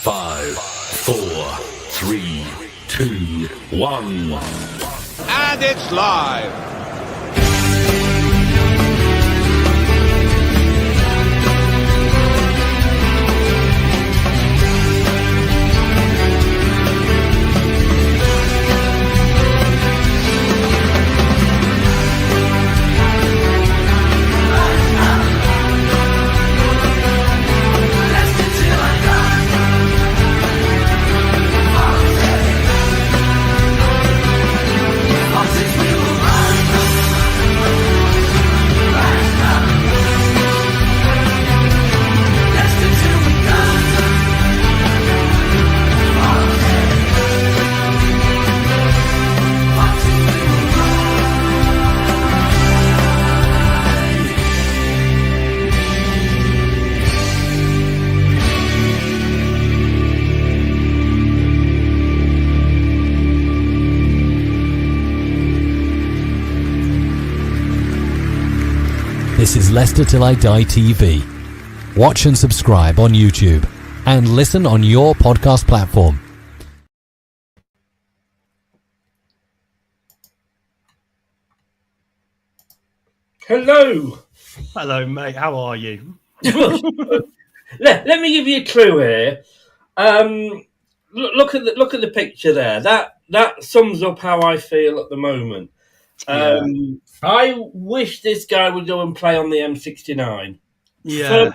5, 4, 3, 2, 1. And it's live. This is Leicester Till I Die TV. Watch and subscribe on YouTube and listen on your podcast platform. Hello. Hello, mate. How are you? Let me give you a clue here. Look at the picture there. That sums up how I feel at the moment. I wish this guy would go and play on the M69. Yeah.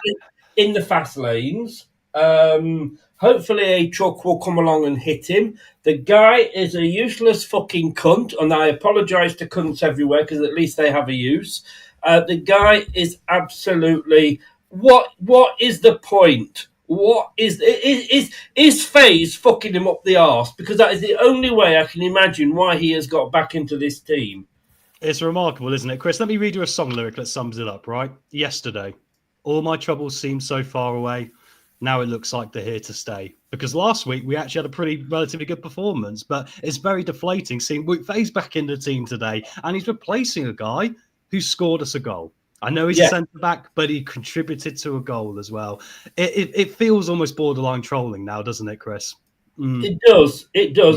In the fast lanes. Hopefully a truck will come along and hit him. The guy is a useless fucking cunt, and I apologise to cunts everywhere because at least they have a use. The guy is absolutely... What is the point? What is FaZe fucking him up the arse? Because that is the only way I can imagine why he has got back into this team. It's remarkable, isn't it, Chris? Let me read you a song lyric that sums it up, right? Yesterday, all my troubles seemed so far away. Now it looks like they're here to stay. Because last week we actually had a pretty relatively good performance, but it's very deflating seeing FaZe back in the team today, and he's replacing a guy who scored us a goal. I know he's a centre-back, but he contributed to a goal as well. It feels almost borderline trolling now, doesn't it, Chris? It does.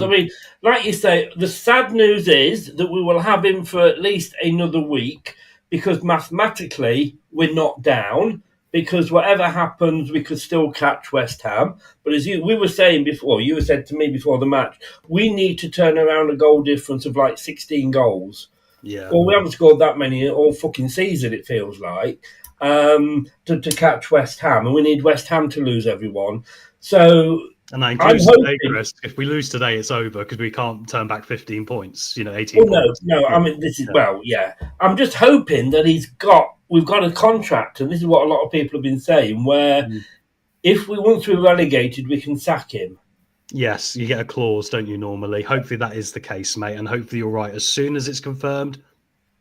I mean, like you say, the sad news is that we will have him for at least another week because mathematically we're not down because whatever happens, we could still catch West Ham. But as we were saying before, you said to me before the match, we need to turn around a goal difference of like 16 goals. Yeah. Well, we haven't scored that many all fucking season, it feels like, to catch West Ham. And we need West Ham to lose everyone. So... And that includes today, Chris. If we lose today, it's over because we can't turn back 15 points, 18 points. No, I mean, this is, I'm just hoping that we've got a contract, and this is what a lot of people have been saying, where if we want to be relegated, we can sack him. Yes, you get a clause, don't you, normally? Hopefully that is the case, mate, and hopefully you're right. As soon as it's confirmed,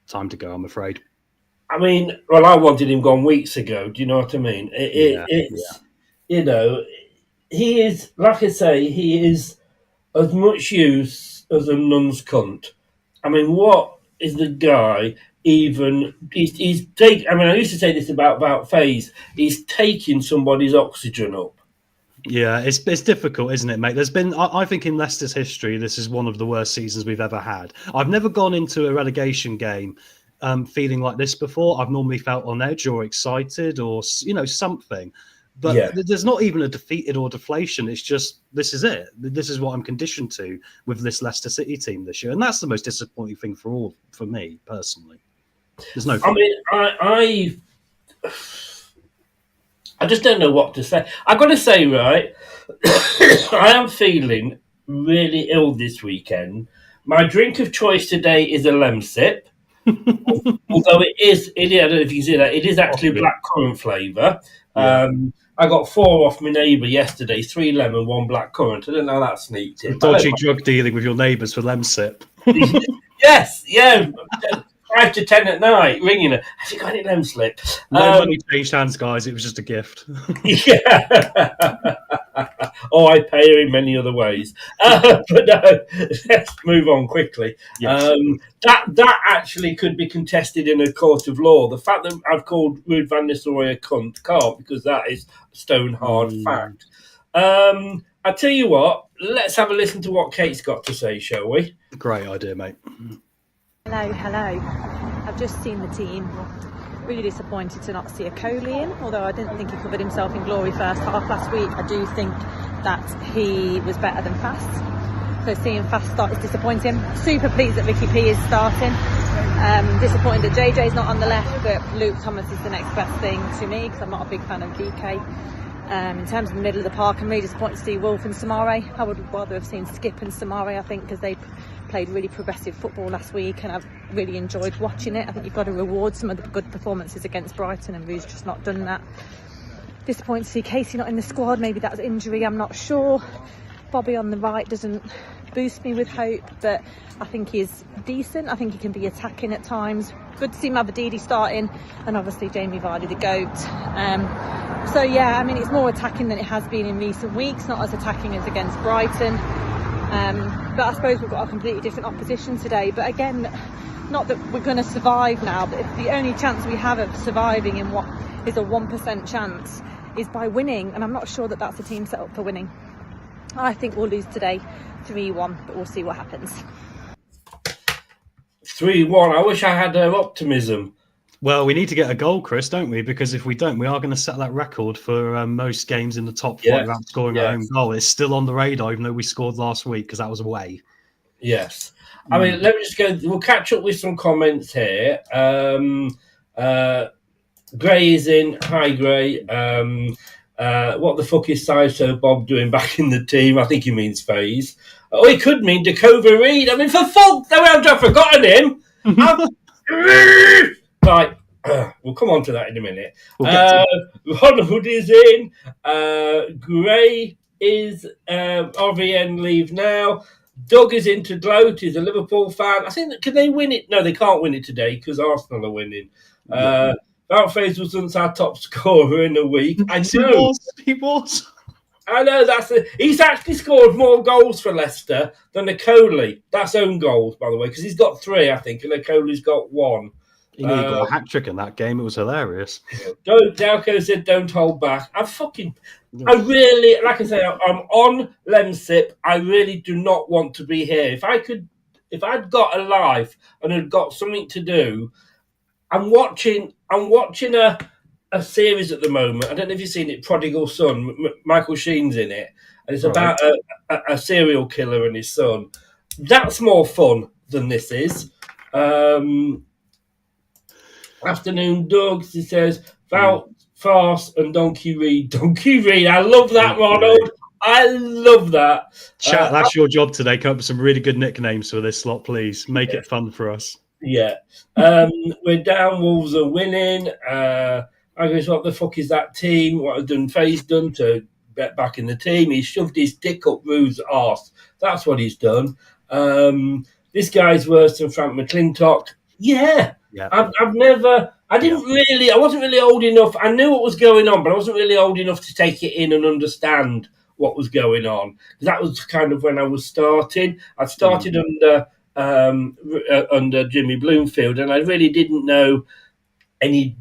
time to go, I'm afraid. I mean, well, I wanted him gone weeks ago. Do you know what I mean? He is, like I say, he is as much use as a nun's cunt. I mean, what is the guy even... He's taking... I mean, I used to say this about FaZe. He's taking somebody's oxygen up. Yeah, it's difficult, isn't it, mate? There's been... I think in Leicester's history, this is one of the worst seasons we've ever had. I've never gone into a relegation game feeling like this before. I've normally felt on edge or excited or, something. But there's not even a defeated or deflation. It's just, this is it. This is what I'm conditioned to with this Leicester City team this year. And that's the most disappointing thing for me, personally. There's no... I mean, I just don't know what to say. I've got to say, right, I am feeling really ill this weekend. My drink of choice today is a Lemsip. Although I don't know if you see that, it is actually blackcurrant flavour. Yeah. I got 4 off my neighbour yesterday, 3 lemon, 1 blackcurrant. I don't know how that sneaked in. Dodgy drug dealing with your neighbours for Lemsip. Yes, 5 to 10 at night, ringing her. Have you got any Lemsip? No money changed hands, guys. It was just a gift. Yeah. Oh, I pay her in many other ways. But no, let's move on quickly. Yes. That actually could be contested in a court of law. The fact that I've called Ruud van Nistelrooy a cunt can't, because that is a stone hard fact. I tell you what, let's have a listen to what Kate's got to say, shall we? Great idea, mate. Hello. I've just seen the team. Really disappointed to not see a Coley in, although I didn't think he covered himself in glory first half last week. I do think that he was better than Fast. So seeing Fast start is disappointing. Super pleased that Ricky P is starting. Disappointed that JJ's not on the left, but Luke Thomas is the next best thing to me because I'm not a big fan of DK. In terms of the middle of the park, I'm really disappointed to see Wolf and Samare. I would rather have seen Skip and Samare, I think, because they played really progressive football last week and I've really enjoyed watching it. I think you've got to reward some of the good performances against Brighton, and Rue's just not done that. Disappointed to see Casey not in the squad. Maybe that was injury, I'm not sure. Bobby on the right doesn't boost me with hope, but I think he's decent. I think he can be attacking at times. Good to see Mavadidi starting, and obviously Jamie Vardy the GOAT. So yeah, I mean, it's more attacking than it has been in recent weeks, not as attacking as against Brighton. But I suppose we've got a completely different opposition today. But again, not that we're going to survive now, but the only chance we have of surviving in what is a 1% chance is by winning, and I'm not sure that that's a team set up for winning. I think we'll lose today 3-1, but we'll see what happens. 3-1. I wish I had her optimism. Well, we need to get a goal, Chris, don't we? Because if we don't, we are going to set that record for most games in the top 5 without scoring a home goal. It's still on the radar, even though we scored last week because that was away. Yes. I mean, let me just go. We'll catch up with some comments here. Gray is in. Hi, Gray. What the fuck is Siso Bob doing back in the team? I think he means Faze. Oh, he could mean Dakova Reed. I mean, for fuck, I've forgotten him. Right, we'll come on to that in a minute. Ronald is in. Gray is RVN leave now. Doug is into gloat. He's a Liverpool fan. I think, can they win it? No, they can't win it today because Arsenal are winning. Mount Faisal wasn't our top scorer in the week. I know. He was. I know he's actually scored more goals for Leicester than Coley. That's own goals, by the way, because he's got 3, I think, and Coley's got 1. He nearly got a hat trick in that game. It was hilarious. Dalco said, "Don't hold back." I really, like I say, I'm on Lemsip. I really do not want to be here. If I'd got a life and had got something to do, I'm watching a series at the moment. I don't know if you've seen it, Prodigal Son. Michael Sheen's in it, and it's about a serial killer and his son. That's more fun than this is. Afternoon, Doug. He says, Val, Farce, and Donkey Reed. Donkey Reed. I love that, Ronald. I love that. Chat, that's your job today. Come up with some really good nicknames for this slot, please. Make it fun for us. Yeah. We're down. Wolves are winning. I guess, what the fuck is that team? What has Dunphy's done to get back in the team? He's shoved his dick up Rue's arse. That's what he's done. This guy's worse than Frank McClintock. Yeah. I wasn't really old enough. I knew what was going on, but I wasn't really old enough to take it in and understand what was going on. That was kind of when I was starting. I started under Jimmy Bloomfield, and I really didn't know any,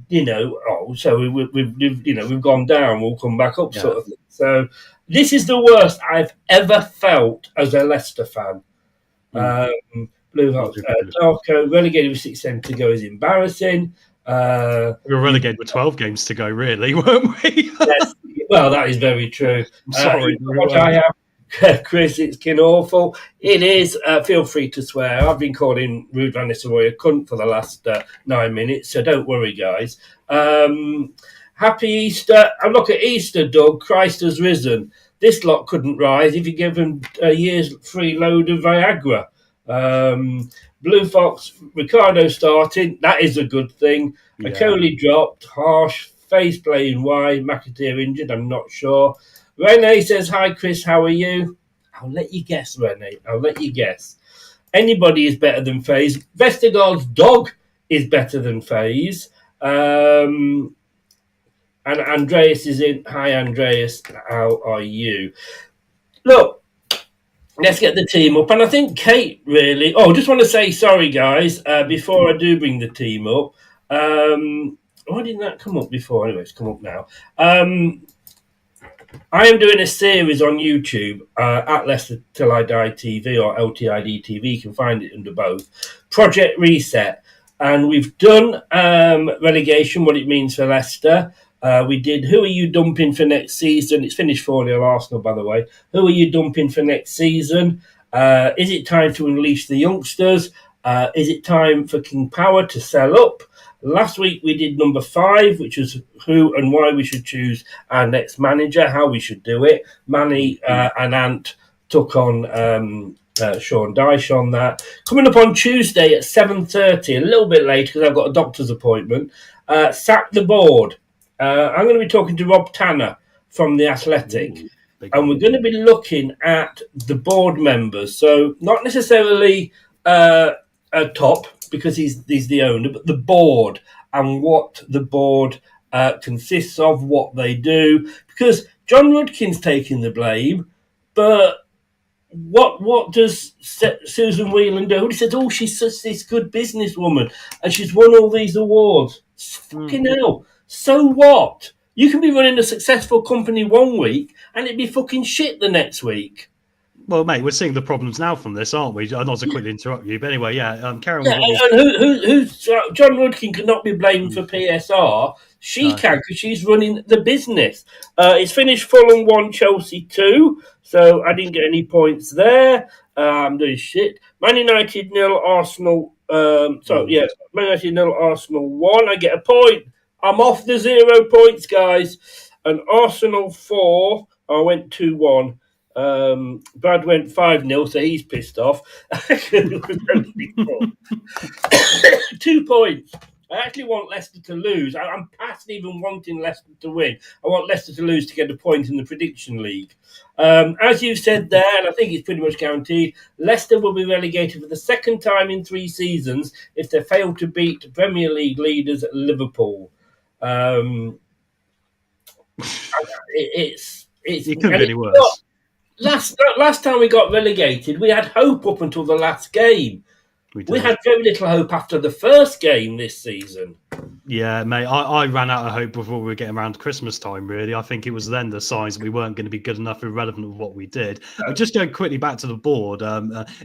so we've gone down, we'll come back up sort of thing. So this is the worst I've ever felt as a Leicester fan. Blue Hawks, Darko, relegated with 6 games to go is embarrassing. We were relegated with 12 games to go, really, weren't we? Yes, well, that is very true. I'm sorry. Chris, it's kin awful. It is. Feel free to swear. I've been calling Ruud van Nistelrooy a cunt for the last 9 minutes, so don't worry, guys. Happy Easter. And look at Easter, Doug. Christ has risen. This lot couldn't rise if you give them a year's free load of Viagra. Blue Fox, Ricardo starting. That is a good thing. Yeah. Coley dropped. Harsh. Face playing wide. McAteer injured. I'm not sure. Rene says, "Hi, Chris. How are you?" I'll let you guess, Rene. I'll let you guess. Anybody is better than FaZe. Vestergaard's dog is better than FaZe. And Andreas is in. Hi, Andreas. How are you? Look, let's get the team up. And I think Kate really... Oh, I just want to say sorry, guys, before I do bring the team up. Why didn't that come up before? Anyway, it's come up now. I am doing a series on YouTube at Leicester Till I Die TV or LTID TV. You can find it under both. Project Reset. And we've done relegation, what it means for Leicester. We did Who Are You Dumping for Next Season? It's finished 4-0 Arsenal, by the way. Who are you dumping for next season? Is it time to unleash the youngsters? Is it time for King Power to sell up? Last week we did number 5, which was who and why we should choose our next manager, how we should do it. Manny and Ant took on Sean Dyche on that. Coming up on Tuesday at 7:30, a little bit late because I've got a doctor's appointment. Sack the board. I'm going to be talking to Rob Tanner from The Athletic. And we're going to be looking at the board members. So not necessarily top, because he's the owner, but the board and what the board consists of, what they do. Because John Rudkin's taking the blame, but what does Susan Whelan do? He says, she's such this good businesswoman and she's won all these awards. Fucking hell. So what? You can be running a successful company one week and it'd be fucking shit the next week. Well, mate, we're seeing the problems now from this, aren't we? Not to quickly interrupt you, but anyway, Karen. Yeah, and John Rudkin cannot be blamed for PSR. She can, because she's running the business. It's finished Fulham 1, Chelsea 2, so I didn't get any points there. I'm doing shit. Man United 0, Arsenal. Man United 0, Arsenal 1. I get a point. I'm off the 0 points, guys. And Arsenal 4. I went 2-1. Brad went 5-0, so he's pissed off. 2 points. I actually want Leicester to lose. I'm past even wanting Leicester to win. I want Leicester to lose to get a point in the prediction league. As you said there, and I think it's pretty much guaranteed, Leicester will be relegated for the second time in 3 seasons if they fail to beat Premier League leaders Liverpool. It could be any worse. Last time we got relegated, we had hope up until the last game. We had very little hope after the first game this season. Yeah, mate, I ran out of hope before we were getting around to Christmas time, really. I think it was then the signs that we weren't going to be good enough, irrelevant of what we did. But just going quickly back to the board,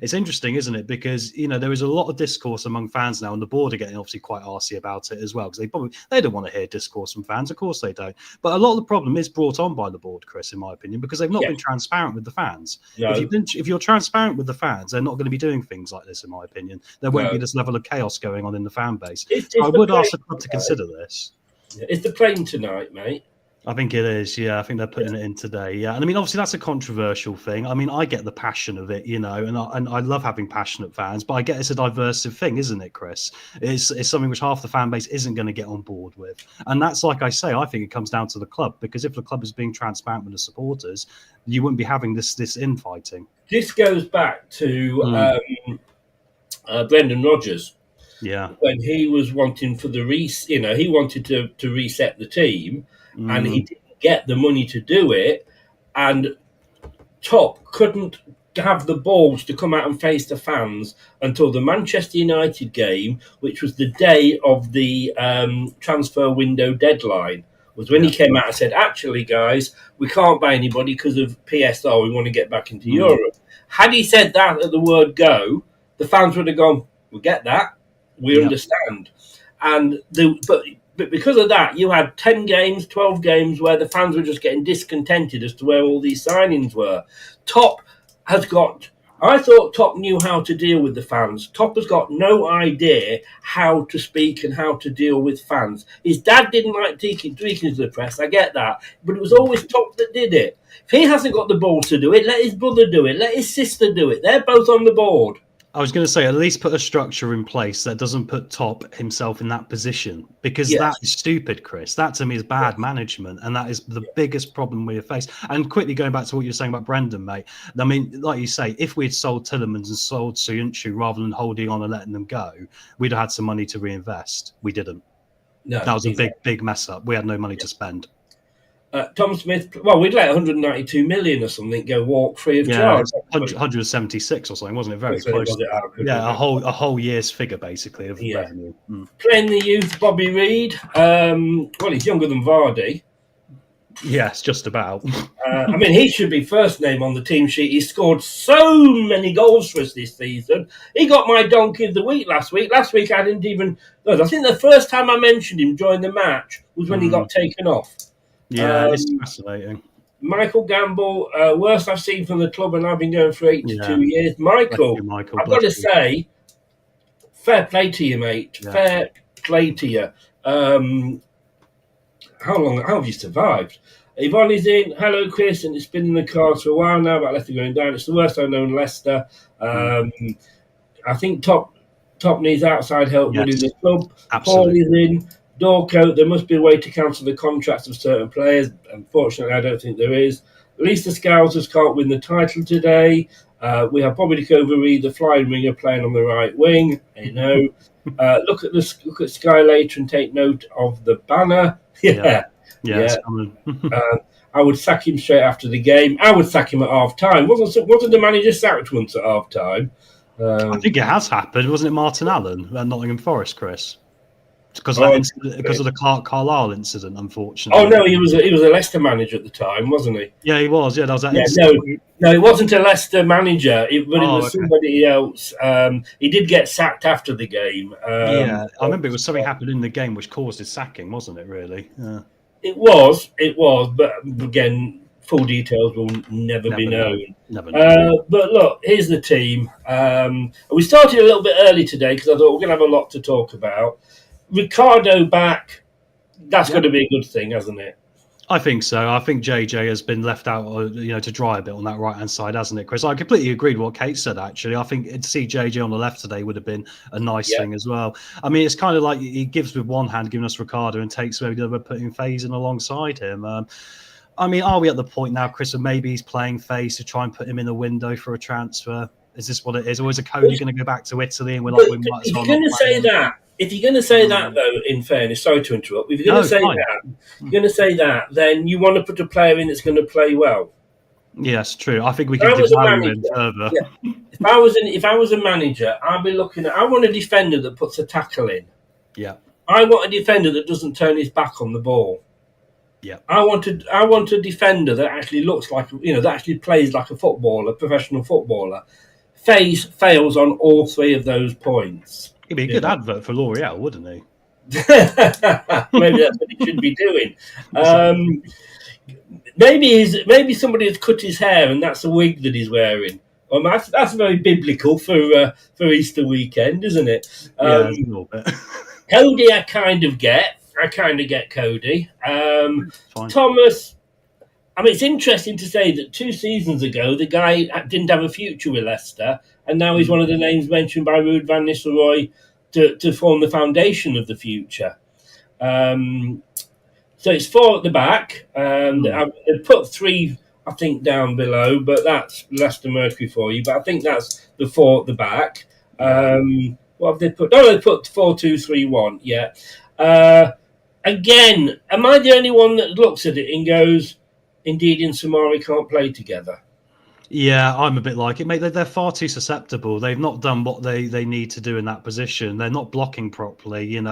it's interesting, isn't it? Because, there is a lot of discourse among fans now, and the board are getting obviously quite arsy about it as well, because they don't want to hear discourse from fans. Of course they don't. But a lot of the problem is brought on by the board, Chris, in my opinion, because they've not been transparent with the fans. No. If you're transparent with the fans, they're not going to be doing things like this, in my opinion. There won't be this level of chaos going on in the fan base. I would ask the club to consider this. Is the plane tonight, mate? I think it is, yeah. I think they're putting it in today, yeah. And I mean, obviously, that's a controversial thing. I mean, I get the passion of it, and I love having passionate fans, but I get it's a diversive thing, isn't it, Chris? It's something which half the fan base isn't going to get on board with. And that's, like I say, I think it comes down to the club, because if the club is being transparent with the supporters, you wouldn't be having this infighting. This goes back to Brendan Rodgers. Yeah, when he was wanting for the he wanted to reset the team, and he didn't get the money to do it, and Top couldn't have the balls to come out and face the fans until the Manchester United game, which was the day of the transfer window deadline. Was when he came out and said, "Actually, guys, we can't buy anybody because of PSR. We want to get back into Europe." Had he said that at the word go, the fans would have gone, "We get that. We understand." And but because of that, you had 10 games, 12 games where the fans were just getting discontented as to where all these signings were. I thought Top knew how to deal with the fans. Top has got no idea how to speak and how to deal with fans. His dad didn't like speaking to the press, I get that, but it was always Top that did it. If he hasn't got the balls to do it, let his brother do it, let his sister do it. They're both on the board. I was going to say, at least put a structure in place that doesn't put Top himself in that position, because that is stupid, Chris. That to me is bad management, and that is the biggest problem we have faced. And quickly going back to what you're saying about Brendan, mate, I mean, like you say, if we had sold Tillemans and sold Soyuncu rather than holding on and letting them go, we'd have had some money to reinvest. We didn't. No, that was a big mess up. We had no money to spend. Tom Smith, well, we'd let 192 million or something go walk free of charge. 176 or something, wasn't it? Very close. A whole year's figure, basically, of revenue. Playing the youth, Bobby Reid. Well, he's younger than Vardy. Yes, just about. I mean, he should be first name on the team sheet. He scored so many goals for us this season. He got my donkey of the week last week. Last week, I didn't even... I think the first time I mentioned him during the match was when he got taken off. Yeah, it's fascinating. Michael Gamble, worst I've seen from the club, and I've been going for 82 years. Michael, I've got to say, fair play to you, mate. Yeah. Fair play to you. How have you survived? Yvonne is in. Hello, Chris, and it's been in the cards for a while now about Leicester going down. It's the worst I've known Leicester. I think top needs outside help winning the club. Paul is in. Dorco, there must be a way to cancel the contracts of certain players. Unfortunately, I don't think there is. At least the Scousers can't win the title today. We have Bobby Covery, the flying winger, playing on the right wing. I know. Look at Sky later and take note of the banner. Yeah. I would sack him straight after the game. I would sack him at half time. Wasn't the manager sacked once at half time? I think it has happened. Wasn't it Martin Allen at Nottingham Forest, Chris? Because of the Carlisle incident, unfortunately. Oh no, he was a Leicester manager at the time, wasn't he? Yeah, he was. Yeah, that was that incident. No, it wasn't a Leicester manager. It was somebody else. He did get sacked after the game. I remember it was something happened in the game which caused his sacking, wasn't it? Really? Yeah. It was. But again, full details will never be known. Never know. But look, here's the team. We started a little bit early today because I thought we're going to have a lot to talk about. Ricardo back, that's going to be a good thing, hasn't it? I think so. I think JJ has been left out, to dry a bit on that right-hand side, hasn't it, Chris? I completely agreed with what Kate said, actually. I think to see JJ on the left today would have been a nice thing as well. I mean, it's kind of like he gives with one hand, giving us Ricardo, and takes away the other, putting Faze in alongside him. I mean, are we at the point now, Chris, where maybe he's playing Faze to try and put him in a window for a transfer? Is this what it is? Or is Cody going to go back to Italy and we're like, we might as well not play him? If you're going to say that, though, in fairness, sorry to interrupt. If you're going to say that, then you want to put a player in that's going to play well. Yes, true. I think we can devalue him further. Yeah. If I was a manager, I'd be looking at. I want a defender that puts a tackle in. Yeah. I want a defender that doesn't turn his back on the ball. Yeah. I want a defender that actually looks like that actually plays like a footballer, professional footballer. Faze fails on all three of those points. He'd be a good advert for L'Oreal, wouldn't he? Maybe that's what he should be doing. Maybe somebody has cut his hair and that's a wig that he's wearing. That's very biblical for Easter weekend, isn't it? Yeah, a little bit. Cody, I kind of get Cody. Thomas. I mean, it's interesting to say that 2 seasons ago, the guy didn't have a future with Leicester, and now he's one of the names mentioned by Ruud van Nistelrooy to form the foundation of the future. So it's 4 at the back. They've put 3, I think, down below, but that's Leicester Mercury for you. But I think that's the 4 at the back. What have they put? No, they put 4-2-3-1. Yeah. Again, am I the only one that looks at it and goes, Indeed and Samari can't play together? Yeah, I'm a bit like it, mate. They're far too susceptible. They've not done what they need to do in that position. They're not blocking properly, and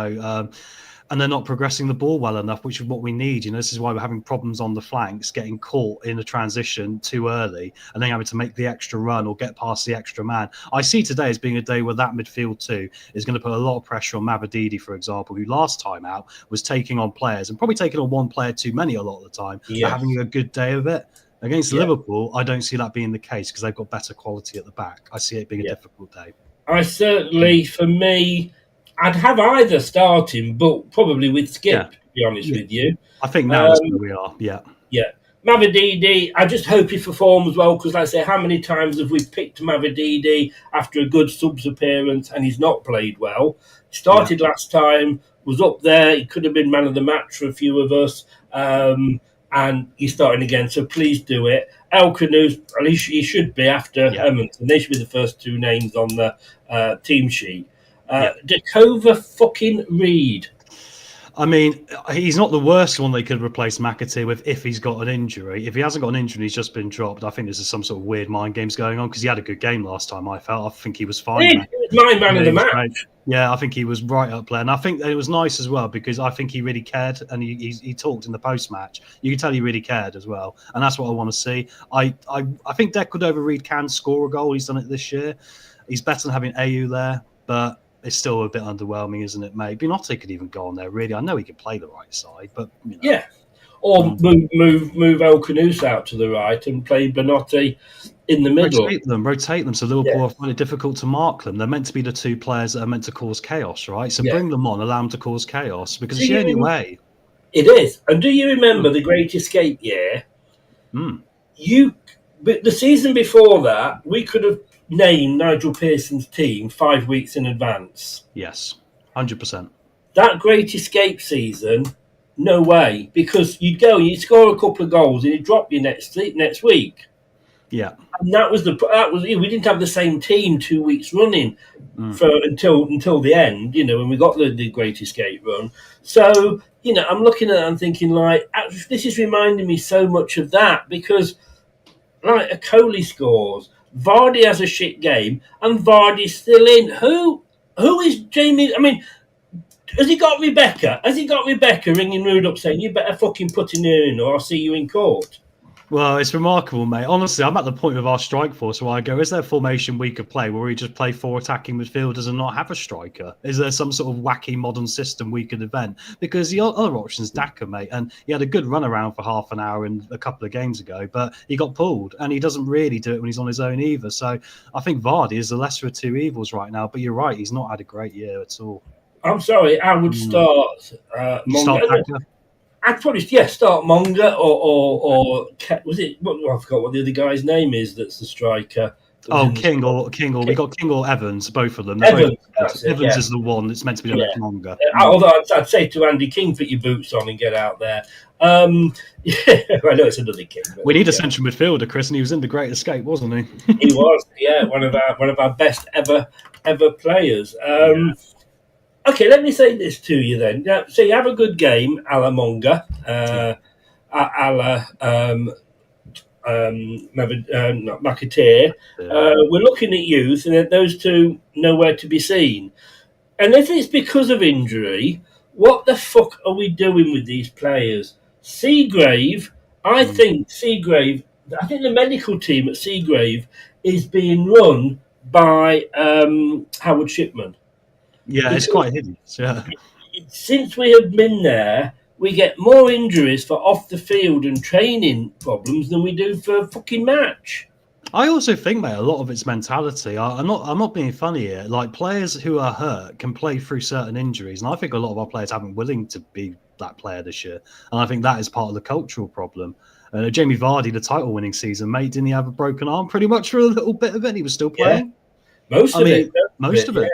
they're not progressing the ball well enough, which is what we need. This is why we're having problems on the flanks, getting caught in a transition too early and then having to make the extra run or get past the extra man. I see today as being a day where that midfield too is going to put a lot of pressure on Mavididi, for example, who last time out was taking on players and probably taking on one player too many a lot of the time, but having a good day of it. Against Liverpool, I don't see that being the case because they've got better quality at the back. I see it being a difficult day. I certainly, for me, I'd have either starting, but probably with Skip, to be honest with you. I think now is where we are, yeah. Mavididi, I just hope he performs well, because like I say, how many times have we picked Mavididi after a good subs appearance and he's not played well? He started last time, was up there, he could have been man of the match for a few of us, and he's starting again, so please do it. El Canoes, at least he should be after Edmonton. They should be the first 2 names on the team sheet. Dakova fucking Reed. I mean, he's not the worst one they could replace McAteer with if he's got an injury. If he hasn't got an injury, he's just been dropped. I think there's some sort of weird mind games going on because he had a good game last time. I think he was fine. He was my man of the match. Great. Yeah, I think he was right up there. And I think it was nice as well because I think he really cared and he talked in the post-match. You can tell he really cared as well. And that's what I want to see. I think Deck Cordova-Reid can score a goal. He's done it this year. He's better than having AU there, but it's still a bit underwhelming, isn't it, mate? Binotti could even go on there, really. I know he could play the right side, but... Yeah. Or move El Canous out to the right and play Binotti in the middle. Rotate them so Liverpool find it difficult to mark them. They're meant to be the two players that are meant to cause chaos, right? So bring them on, allow them to cause chaos, because it's the only way. It is. And do you remember the Great Escape year? The season before that, we could have named Nigel Pearson's team 5 weeks in advance. Yes, 100%. That Great Escape season, no way, because you'd go and you'd score a couple of goals and he'd drop you next week. Yeah, and that was we didn't have the same team 2 weeks running until the end. When we got the Great Escape run. So I'm looking at it and thinking this is reminding me so much of that because a Coley scores. Vardy has a shit game, and Vardy's still in. Who is Jamie? I mean, has he got Rebecca? Has he got Rebecca ringing Rude up saying, "You better fucking put him in, or I'll see you in court"? Well, it's remarkable, mate. Honestly, I'm at the point with our strike force where I go, is there a formation we could play where we just play 4 attacking midfielders and not have a striker? Is there some sort of wacky modern system we could invent? Because the other option is Daka, mate, and he had a good run around for half an hour a couple of games ago, but he got pulled, and he doesn't really do it when he's on his own either. So I think Vardy is the lesser of two evils right now, but you're right, he's not had a great year at all. I'm sorry, I would start I'd probably start Monga or was it? I forgot what the other guy's name is. That's the striker. King or we got King or Evans, both of them. Evans is the one that's meant to be the next Monga. Although I'd say to Andy King, put your boots on and get out there. I know it's another King. We need a central midfielder, Chris, and he was in the Great Escape, wasn't he? He was, one of our best ever players. Okay, let me say this to you then. So you have a good game, a la Monga, McAteer. We're looking at youth, and those two nowhere to be seen. And if it's because of injury, what the fuck are we doing with these players? Seagrave, I think the medical team at Seagrave is being run by Howard Shipman. Yeah, it's quite hideous. Yeah. Since we have been there, we get more injuries for off the field and training problems than we do for fucking match. I also think, mate, a lot of it's mentality. I'm not being funny here. Like, players who are hurt can play through certain injuries, and I think a lot of our players haven't been willing to be that player this year. And I think that is part of the cultural problem. Jamie Vardy, the title-winning season, mate, didn't he have a broken arm pretty much for a little bit of it? He was still playing. Yeah. Most of it.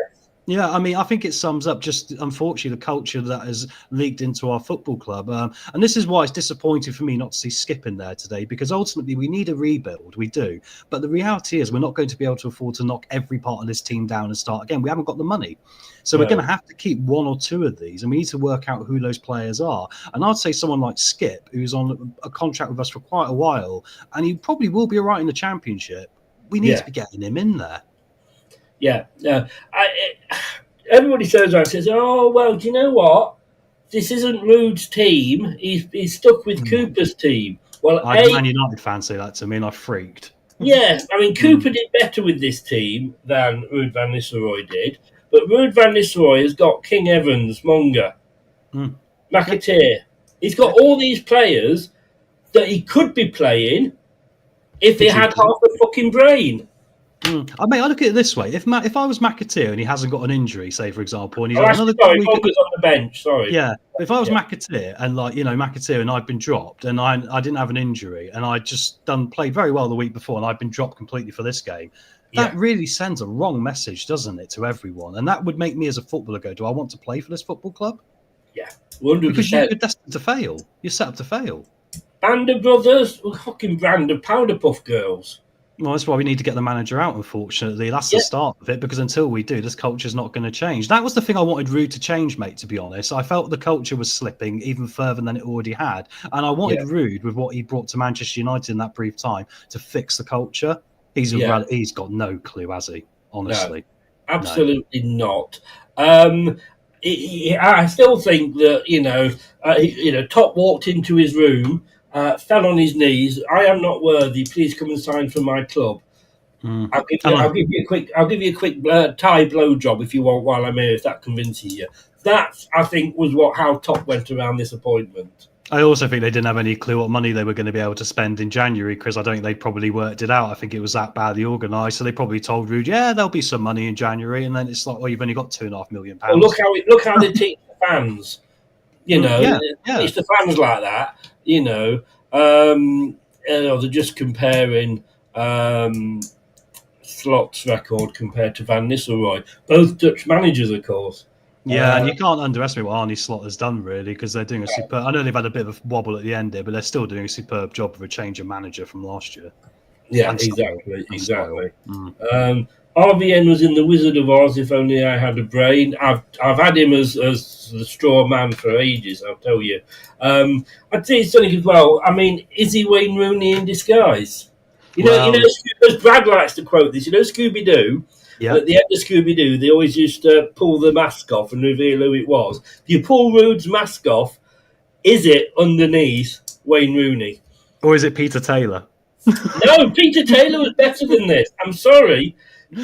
Yeah, I mean, I think it sums up just, unfortunately, the culture that has leaked into our football club. And this is why it's disappointing for me not to see Skip in there today, because ultimately we need a rebuild. We do. But the reality is we're not going to be able to afford to knock every part of this team down and start again. We haven't got the money. So we're going to have to keep one or two of these, and we need to work out who those players are. And I'd say someone like Skip, who's on a contract with us for quite a while, and he probably will be all right in the Championship. We need to be getting him in there. Yeah. Everybody turns around and says, "Oh, well, do you know what? This isn't Rude's team. He's stuck with Cooper's team." Well, I had a Man United fan say that to me, and I freaked. Yeah, I mean, Cooper did better with this team than Ruud van Nistelrooy did, but Ruud van Nistelrooy has got King Evans, Monga, McAteer. He's got all these players that he could be playing if he had half a fucking brain. I mean, I look at it this way: if I was McAteer and he hasn't got an injury, say for example, and he's another week on the bench. Sorry. Yeah, if I was McAteer and McAteer and I'd been dropped and I didn't have an injury and I just played very well the week before and I'd been dropped completely for this game, that really sends a wrong message, doesn't it, to everyone? And that would make me as a footballer go, "Do I want to play for this football club?" Yeah, 100%. Because you're destined to fail. You're set up to fail. Band of brothers, fucking brand of powder puff girls. Well, that's why we need to get the manager out, unfortunately. That's the start of it, because until we do, this culture's not going to change. That was the thing I wanted Rude to change, mate, to be honest. I felt the culture was slipping even further than it already had. And I wanted Rude, with what he brought to Manchester United in that brief time, to fix the culture. He's got no clue, has he? Honestly. No, absolutely not. I still think that, Top walked into his room, fell on his knees. I am not worthy. Please come and sign for my club. I'll give you a quick Thai blow job if you want while I'm here, if that convinces you. That, I think, was how Top went around this appointment. I also think they didn't have any clue what money they were going to be able to spend in January, because I don't think they probably worked it out. I think it was that badly organised. So they probably told Rude, there'll be some money in January. And then it's like, you've only got £2.5 million. Well, look how they teach the fans. It's the fans like that. They're just comparing Slot's record compared to Van Nistelrooy. Both Dutch managers, of course. Yeah, and you can't underestimate what Arne Slot has done, really, because they're doing a superb... I know they've had a bit of a wobble at the end there, but they're still doing a superb job of a change of manager from last year. Yeah, exactly. RVN was in The Wizard of Oz, if only I had a brain. I've had him as the straw man for ages, I'll tell you. I'd say it's something as well. I mean, is he Wayne Rooney in disguise? As Brad likes to quote this, Scooby-Doo? Yep. At the end of Scooby-Doo, they always used to pull the mask off and reveal who it was. If you pull Rude's mask off, is it underneath Wayne Rooney? Or is it Peter Taylor? No, Peter Taylor was better than this. I'm sorry.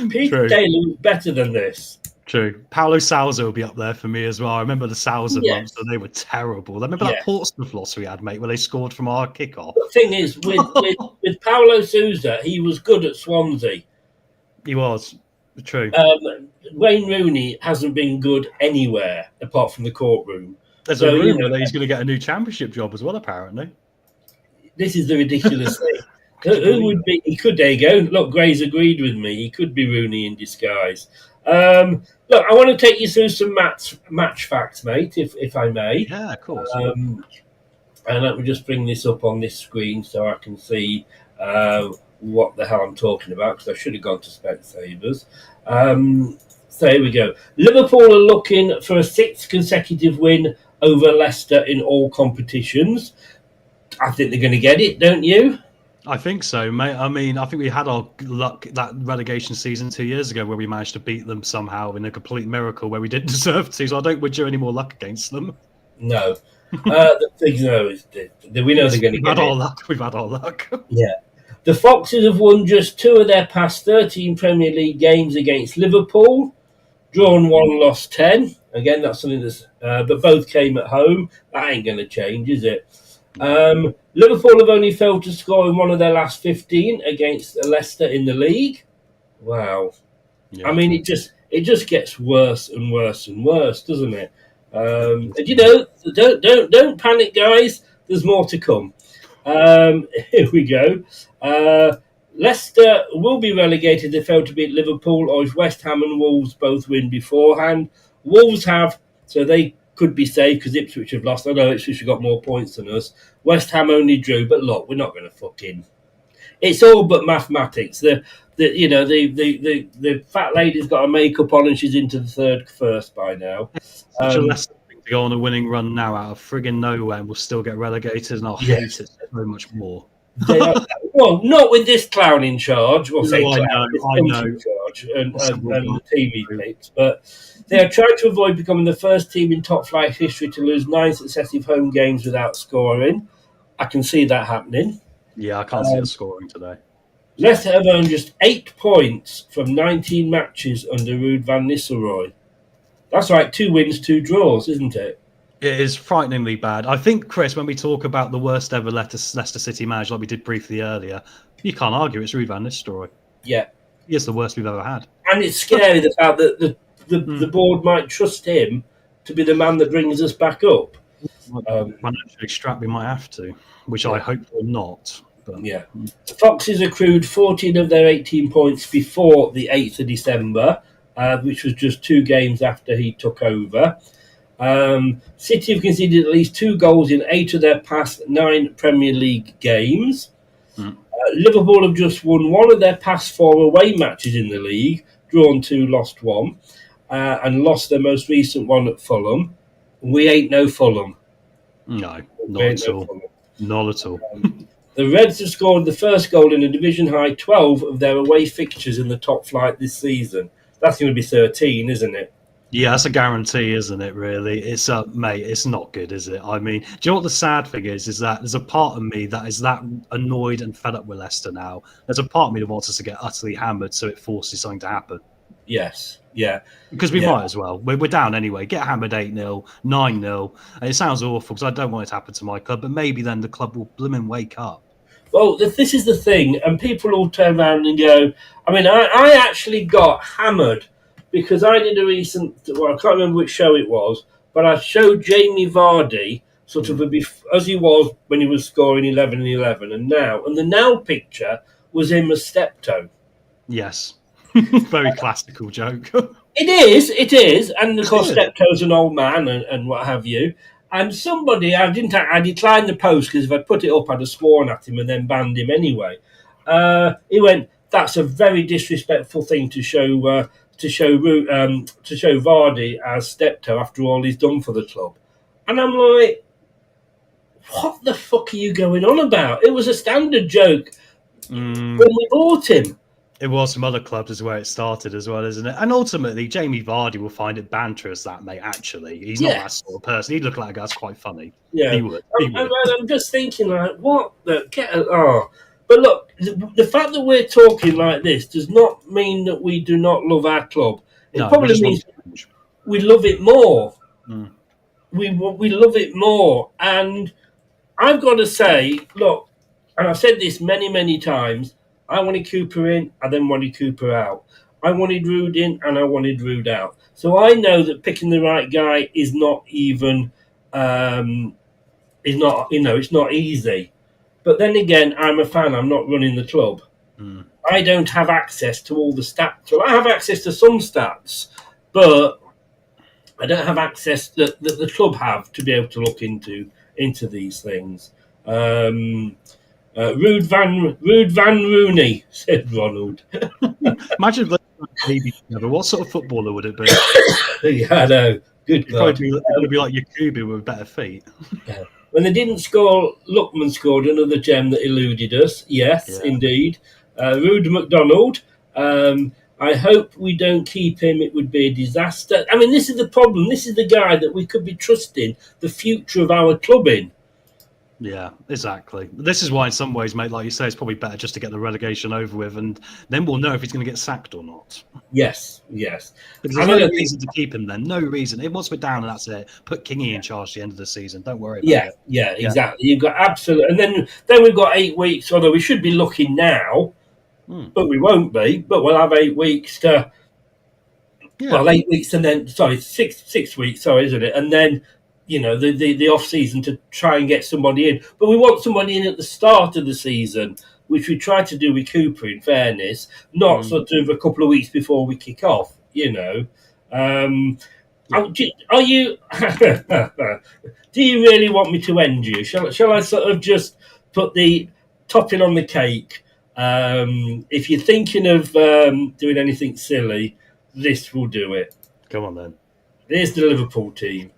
Peter Taylor was better than this. True. Paulo Sousa will be up there for me as well. I remember the Sousa months, and they were terrible. I remember that Portsmouth loss we had, mate, where they scored from our kickoff. The thing is, with Paulo Sousa, he was good at Swansea. He was. True. Wayne Rooney hasn't been good anywhere apart from the courtroom. There's a rumour that he's going to get a new championship job as well, apparently. This is the ridiculous thing. Who would be? He could. There you go. Look, Gray's agreed with me. He could be Rooney in disguise. Look, I want to take you through some match facts, mate, if I may. Yeah, of course. And let me just bring this up on this screen so I can see what the hell I'm talking about, because I should have gone to Specsavers. So here we go. Liverpool are looking for a 6th consecutive win over Leicester in all competitions. I think they're going to get it, don't you? I think so, mate. I mean, I think we had our luck that relegation season 2 years ago where we managed to beat them somehow in a complete miracle where we didn't deserve to. So I don't wish you any more luck against them. No. The thing is, we know they're going to get it. We've had our luck. Yeah. The Foxes have won just 2 of their past 13 Premier League games against Liverpool. Drawn 1, lost 10. Again, that's something that's... but both came at home. That ain't going to change, is it? Liverpool have only failed to score in one of their last 15 against Leicester in the league. Wow. Yeah. I mean, it just gets worse and worse and worse, doesn't it? And don't panic, guys. There's more to come. Here we go. Leicester will be relegated if they fail to beat Liverpool, or if West Ham and Wolves both win beforehand. Wolves have, so they could be safe because Ipswich have lost. I know Ipswich have got more points than us. West Ham only drew, but look, we're not going to fucking... It's all but mathematics. The fat lady's got her makeup on and she's into the first by now. Such a Leicester thing to go on a winning run now out of frigging nowhere and we'll still get relegated, and I'll hate it so much more. Well, not with this clown in charge. Well, I know. In charge and the team he picked, but they are trying to avoid becoming the first team in top flight history to lose 9 successive home games without scoring. I can see that happening. Yeah, I can't see us scoring today. Leicester have earned just 8 points from 19 matches under Ruud van Nistelrooy. That's like 2 wins, 2 draws, isn't it? It is frighteningly bad. I think, Chris, when we talk about the worst ever Leicester City manager, like we did briefly earlier, you can't argue it's Ruud van Nistelrooy. Yeah. He is the worst we've ever had. And it's scary, the fact that the board might trust him to be the man that brings us back up. Financially strapped, we might have to, which I hope will not. But. Yeah. The Foxes accrued 14 of their 18 points before the 8th of December, which was just 2 games after he took over. City have conceded at least 2 goals in 8 of their past 9 Premier League games. Liverpool have just won one of their past 4 away matches in the league, drawn 2, lost 1, and lost their most recent one at Fulham. We ain't no Fulham. No, not at all. Not at all. The Reds have scored the first goal in a division-high 12 of their away fixtures in the top flight this season. That's going to be 13, isn't it? Yeah, that's a guarantee, isn't it, really? It's mate, it's not good, is it? I mean, do you know what the sad thing is that there's a part of me that is that annoyed and fed up with Leicester now. There's a part of me that wants us to get utterly hammered so it forces something to happen. Yes, yeah. Because we might as well. We're down anyway. Get hammered 8-0, 9-0. And it sounds awful because I don't want it to happen to my club, but maybe then the club will blooming wake up. Well, this is the thing, and people all turn around and go, I mean, I actually got hammered because I did a recent, well, I can't remember which show it was, but I showed Jamie Vardy sort of as he was when he was scoring 11 and 11, and the now picture was him as Steptoe. Yes. Very classical joke. It is, and of course Steptoe's an old man and what have you. And somebody, I declined the post because if I put it up, I'd have sworn at him and then banned him anyway. He went, "That's a very disrespectful thing to show Vardy as Steptoe after all he's done for the club." And I'm like, "What the fuck are you going on about?" It was a standard joke when we bought him. It was some other clubs is where it started as well, isn't it? And ultimately, Jamie Vardy will find it banterous, that mate, actually. He's not that sort of person. He'd look like a guy that's quite funny. Yeah. He would. I'm just thinking, like, what the... But look, the fact that we're talking like this does not mean that we do not love our club. It probably means we love it more. Mm. We love it more. And I've got to say, look, and I've said this many, many times, I wanted Cooper in, I then wanted Cooper out. I wanted Rood in, and I wanted Rood out. So I know that picking the right guy is not even, it's not easy. But then again, I'm a fan. I'm not running the club. Mm. I don't have access to all the stats. Well, I have access to some stats, but I don't have access that the club have to be able to look into these things. Rude Van Rooney, said Ronald. Imagine if they maybe together. What sort of footballer would it be? Yeah, I know. Good God. It would be like Yakubu with better feet. Yeah. When they didn't score, Lookman scored another gem that eluded us. Yes, indeed. Rude McDonald. I hope we don't keep him. It would be a disaster. I mean, this is the problem. This is the guy that we could be trusting the future of our club in. Yeah, exactly. This is why, in some ways, mate, like you say, it's probably better just to get the relegation over with, and then we'll know if he's going to get sacked or not. Yes. Because there's no reason to keep him then. No reason. Once we're down, and that's it. Put Kingy in charge at the end of the season. Don't worry about it. Yeah, exactly. You've got absolute, and then we've got 8 weeks. Although we should be looking now, but we won't be. But we'll have 8 weeks to. Yeah. Well, 8 weeks, and then 6 weeks. Sorry, isn't it? And then. You know, the off-season to try and get somebody in. But we want somebody in at the start of the season, which we tried to do with Cooper, in fairness, not sort of a couple of weeks before we kick off, you know. Are you... do you really want me to end you? Shall I sort of just put the topping on the cake? If you're thinking of doing anything silly, this will do it. Come on, then. There's the Liverpool team.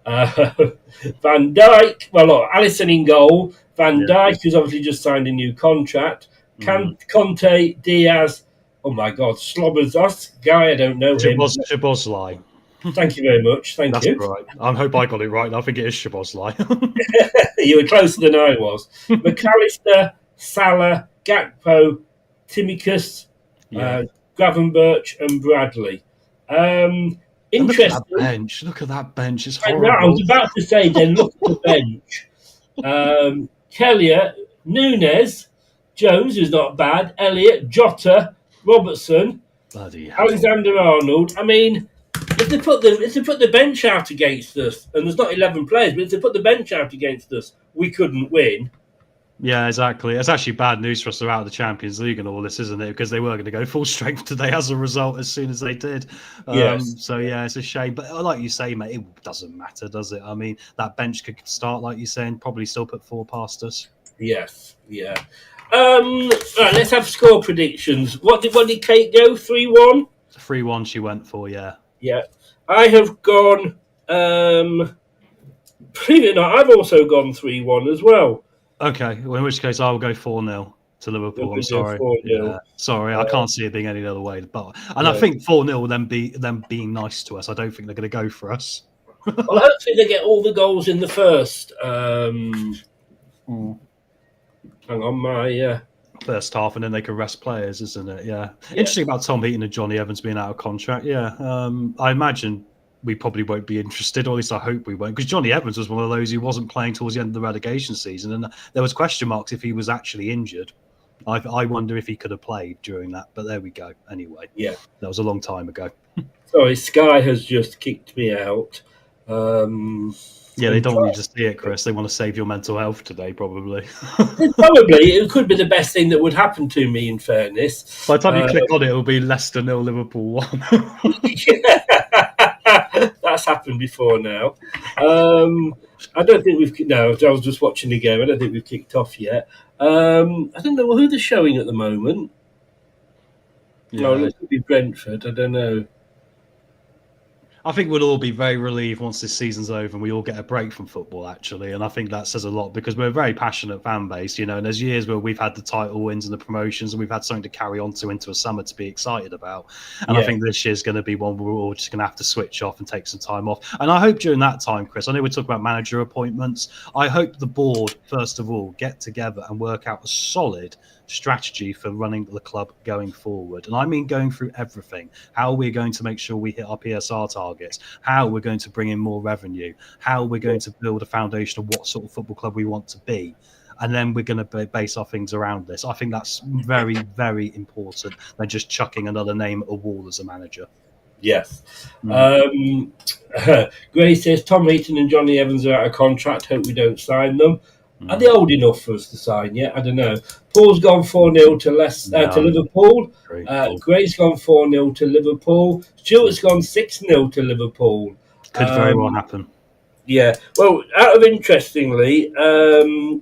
Van Dijk, well, look, Alisson in goal. Van Dijk, who's obviously just signed a new contract. Conte, Diaz, oh my God, Slobbers, us guy, I don't know him. Szoboszlai. Thank you very much. Thank you. That's right. I hope I got it right. I think it is Szoboszlai. You were closer than I was. McAllister, Salah, Gakpo, Timicus, Gravenberch, and Bradley. Interesting. Look at that bench. It's horrible. I was about to say, then look at the bench. Kellier, Nunes, Jones, who's not bad, Elliott, Jota, Robertson, Alexander-Arnold. I mean, if they put the bench out against us, and there's not 11 players, but if they put the bench out against us, we couldn't win. Yeah, exactly. It's actually bad news for us. They're out of the Champions League and all this, isn't it? Because they were going to go full strength today as a result as soon as they did. So, yeah, it's a shame. But like you say, mate, it doesn't matter, does it? I mean, that bench could start, like you're saying, probably still put 4 past us. Yes, yeah. Right, let's have score predictions. What did Kate go? 3-1? 3-1 she went for, yeah. Yeah. I have gone, believe it or not, I've also gone 3-1 as well. Okay, well, in which case I will go 4-0 to Liverpool. I'm sorry. 4-0. Yeah, sorry, I can't see it being any other way. But No. I think 4-0 will then be them being nice to us. I don't think they're going to go for us. Well, hopefully they get all the goals in the first. Hang on, my first half, and then they can rest players, isn't it? Yeah. Interesting about Tom Heaton and Johnny Evans being out of contract. Yeah, I imagine we probably won't be interested, or at least I hope we won't, because Johnny Evans was one of those who wasn't playing towards the end of the relegation season, and there was question marks if he was actually injured. I wonder if he could have played during that, but there we go. Anyway, yeah, that was a long time ago. Sorry, Sky has just kicked me out. Yeah, they don't want you to see it, Chris. They want to save your mental health today, probably. Probably. It could be the best thing that would happen to me, in fairness. By the time you click on it, it'll be Leicester 0, Liverpool 1. That's happened before now. I don't think we've... No, I was just watching the game. I don't think we've kicked off yet. I don't know who they're showing at the moment. Yeah. No, it could be Brentford. I don't know. I think we'll all be very relieved once this season's over and we all get a break from football, actually. And I think that says a lot because we're a very passionate fan base, you know, and there's years where we've had the title wins and the promotions and we've had something to carry on to into a summer to be excited about. And I think this year's going to be one where we're all just going to have to switch off and take some time off. And I hope during that time, Chris, I know we're talking about manager appointments. I hope the board, first of all, get together and work out a solid strategy for running the club going forward. And I mean going through everything. How we're going to make sure we hit our PSR targets, how we're going to bring in more revenue, how we're going to build a foundation of what sort of football club we want to be. And then we're going to base our things around this. I think that's very, very important than just chucking another name at a wall as a manager. Yes. Gray says Tom Heaton and Johnny Evans are out of contract. Hope we don't sign them. Are they old enough for us to sign yet? I don't know. Paul's gone 4-0 to Liverpool. Gray's gone 4-0 to Liverpool. Stuart's gone 6-0 to Liverpool. Could very well happen. Yeah. Well, out of interestingly, Wayne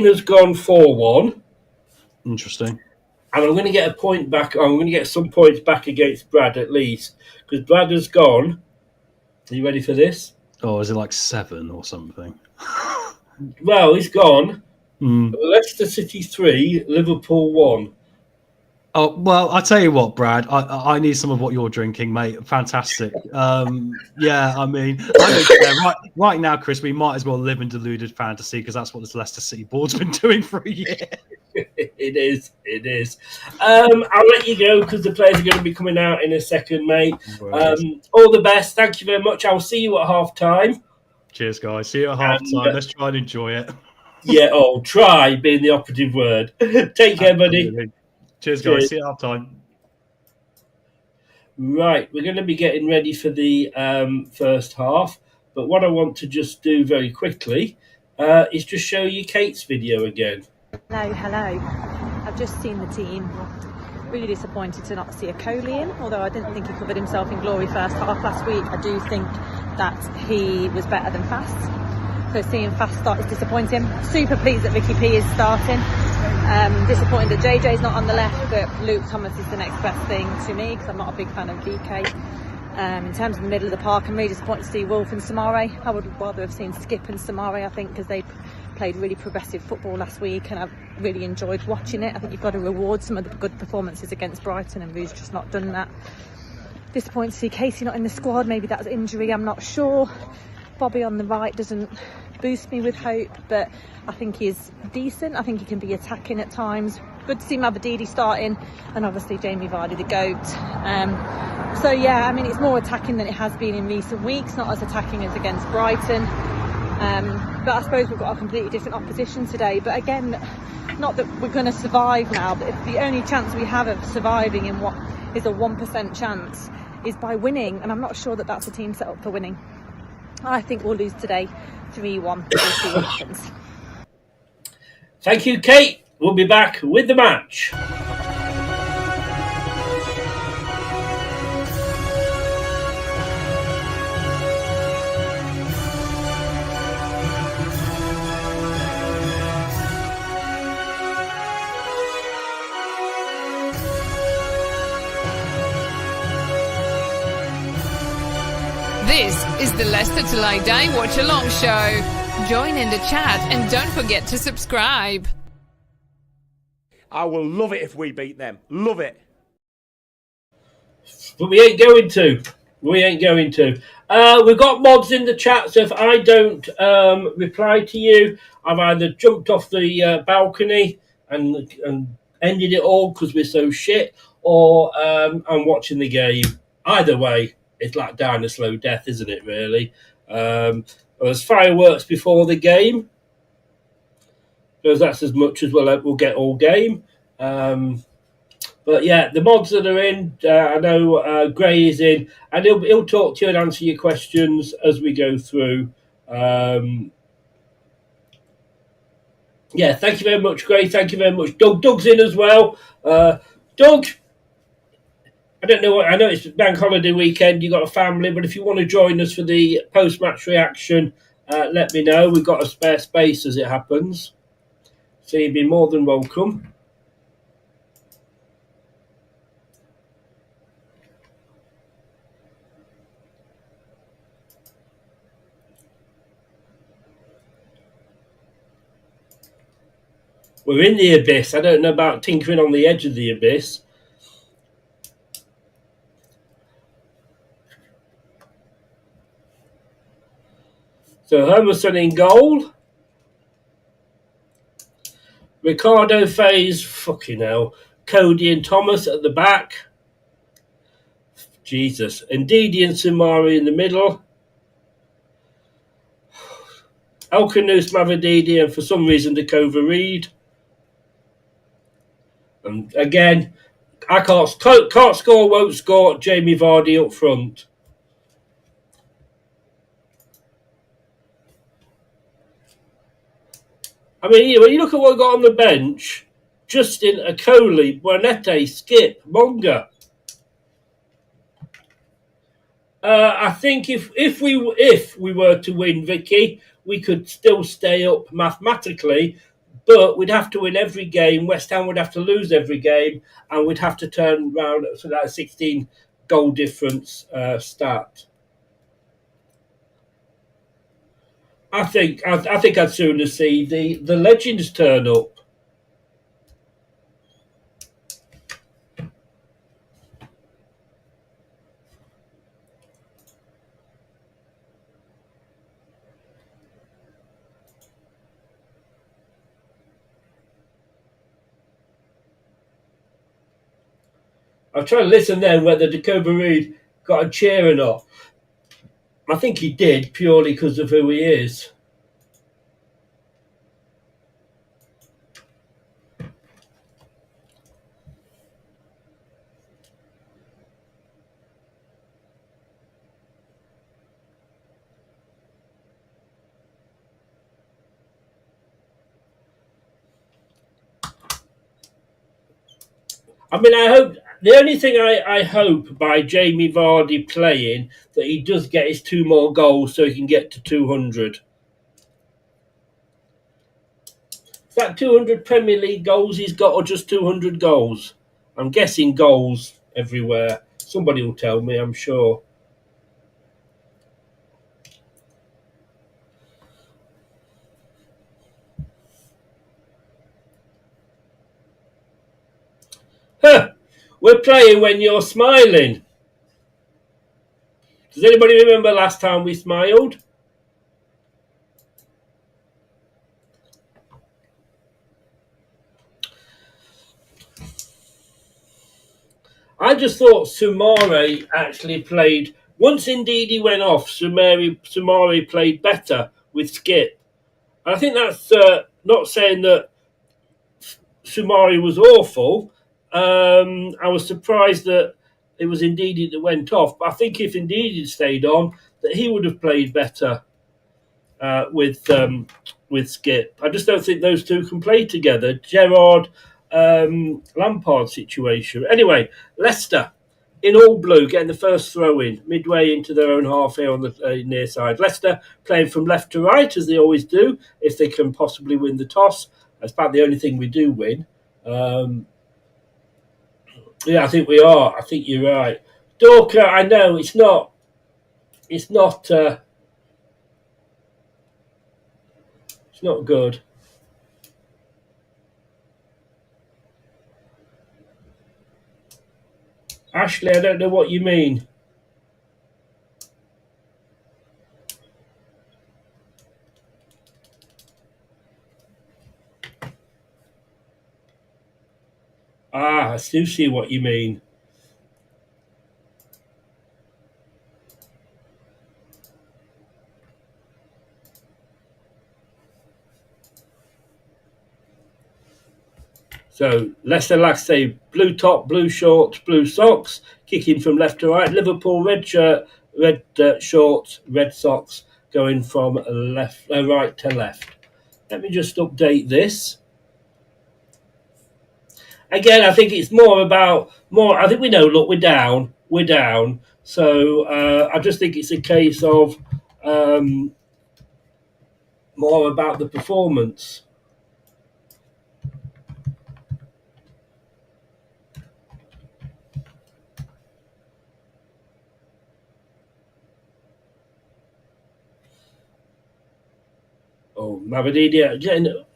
has gone 4-1. Interesting. And I'm going to get a point back. I'm going to get some points back against Brad at least. Because Brad has gone. Are you ready for this? Oh, is it like 7 or something? Well, he's gone. Leicester City 3, Liverpool 1. Oh, well, I tell you what, Brad, I need some of what you're drinking, mate. Fantastic. Yeah, I mean, I don't care. Right now, Chris, we might as well live in deluded fantasy because that's what this Leicester City board's been doing for a year. It is. I'll let you go because the players are going to be coming out in a second, mate. All the best. Thank you very much. I'll see you at half-time. Cheers, guys. See you at half-time. Let's try and enjoy it. Yeah, try being the operative word. Take care, buddy. Cheers, guys. See you at half-time. Right, we're going to be getting ready for the first half. But what I want to just do very quickly is just show you Kate's video again. Hello. I've just seen the team. Really disappointed to not see a Coley in, although I didn't think he covered himself in glory first half last week. I do think that he was better than Fast. So seeing Fast start is disappointing. Super pleased that Vicky P is starting. Disappointed that JJ's not on the left, but Luke Thomas is the next best thing to me because I'm not a big fan of DK. In terms of the middle of the park, I'm really disappointed to see Wolf and Samare. I would rather have seen Skip and Samare, I think, because they played really progressive football last week and I've really enjoyed watching it. I think you've got to reward some of the good performances against Brighton and Rue's just not done that. Disappointed to see Casey not in the squad. Maybe that's injury, I'm not sure. Bobby on the right doesn't boost me with hope, but I think he's decent. I think he can be attacking at times. Good to see Mabadidi starting, and obviously Jamie Vardy the GOAT. So yeah, I mean, it's more attacking than it has been in recent weeks, not as attacking as against Brighton. But I suppose we've got a completely different opposition today. But again, not that we're going to survive now, but if the only chance we have of surviving in what is a 1% chance is by winning, and I'm not sure that that's a team set up for winning. I think we'll lose today 3-1. We'll see what happens. Thank you, Kate. We'll be back with the match. This is the Leicester Till I Die Watchalong Show. Join in the chat and don't forget to subscribe. I will love it if we beat them. Love it. But we ain't going to. We've got mods in the chat, so if I don't reply to you, I've either jumped off the balcony and ended it all because we're so shit, or I'm watching the game. Either way, it's like dying a slow death, isn't it, really? There's fireworks before the game, because that's as much as we'll get all game. But yeah, the mods that are in, I know Gray is in, and he'll talk to you and answer your questions as we go through. Yeah, thank you very much, Gray. Thank you very much. Doug's in as well. Doug, I don't know. I know it's bank holiday weekend. You've got a family, but if you want to join us for the post-match reaction, let me know. We've got a spare space as it happens, so you'd be more than welcome. We're in the abyss. I don't know about tinkering on the edge of the abyss. So Hermanson in goal. Ricardo Faze, fucking hell. Cody and Thomas at the back. Jesus. Ndidi and Sumari in the middle. Elkanous Mavadidi and for some reason Dakova Reed. And again, I can't score, won't score. Jamie Vardy up front. I mean, when you look at what we got on the bench, Justin, Akoli, Buonette, Skip, Monga. I think if we were to win, Vicky, we could still stay up mathematically, but we'd have to win every game. West Ham would have to lose every game, and we'd have to turn around to that 16 goal difference stat. I think I'd sooner see the legends turn up. I'll try to listen then whether Dakova Reed got a cheer or not. I think he did, purely because of who he is. I mean, I hope... The only thing I hope by Jamie Vardy playing that he does get his 2 more goals so he can get to 200. Is that 200 Premier League goals he's got or just 200 goals? I'm guessing goals everywhere. Somebody will tell me, I'm sure. Huh! We're playing when you're smiling. Does anybody remember last time we smiled? I just thought Sumari actually played... Once Ndidi went off, Sumari played better with Skip. I think that's not saying that Sumari was awful. I was surprised that it was Ndidi that went off. But I think if Ndidi had stayed on, that he would have played better with Skip. I just don't think those two can play together. Gerrard, Lampard situation. Anyway, Leicester in all blue getting the first throw in midway into their own half here on the near side. Leicester playing from left to right as they always do if they can possibly win the toss. That's about the only thing we do win. Yeah, I think we are. I think you're right. Dorker, I know it's not it's not good. Ashley, I don't know what you mean. I do see what you mean. So Leicester, like I say, blue top, blue shorts, blue socks, kicking from left to right. Liverpool, red shirt, red shorts, red socks, going from right to left. Let me just update this. Again, I think it's I think we know, look, we're down. So I just think it's a case of more about the performance. Oh, Mavadidia.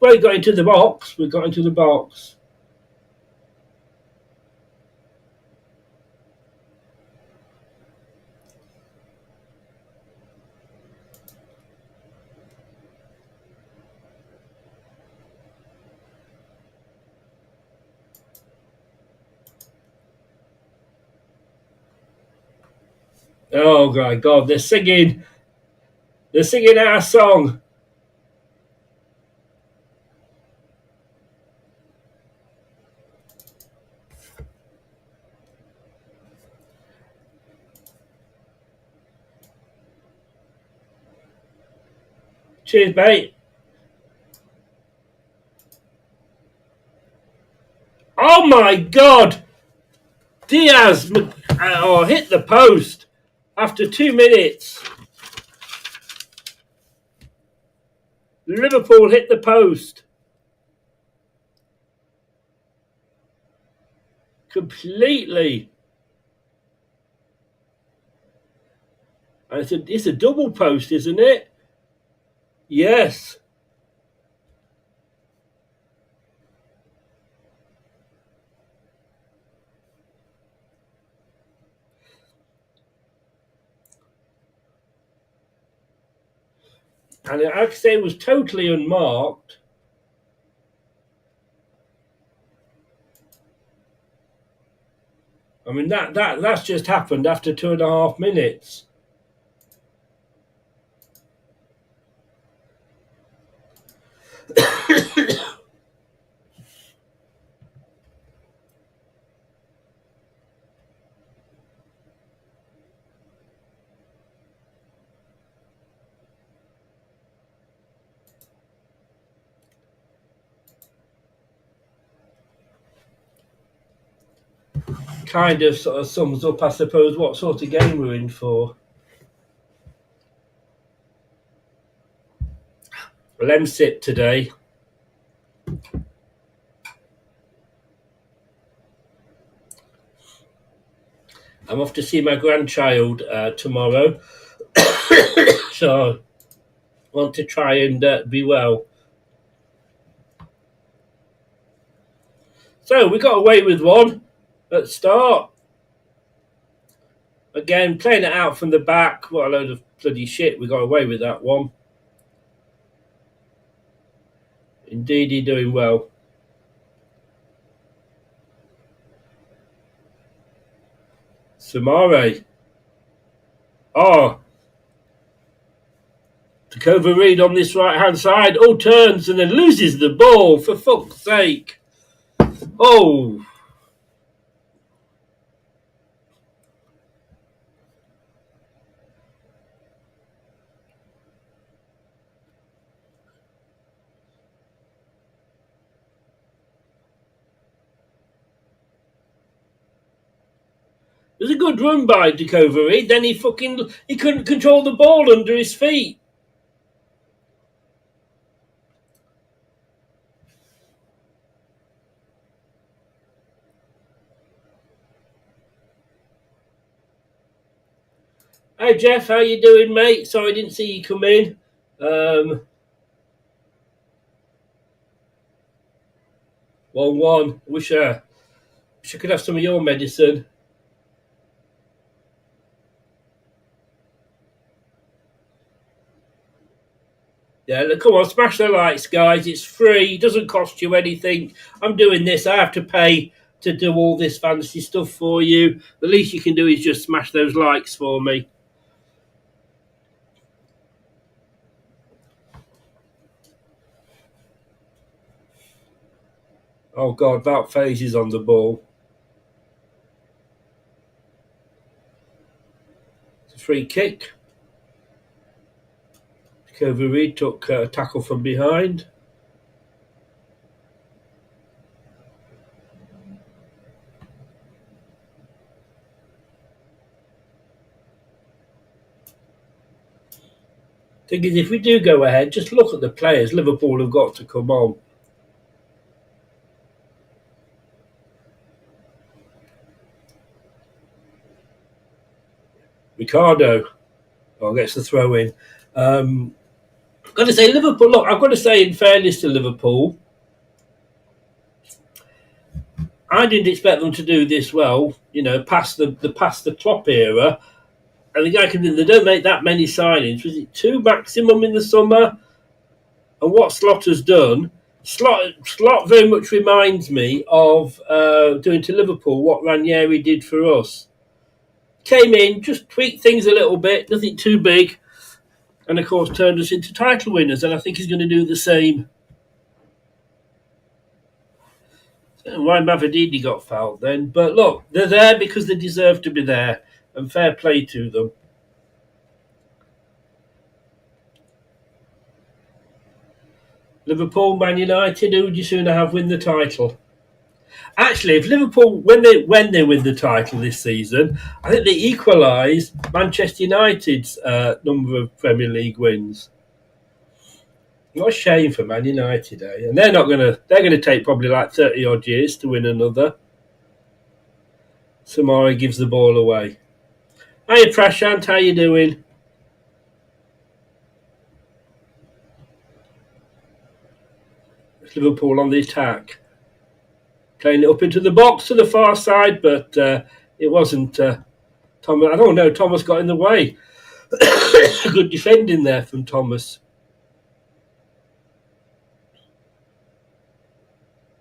We got into the box. Oh my God, they're singing our song. Cheers, mate. Oh my God, Diaz hit the post after 2 minutes. Liverpool hit the post completely. And it's a double post, isn't it? Yes. And it actually was totally unmarked. I mean that's just happened after 2.5 minutes. Kind of sort of sums up, I suppose, what sort of game we're in for. Lemsip today. I'm off to see my grandchild tomorrow. So I want to try and be well. So we got away with one at the start. Again, playing it out from the back. What a load of bloody shit. We got away with that one. Indeed, doing well. Samare. Oh. Takova Reed on this right-hand side. Oh, turns and then loses the ball, for fuck's sake. Oh. It was a good run by Takova Reed. Then he couldn't control the ball under his feet. Hey Jeff, how you doing, mate? Sorry I didn't see you come in. 1-1. Wish I could have some of your medicine. Yeah, look, come on, smash the likes, guys. It's free. It doesn't cost you anything. I'm doing this. I have to pay to do all this fancy stuff for you. The least you can do is just smash those likes for me. Oh, God, that phase is on the ball. It's a free kick. Reed took a tackle from behind. Thing is, if we do go ahead, just look at the players Liverpool have got to come on. Ricardo gets the throw in. I've got to say, Liverpool, look, I've got to say, in fairness to Liverpool, I didn't expect them to do this well, past the Klopp era. And the guy they don't make that many signings. Was it 2 maximum in the summer? And what Slotter's done, Slot very much reminds me of doing to Liverpool what Ranieri did for us. Came in, just tweaked things a little bit, nothing too big, and of course turned us into title winners. And I think he's going to do the same. Why Mavadini got fouled then? But look, they're there because they deserve to be there, and fair play to them. Liverpool, Man United, who would you sooner have win the title? Actually, if Liverpool, when they win the title this season, I think they equalise Manchester United's number of Premier League wins. What a shame for Man United, eh? And they're going to take probably like 30 odd years to win another. Samari gives the ball away. Hiya, Prashant, how you doing? It's Liverpool on the attack. Playing it up into the box to the far side, but it wasn't Thomas. I don't know, Thomas got in the way. Good defending there from Thomas.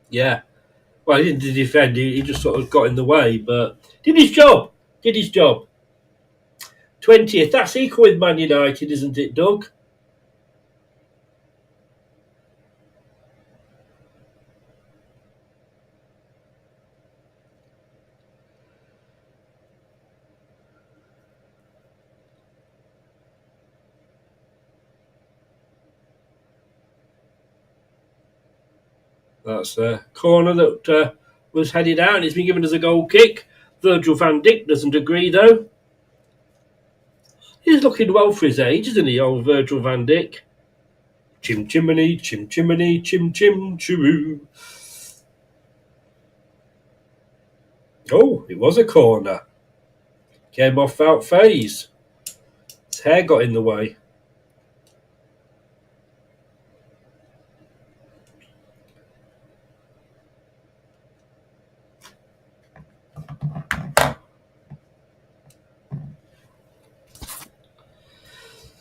Yeah. Well, he didn't defend, he just sort of got in the way, but did his job. 20th, that's equal with Man United, isn't it, Doug? That's a corner that was headed out and it's been given as a goal kick. Virgil van Dijk doesn't agree, though. He's looking well for his age, isn't he, old Virgil van Dijk? Chim chimney, chim chimney, chim chim chiroo. Oh, it was a corner. Came off out phase. His hair got in the way.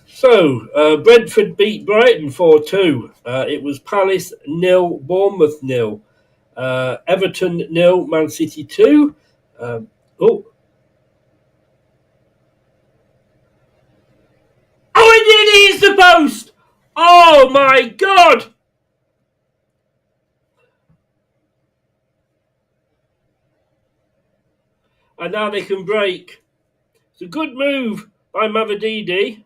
So, Brentford beat Brighton 4-2. It was Palace 0, Bournemouth 0. Everton 0, Man City 2. Oh, it is the post! Oh my God! And now they can break. It's a good move by Mavadini.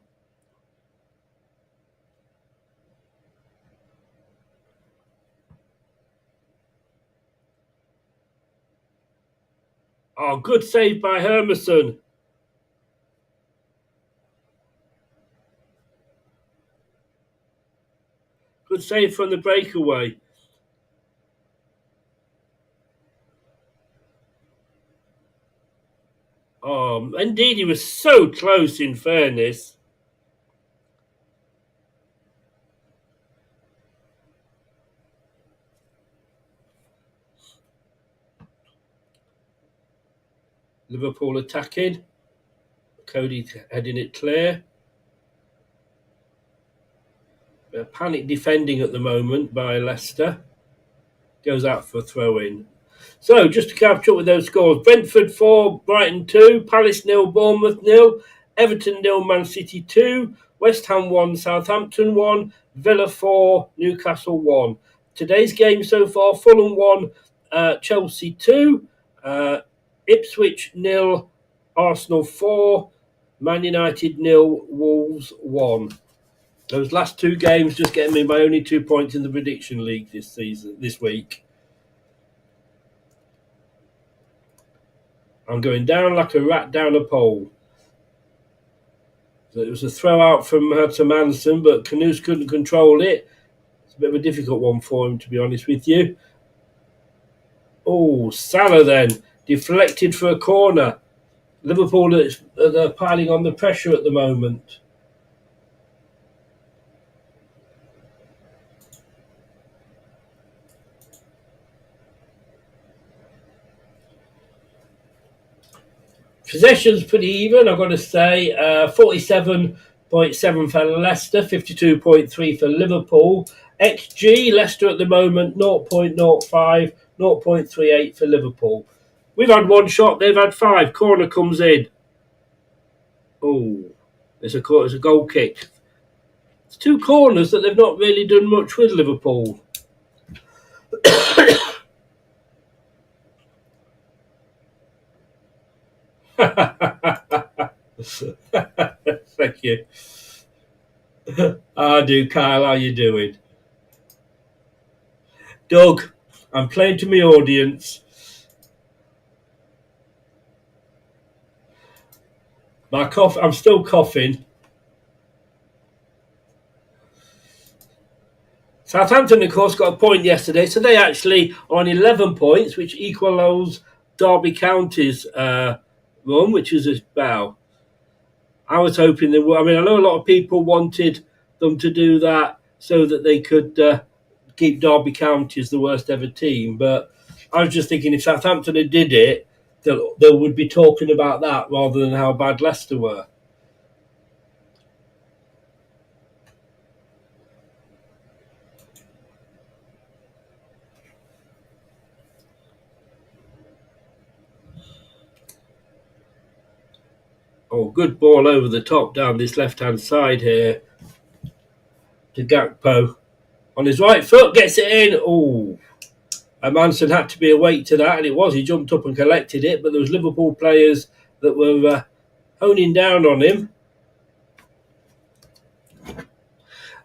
Oh, good save by Hermanson. Good save from the breakaway. Indeed, he was so close, in fairness. Liverpool attacking. Cody heading it clear. Panic defending at the moment by Leicester. Goes out for a throw-in. So, just to catch up with those scores. Brentford 4, Brighton 2, Palace 0, Bournemouth 0, Everton 0, Man City 2, West Ham 1, Southampton 1, Villa 4, Newcastle 1. Today's game so far, Fulham 1, Chelsea 2, Ipswich 0, Arsenal 4, Man United 0, Wolves 1. Those last two games just getting me my only 2 points in the prediction league this week. I'm going down like a rat down a pole. So it was a throw out from Manson, but Canoes couldn't control it. It's a bit of a difficult one for him, to be honest with you. Oh, Salah then. Deflected for a corner. Liverpool are piling on the pressure at the moment. Possession's pretty even, I've got to say. 47.7 for Leicester, 52.3 for Liverpool. XG, Leicester at the moment, 0.05, 0.38 for Liverpool. We've had one shot, they've had 5. Corner comes in. Oh, it's a goal kick. It's 2 corners that they've not really done much with, Liverpool. Thank you. I do, Kyle. How you doing? Doug, I'm playing to my audience. I'm still coughing. Southampton, of course, got a point yesterday, so they actually are on 11 points, which equals Derby County's run, which is a bow. I was hoping they would. I mean, I know a lot of people wanted them to do that so that they could keep Derby County as the worst ever team, but I was just thinking if Southampton had did it, they would be talking about that rather than how bad Leicester were. Oh, good ball over the top down this left-hand side here to Gakpo. On his right foot, gets it in. Oh, Manson had to be awake to that, and it was. He jumped up and collected it, but there was Liverpool players that were honing down on him.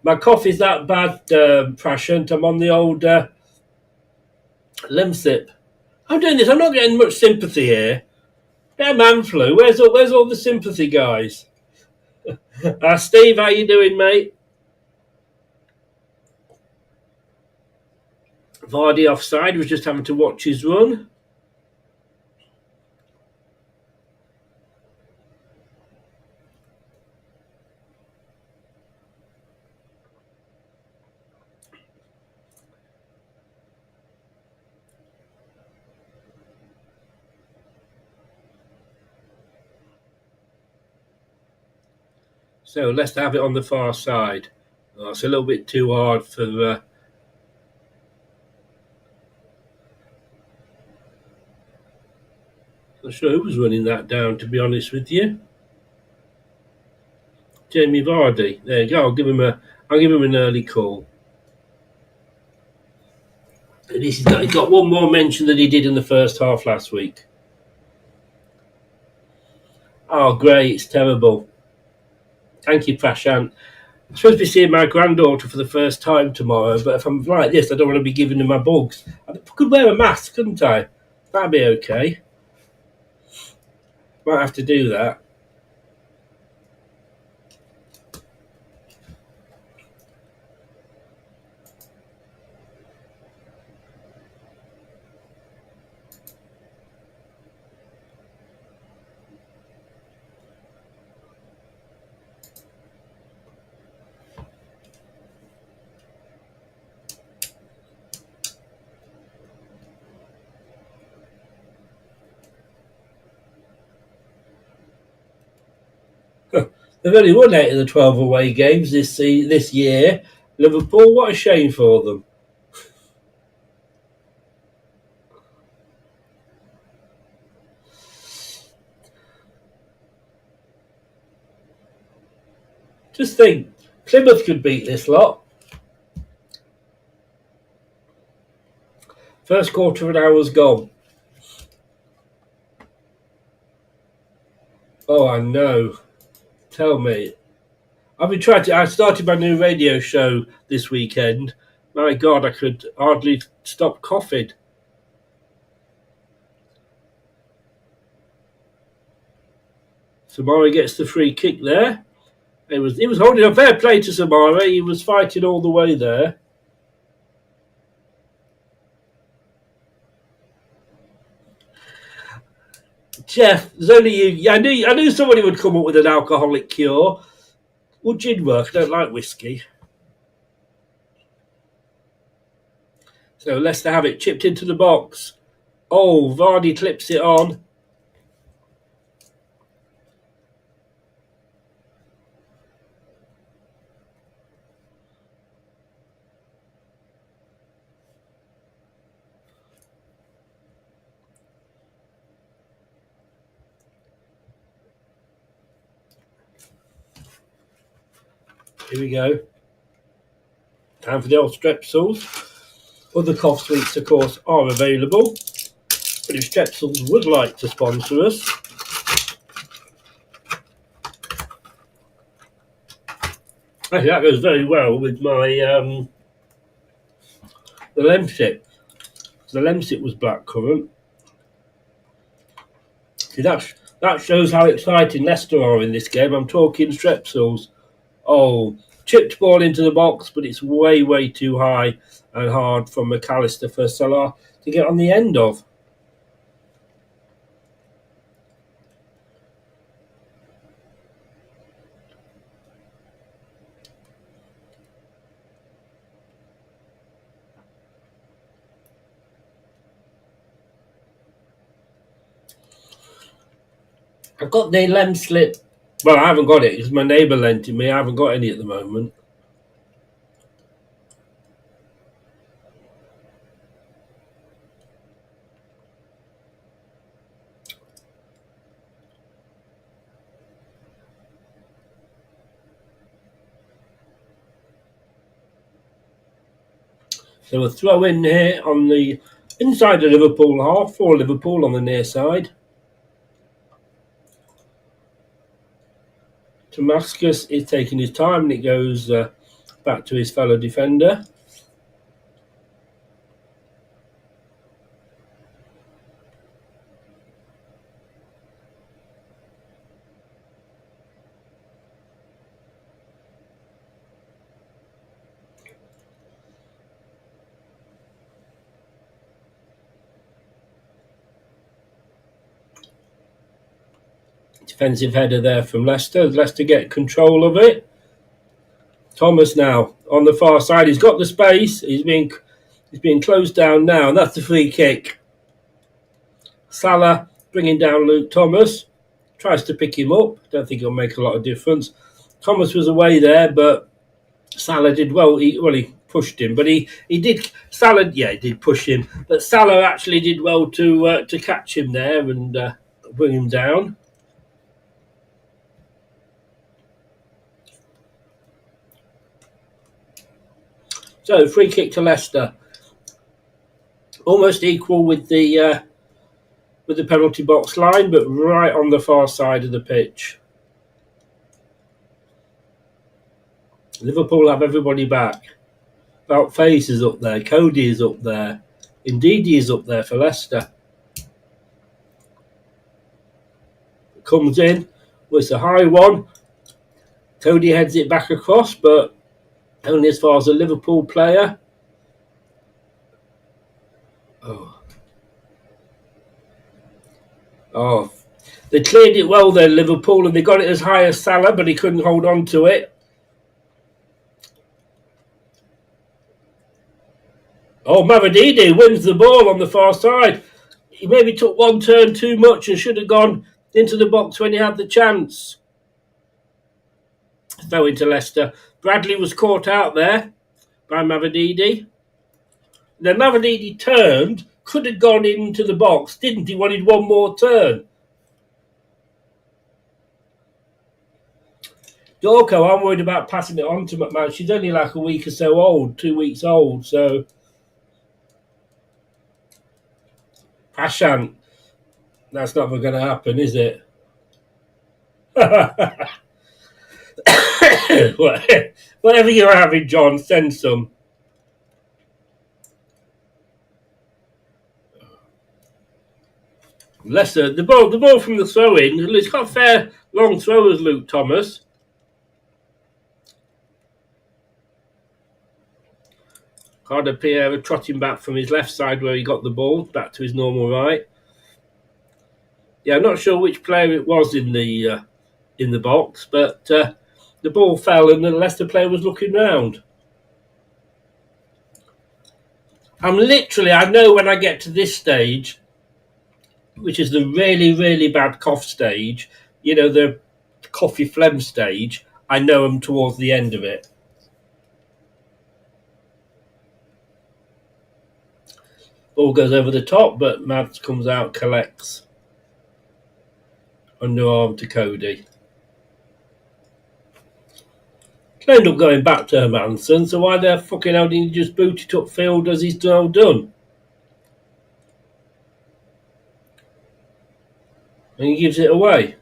My cough is that bad, Prashant. I'm on the old Lemsip. I'm doing this. I'm not getting much sympathy here. Yeah, man flu. Where's all the sympathy, guys? Steve, how you doing, mate? Vardy offside. Was just having to watch his run. So let's have it on the far side. Oh, it's a little bit too hard for... Not sure who was running that down, to be honest with you. Jamie Vardy. There you go. I'll give him an early call. And he's got one more mention that he did in the first half last week. Oh, great. It's terrible. Thank you, Prashant. I'm supposed to be seeing my granddaughter for the first time tomorrow, but if I'm like this, I don't want to be giving her my bugs. I could wear a mask, couldn't I? That'd be okay. Might have to do that. They've only won 8 of the 12 away games this year. Liverpool, what a shame for them. Just think, Plymouth could beat this lot. First quarter of an hour's gone. Oh, I know. Tell me. I started my new radio show this weekend. My God, I could hardly stop coughing. Samara gets the free kick there. He was holding a fair play to Samara. He was fighting all the way there. Jeff, there's only you. I knew somebody would come up with an alcoholic cure. Would gin work? I don't like whiskey. So Leicester have it chipped into the box. Oh, Vardy clips it on. Here we go. Time for the old strepsils. Other cough sweets, of course, are available. But if Strepsils would like to sponsor us, actually that goes very well with my the Lemsip. The Lemsip was blackcurrant. See, that shows how exciting Leicester are in this game. I'm talking Strepsils. Oh, chipped ball into the box, but it's way, way too high and hard from McAllister for Salah to get on the end of. I've got the lem slip. Well, I haven't got it because my neighbour lent it me. I haven't got any at the moment. So we'll throw in here on the inside of Liverpool half for Liverpool on the near side. Damascus is taking his time and it goes back to his fellow defender. Defensive header there from Leicester. Leicester get control of it. Thomas now on the far side. He's got the space. He's being closed down now, and that's the free kick. Salah bringing down Luke Thomas. Tries to pick him up. Don't think it'll make a lot of difference. Thomas was away there, but Salah did well. He pushed him, but he did. Salah, yeah, he did push him, but Salah actually did well to catch him there and bring him down. So free kick to Leicester, almost equal with the penalty box line, but right on the far side of the pitch. Liverpool have everybody back. Bout Face is up there, Cody is up there, Ndidi is up there for Leicester. Comes in, with a high one. Cody heads it back across, but only as far as a Liverpool player. Oh, they cleared it well there, Liverpool, and they got it as high as Salah, but he couldn't hold on to it. Oh, Mavididi wins the ball on the far side. He maybe took one turn too much and should have gone into the box when he had the chance. Throw into Leicester. Bradley was caught out there by Mavididi. Then Mavididi turned, could have gone into the box, didn't he? Wanted one more turn. Dorco, I'm worried about passing it on to McMahon. She's only like a week or so old, 2 weeks old, so... Prashant, that's not going to happen, is it? Whatever you're having, John, send some. Leicester, the ball from the throw-in. He's got fair long throwers, Luke Thomas. Carter Pierre trotting back from his left side where he got the ball, back to his normal right. Yeah, I'm not sure which player it was in the box, but the ball fell and the Leicester player was looking round. I know when I get to this stage, which is the really, really bad cough stage, the coffee phlegm stage, I know I'm towards the end of it. Ball goes over the top, but Mads comes out, collects. Underarm to Cody. He'll end up going back to Hermansen, so why the fucking hell didn't he just boot it upfield as he's now done? And he gives it away.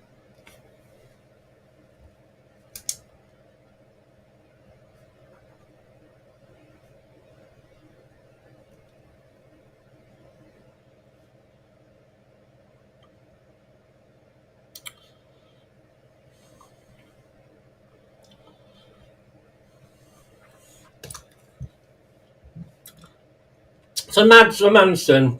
So Mads Hermansen,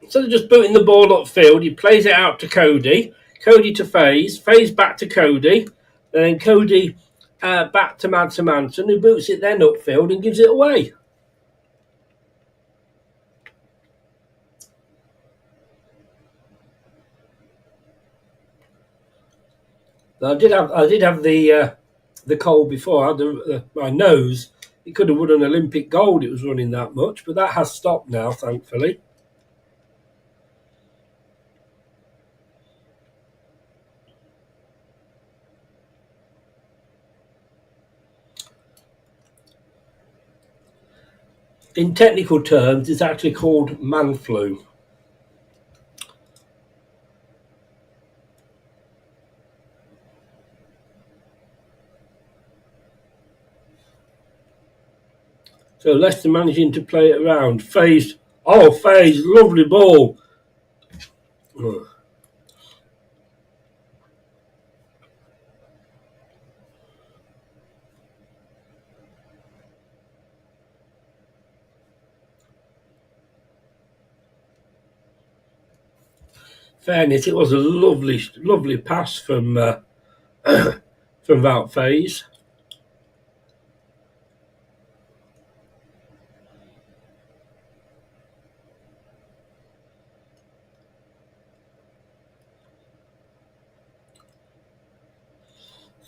instead of just booting the ball upfield, he plays it out to Cody. Cody to FaZe. FaZe back to Cody. And then Cody back to Mads Hermansen, who boots it then upfield and gives it away. I did have the cold before. I had my nose. It could have won an Olympic gold. It was running that much, but that has stopped now, thankfully. In technical terms, it's actually called man flu. So Leicester managing to play it around. FaZe, lovely ball. Fairness, it was a lovely pass from Wout FaZe.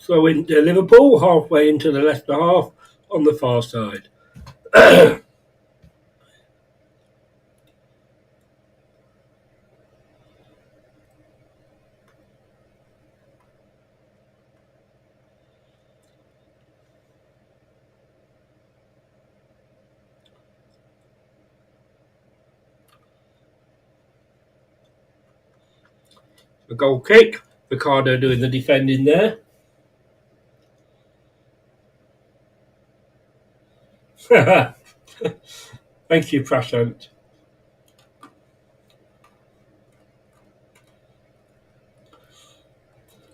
So into Liverpool, halfway into the Leicester half on the far side. A goal kick. Ricardo doing the defending there. Thank you, Prashant.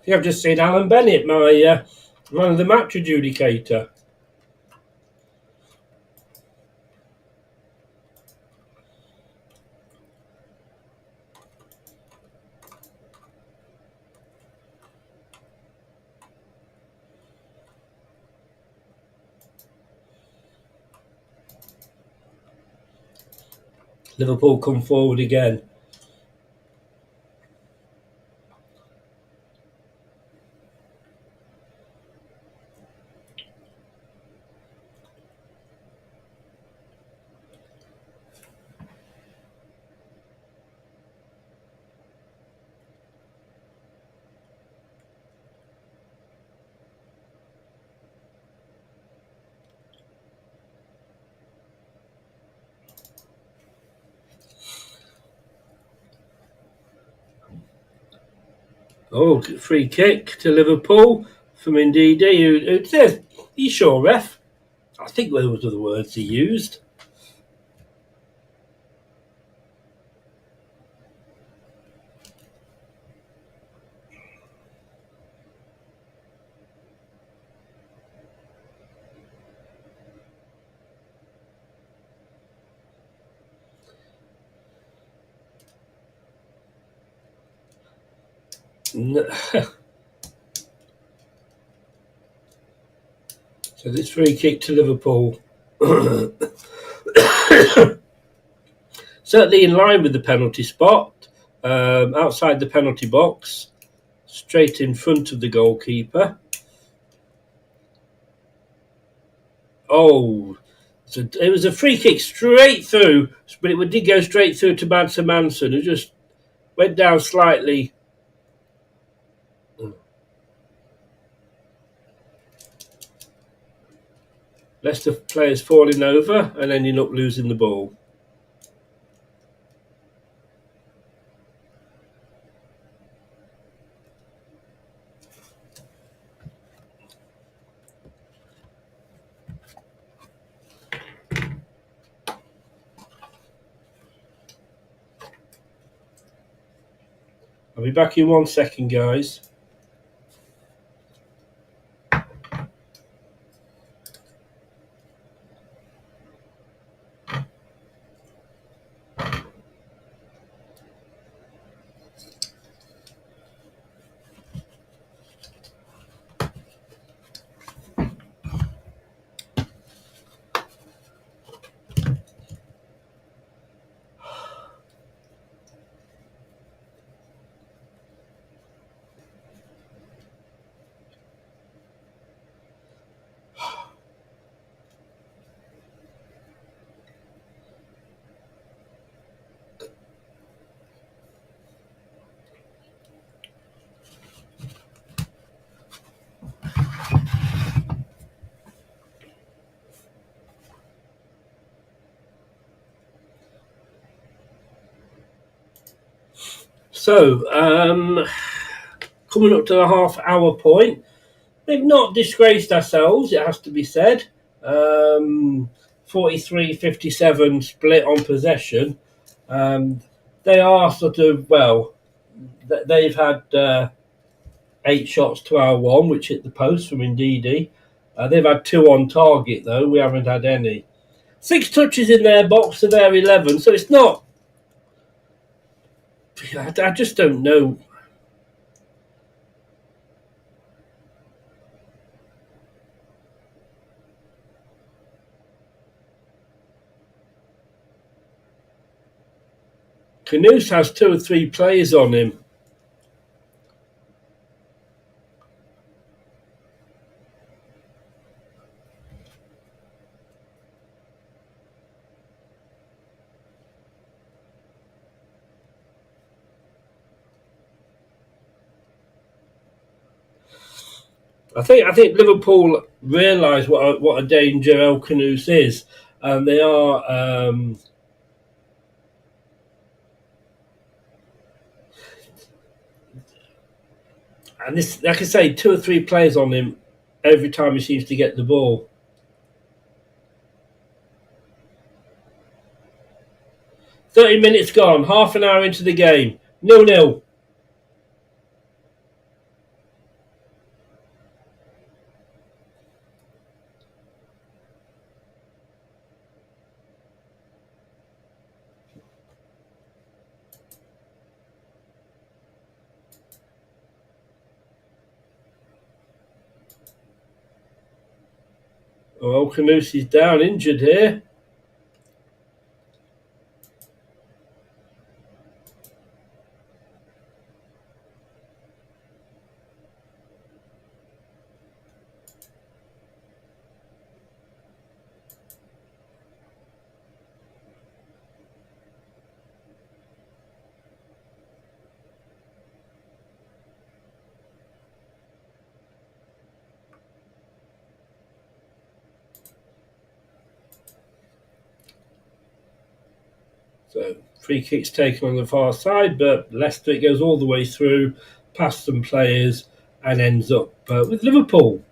Yeah, I've just seen Alan Bennett, my man of the match adjudicator. Liverpool come forward again. Oh, free kick to Liverpool from Ndidi, who says, "You sure, ref?" I think those were the words he used. So this free kick to Liverpool, certainly in line with the penalty spot, outside the penalty box, straight in front of the goalkeeper. Oh, so it was a free kick straight through, but it did go straight through to Manson, who just went down slightly. Leicester players falling over and ending up losing the ball. I'll be back in 1 second, guys. So, coming up to the half-hour point, they've not disgraced ourselves, it has to be said. 43-57 split on possession. They are sort of, well, they've had 8 shots to our 1, which hit the post from Ndidi. They've had 2 on target, though. We haven't had any. 6 touches in their box to their 11, so it's not... I just don't know. Canoes has 2 or 3 players on him. I think Liverpool realise what a danger El Canoes is, and they are and this, like I say, 2 or 3 players on him every time he seems to get the ball. "30 minutes gone, half an hour into the game, 0-0. Oh, Canoes is down, injured here. So free kick's taken on the far side, but Leicester, it goes all the way through past some players and ends up with Liverpool.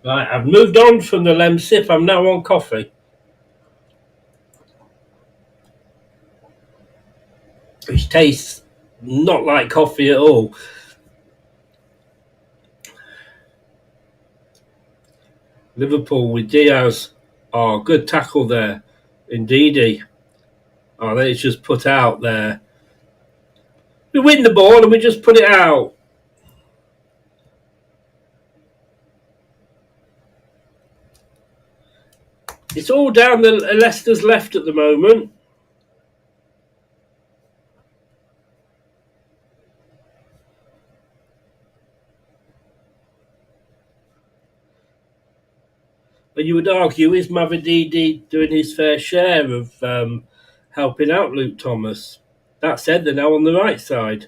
Right, I've moved on from the lem sip. I'm now on coffee. Which tastes not like coffee at all. Liverpool with Diaz. Oh, good tackle there. Indeedy. Oh, then it's just put out there. We win the ball and we just put it out. It's all down the Leicester's left at the moment. But you would argue, is Mavididi doing his fair share of helping out Luke Thomas? That said, they're now on the right side.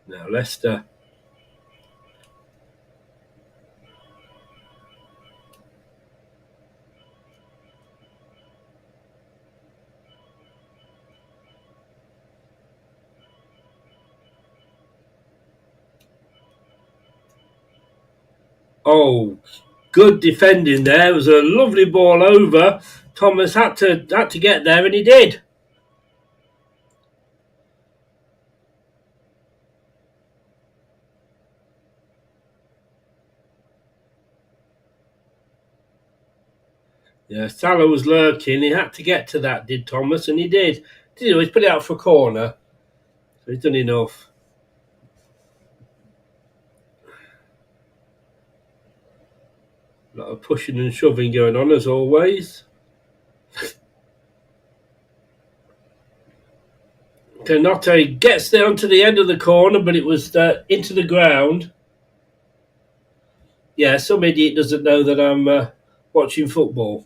Now Leicester. Oh, good defending there. It was a lovely ball over. Thomas had to get there, and he did. Yeah, Salah was lurking. He had to get to that, did Thomas, and he did. He's put it out for a corner, so he's done enough. A lot of pushing and shoving going on as always. Canotte gets there onto the end of the corner, but it was into the ground. Yeah, some idiot doesn't know that I'm watching football.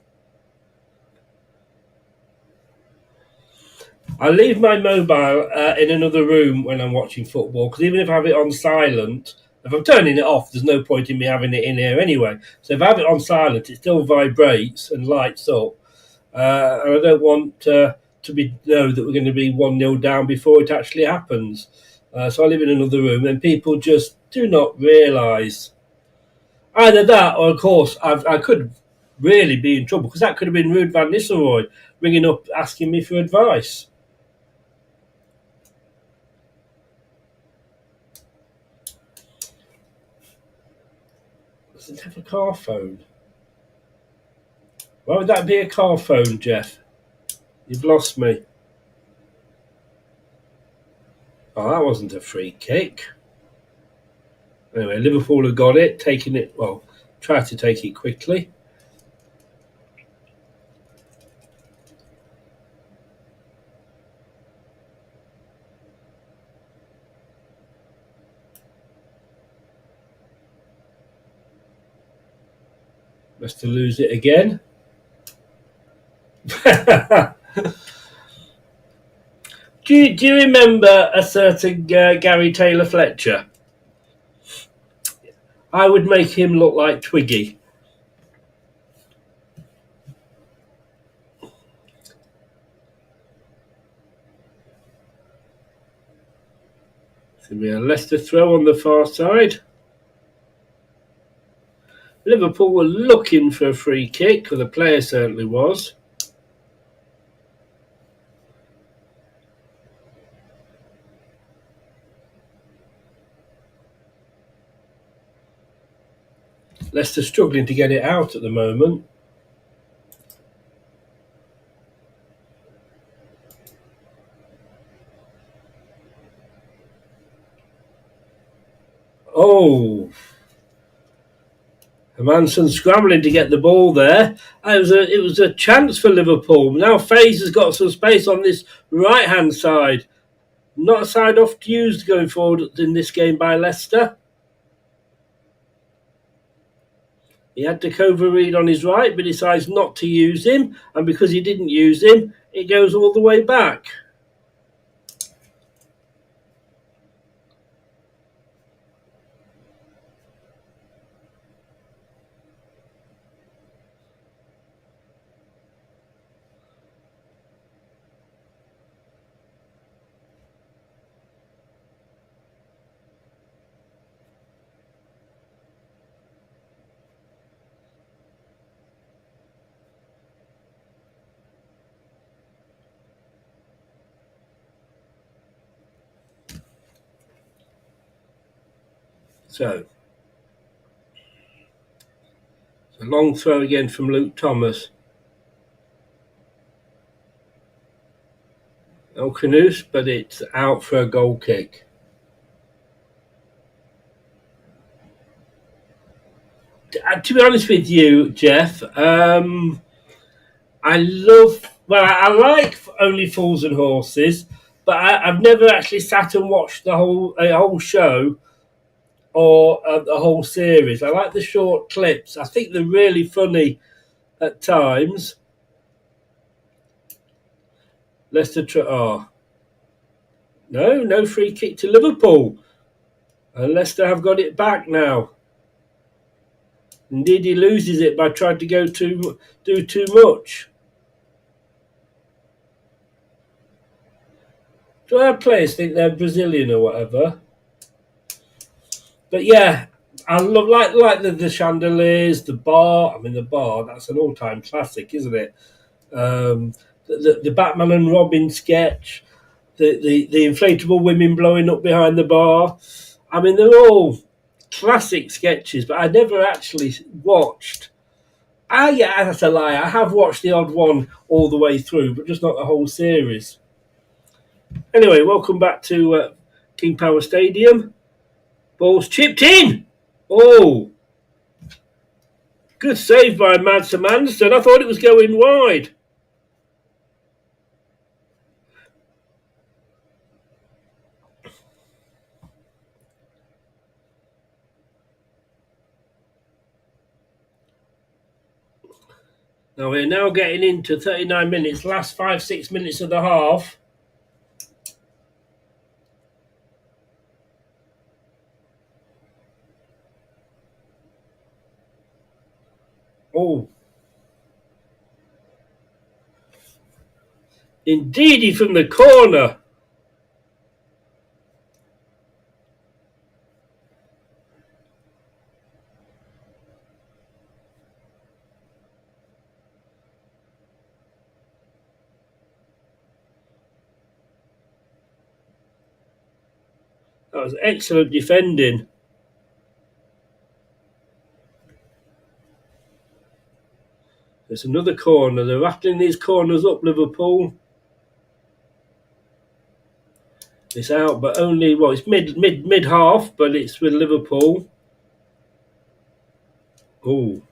I leave my mobile in another room when I'm watching football, because even if I have it on silent, if I'm turning it off, there's no point in me having it in here anyway. So if I have it on silent, it still vibrates and lights up. And I don't want to know that we're going to be 1-0 down before it actually happens. So I live in another room, and people just do not realise. Either that, or of course, I could really be in trouble, because that could have been Ruud van Nistelrooy ringing up asking me for advice. Does it have a car phone? Why would that be a car phone, Jeff? You've lost me. Oh, that wasn't a free kick. Anyway, Liverpool have got it, taking it, well, try to take it quickly. Leicester lose it again. Do you remember a certain Gary Taylor Fletcher? I would make him look like Twiggy. It's going to be a Leicester throw on the far side. Liverpool were looking for a free kick, or the player certainly was. Leicester struggling to get it out at the moment. Oh, Manson scrambling to get the ball there. It was a chance for Liverpool. Now Faze has got some space on this right-hand side. Not a side off used going forward in this game by Leicester. He had to cover read on his right, but decides not to use him. And because he didn't use him, it goes all the way back. So, it's a long throw again from Luke Thomas. No Canus, but it's out for a goal kick. To be honest with you, Jeff, I like Only Fools and Horses, but I've never actually sat and watched a whole show or the whole series. I like the short clips. I think they're really funny at times. Leicester, no free kick to Liverpool. And Leicester have got it back now. Indeed, he loses it by trying to do too much. Do our players think they're Brazilian or whatever? But yeah, I love like the chandeliers, the bar. I mean, the bar, that's an all-time classic, isn't it? The Batman and Robin sketch, the inflatable women blowing up behind the bar. I mean, they're all classic sketches, but I never actually watched. Yeah, that's a lie. I have watched the odd one all the way through, but just not the whole series. Anyway, welcome back to King Power Stadium. Ball's chipped in. Oh, good save by Madsen Anderson. I thought it was going wide. Now we're now getting into 39 minutes, last 5-6 minutes of the half. Oh. Indeedy from the corner. That was excellent defending. There's another corner. They're rattling these corners up, Liverpool. It's out, but only, well, it's mid half, but it's with Liverpool. Oh.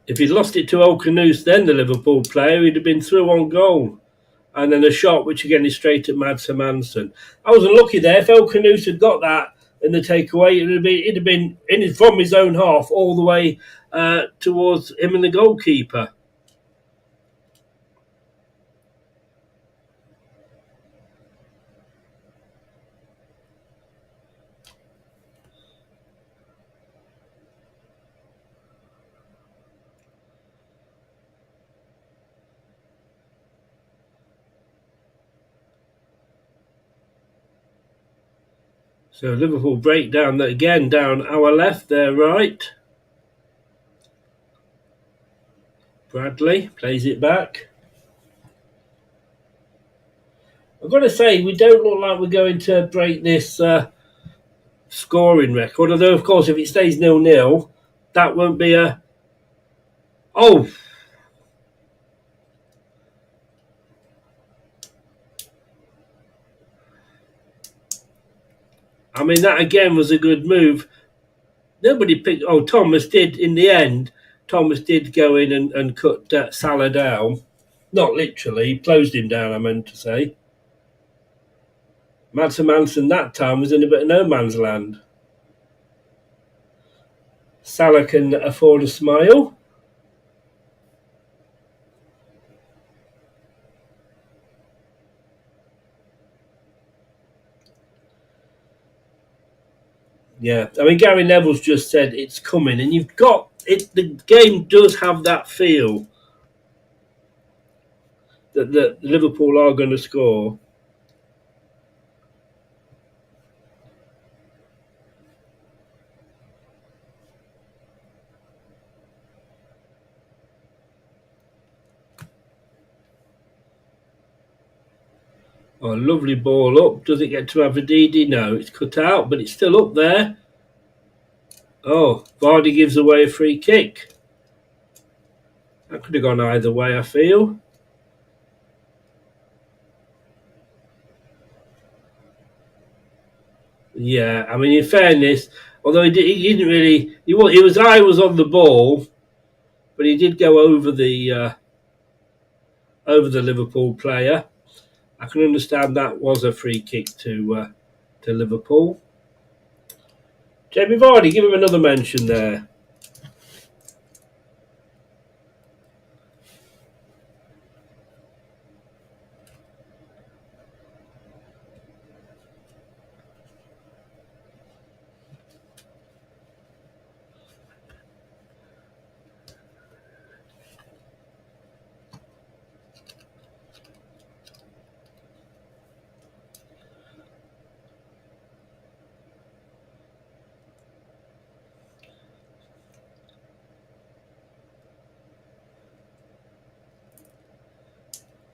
If he'd lost it to Canus, then the Liverpool player, he'd have been through on goal. And then a shot, which again is straight at Madsen Manson. I was unlucky there. If Canus had got that in the takeaway, it'd have been from his own half all the way towards him and the goalkeeper. So Liverpool break down again, down our left, their right. Bradley plays it back. I've got to say, we don't look like we're going to break this scoring record. Although, of course, if it stays 0-0, that won't be a... Oh! I mean, that again was a good move. Nobody picked... Oh, Thomas did, in the end, Thomas did go in and cut Salah down. Not literally, he closed him down, I meant to say. Madsen Manson that time was in a bit of no man's land. Salah can afford a smile. Yeah, I mean, Gary Neville's just said it's coming, and you've got it. The game does have that feel that Liverpool are going to score. Oh, lovely ball up. Does it get to Avadidi? No, it's cut out, but it's still up there. Oh, Vardy gives away a free kick. That could have gone either way, I feel. Yeah, I mean, in fairness, although he didn't really... His eye was on the ball, but he did go over the Liverpool player. I can understand that was a free kick to Liverpool. Jamie Vardy, give him another mention there.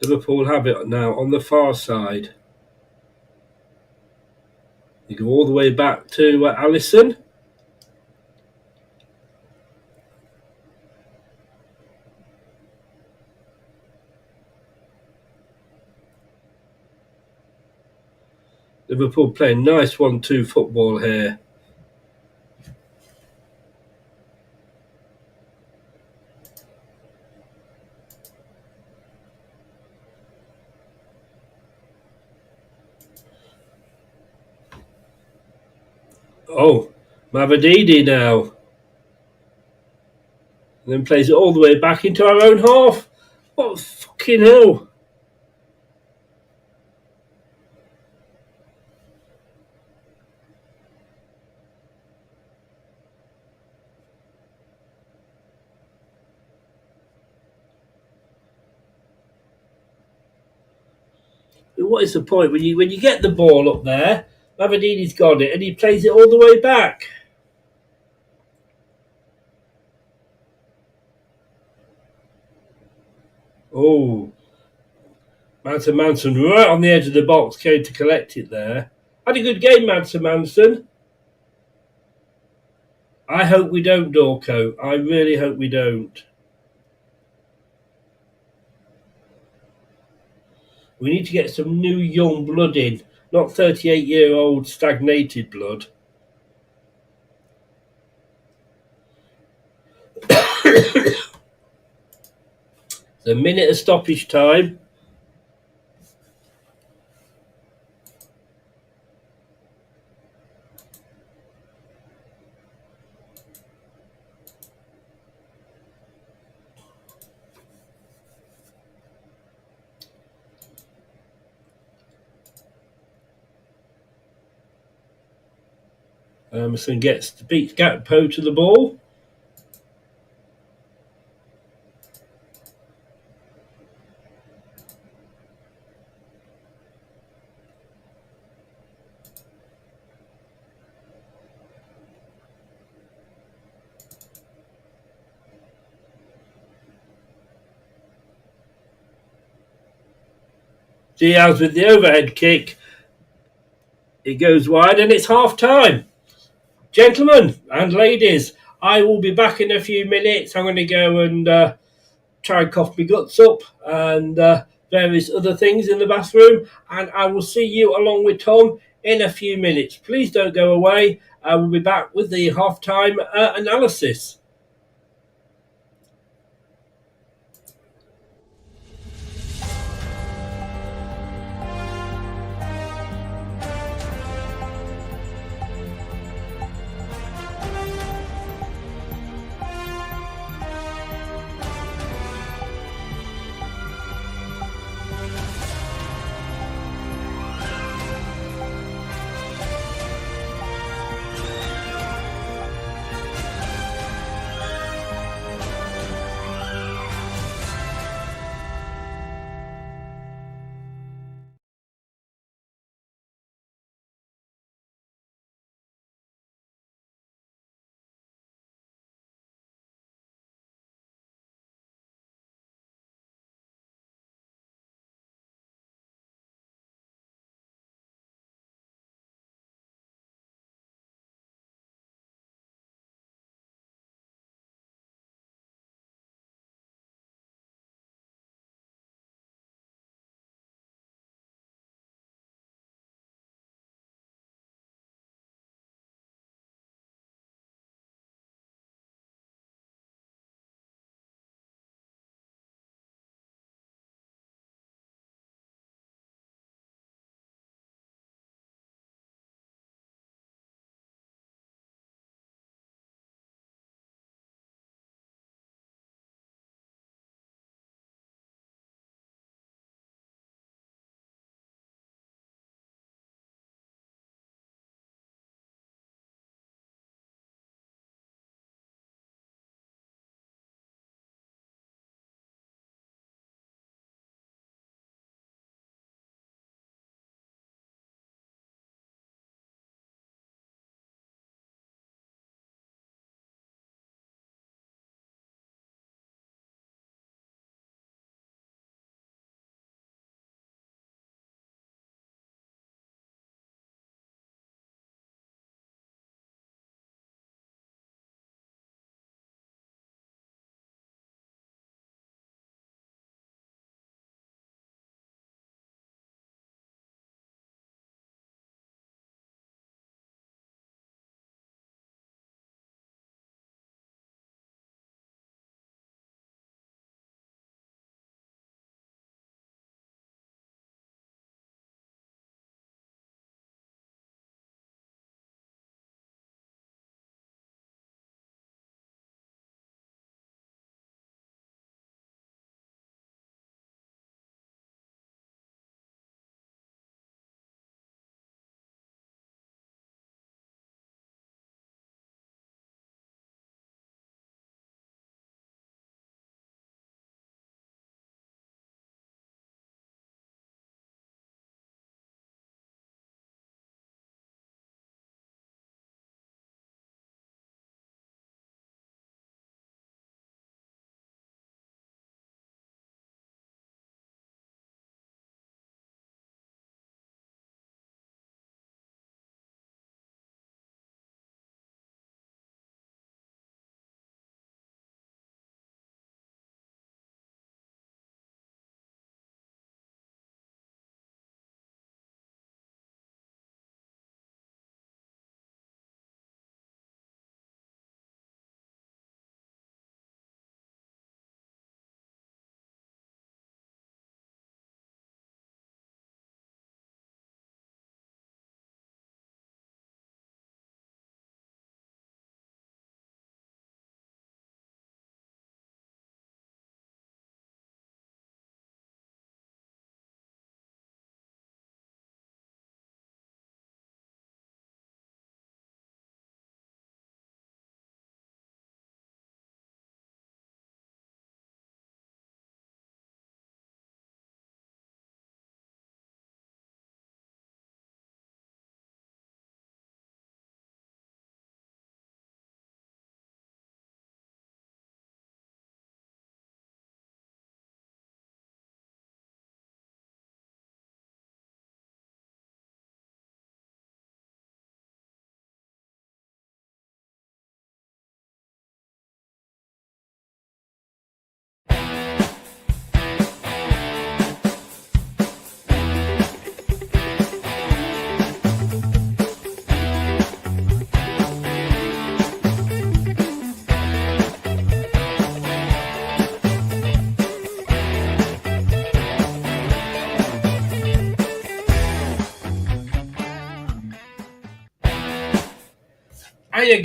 Liverpool have it now on the far side. You go all the way back to Alisson. Liverpool playing nice 1-2 football here. Oh, Mavadidi now. And then plays it all the way back into our own half. What fucking hell? What is the point when you get the ball up there? Mavadidi's got it and he plays it all the way back. Oh, Manson right on the edge of the box came to collect it there. Had a good game, Manson. I hope we don't, Dorco. I really hope we don't. We need to get some new young blood in, not 38-year-old stagnated blood. It's a minute of stoppage time. Emerson beats Gakpo to the ball. Diaz with the overhead kick. It goes wide and it's half time. Gentlemen and ladies, I will be back in a few minutes. I'm going to go and try and cough my guts up and various other things in the bathroom. And I will see you along with Tom in a few minutes. Please don't go away. I will be back with the halftime analysis.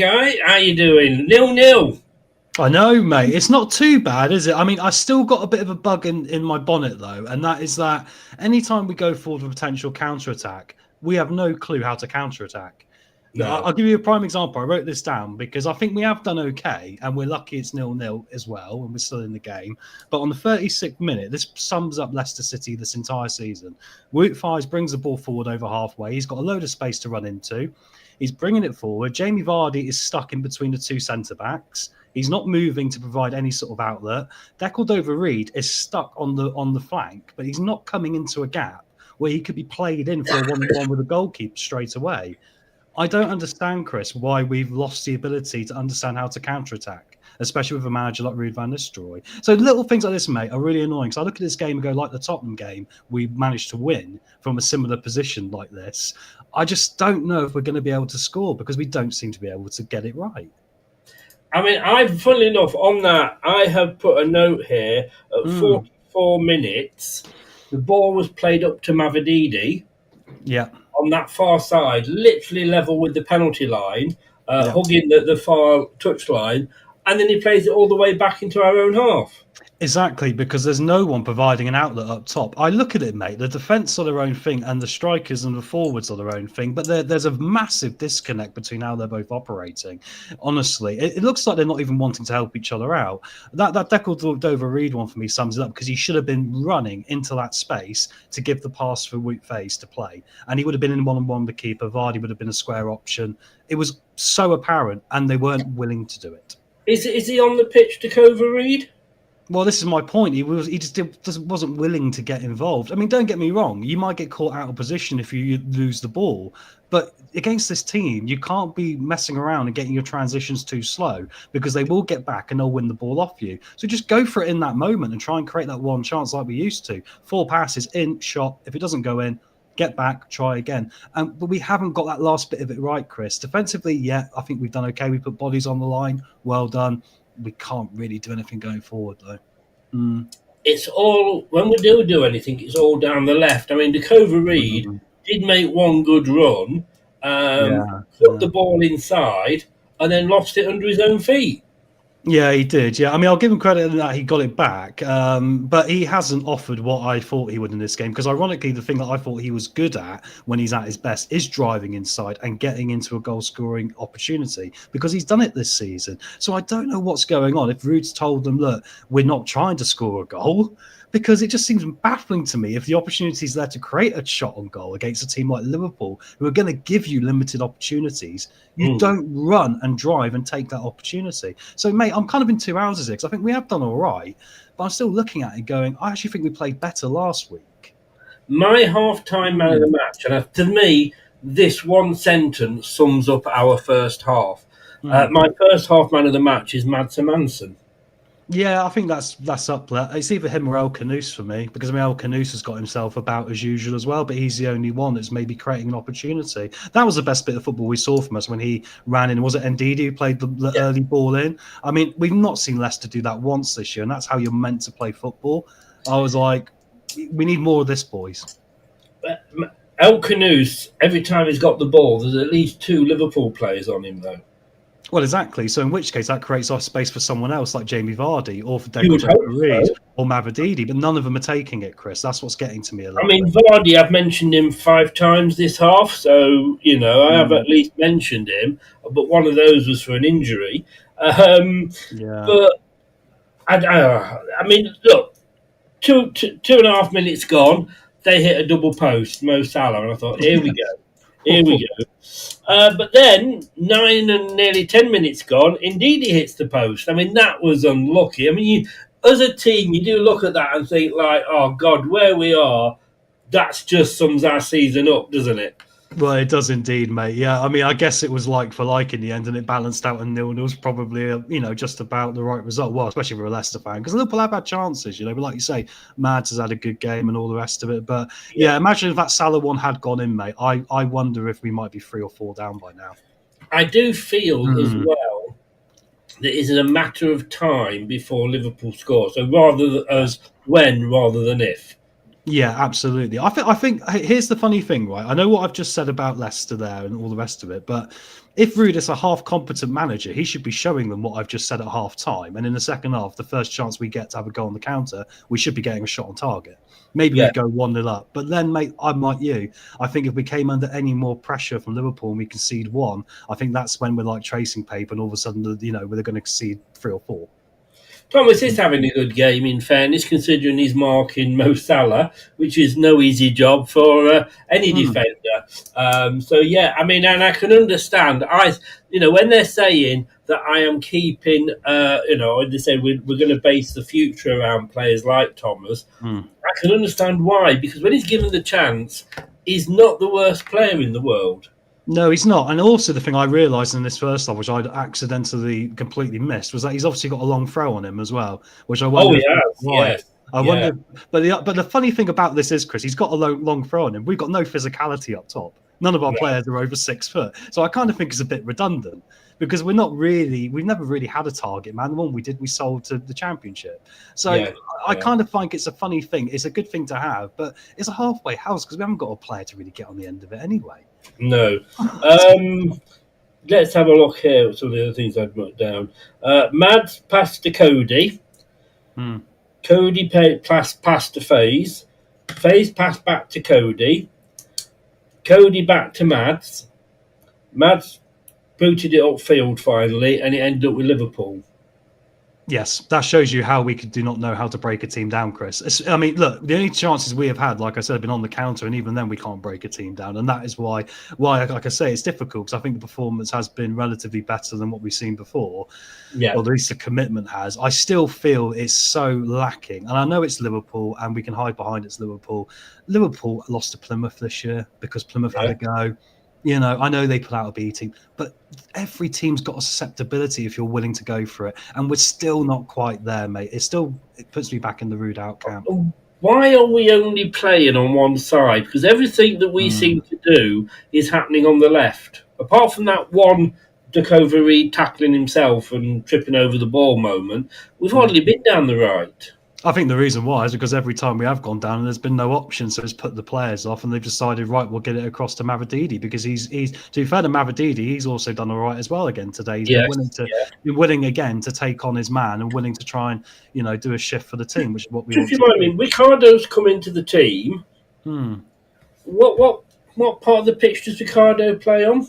Guy. How you doing? 0-0. I know, mate. It's not too bad, is it? I mean, I still got a bit of a bug in my bonnet, though, and that is that anytime we go forward with a potential counter-attack, we have no clue how to counter-attack. No. I'll give you a prime example. I wrote this down because I think we have done okay, and we're lucky it's 0-0 as well, and we're still in the game. But on the 36th minute, this sums up Leicester City this entire season. Wout Faes brings the ball forward over halfway. He's got a load of space to run into. He's bringing it forward. Jamie Vardy is stuck in between the two centre-backs. He's not moving to provide any sort of outlet. Decordova-Reid is stuck on the flank, but he's not coming into a gap where he could be played in for a one-on-one with a goalkeeper straight away. I don't understand, Chris, why we've lost the ability to understand how to counter-attack, especially with a manager like Ruud van Nistelrooy. So little things like this, mate, are really annoying. So I look at this game and go, like the Tottenham game, we managed to win from a similar position like this. I just don't know if we're going to be able to score because we don't seem to be able to get it right. I mean, funnily enough, on that, I have put a note here at 44 minutes. The ball was played up to Mavididi. Yeah. On that far side, literally level with the penalty line, hugging the far touchline, and then he plays it all the way back into our own half. Exactly, because there's no one providing an outlet up top. I look at it, mate. The defence are their own thing, and the strikers and the forwards are their own thing. But there's a massive disconnect between how they're both operating. Honestly, it looks like they're not even wanting to help each other out. That Decordova-Reid one for me sums it up because he should have been running into that space to give the pass for Wout Faes to play, and he would have been in one-on-one with the keeper. Vardy would have been a square option. It was so apparent, and they weren't willing to do it. Is he on the pitch, Decordova-Reid? Well, this is my point. He wasn't willing to get involved. I mean, don't get me wrong. You might get caught out of position if you lose the ball. But against this team, you can't be messing around and getting your transitions too slow because they will get back and they'll win the ball off you. So just go for it in that moment and try and create that one chance like we used to. 4 passes, in, shot. If it doesn't go in, get back, try again. But we haven't got that last bit of it right, Chris. Defensively, yeah, I think we've done okay. We put bodies on the line. Well done. We can't really do anything going forward, though. It's all, when we do anything, it's all down the left. I mean, Decordova-Reid did make one good run, put the ball inside, and then lost it under his own feet. Yeah, he did. Yeah, I mean, I'll give him credit that he got it back, but he hasn't offered what I thought he would in this game. Because ironically, the thing that I thought he was good at when he's at his best is driving inside and getting into a goal-scoring opportunity. Because he's done it this season. So I don't know what's going on. If Ruud's told them, "Look, we're not trying to score a goal," because it just seems baffling to me if the opportunity is there to create a shot on goal against a team like Liverpool, who are going to give you limited opportunities. You don't run and drive and take that opportunity. So, mate, I'm kind of in two houses here because I think we have done all right, but I'm still looking at it going, I actually think we played better last week. My half-time man of the match, and to me, this one sentence sums up our first half. My first half man of the match is Mads Hermansen. Yeah, I think that's up there. It's either him or El Canouse for me, because I mean El Canouse has got himself about as usual as well, but he's the only one that's maybe creating an opportunity. That was the best bit of football we saw from us when he ran in. Was it Ndidi who played the early ball in? I mean, we've not seen Leicester do that once this year, and that's how you're meant to play football. I was like, we need more of this, boys. El Canouse, every time he's got the ball, there's at least 2 Liverpool players on him, though. Well, exactly. So in which case that creates our space for someone else like Jamie Vardy or for Decordova-Reid or Mavididi, but none of them are taking it, Chris. That's what's getting to me a little bit. Vardy, I've mentioned him 5 times this half, so, I have at least mentioned him, but one of those was for an injury. But, I mean, look, 2.5 minutes gone, they hit a double post, Mo Salah, and I thought, here we go. Here we go. But then, 9 and nearly 10 minutes gone, indeed he hits the post. I mean, that was unlucky. I mean, as a team, you do look at that and think, like, oh, God, where we are, that just sums our season up, doesn't it? Well, it does indeed, mate. Yeah, I mean, I guess it was like for like in the end, and it balanced out, and 0-0 was probably, just about the right result. Well, especially for a Leicester fan, because Liverpool have had chances, but like you say, Mads has had a good game and all the rest of it. But yeah, imagine if that Salah one had gone in, mate. I wonder if we might be 3 or 4 down by now. I do feel as well that it is a matter of time before Liverpool score. So rather than if. Yeah, absolutely. I think here's the funny thing, right? I know what I've just said about Leicester there and all the rest of it, but if Ruud is a half competent manager, he should be showing them what I've just said at half time. And in the second half, the first chance we get to have a goal on the counter, we should be getting a shot on target. Maybe Yeah. we go 1-0 up. But then, mate, I'm like you. I think if we came under any more pressure from Liverpool and we concede one, I think that's when we're like tracing paper and all of a sudden, we're going to concede 3 or 4. Thomas is having a good game, in fairness, considering he's marking Mo Salah, which is no easy job for any defender. So yeah, I mean, and I can understand. When they're saying that I am keeping, they say we're going to base the future around players like Thomas. I can understand why, because when he's given the chance, he's not the worst player in the world. No, he's not. And also the thing I realised in this first half, which I'd accidentally completely missed, was that he's obviously got a long throw on him as well, which I wonder. Oh, he has, yes. I wonder. But the funny thing about this is, Chris, he's got a long throw on him. We've got no physicality up top. None of our players are over 6 foot. So I kind of think it's a bit redundant because we've never really had a target man. The one we did, we sold to the Championship. So I kind of think it's a funny thing. It's a good thing to have, but it's a halfway house because we haven't got a player to really get on the end of it anyway. No. Let's have a look here at some of the other things I've wrote down. Mads passed to Cody. Cody passed to FaZe. FaZe passed back to Cody. Cody back to Mads. Mads booted it upfield finally, and it ended up with Liverpool. Yes, that shows you how we do not know how to break a team down, Chris. I mean, look, the only chances we have had, like I said, have been on the counter, and even then we can't break a team down. And that is why, like I say, it's difficult, because I think the performance has been relatively better than what we've seen before. Yeah. Or at least the commitment has. I still feel it's so lacking. And I know it's Liverpool, and we can hide behind it's Liverpool. Liverpool lost to Plymouth this year because Plymouth had a go. I know they put out a B team, but every team's got a susceptibility if you're willing to go for it. And we're still not quite there, mate. It puts me back in the Ruud out camp. Why are we only playing on one side? Because everything that we seem to do is happening on the left. Apart from that one Dukover Reed tackling himself and tripping over the ball moment, we've hardly been down the right. I think the reason why is because every time we have gone down, there's been no option, so it's put the players off, and they've decided, right, we'll get it across to Mavididi, because he's to be fair to Mavididi, he's also done all right as well again today. He's been willing again to take on his man and willing to try and do a shift for the team, which is what we want to do. I mean, Ricardo's come into the team. What part of the pitch does Ricardo play on?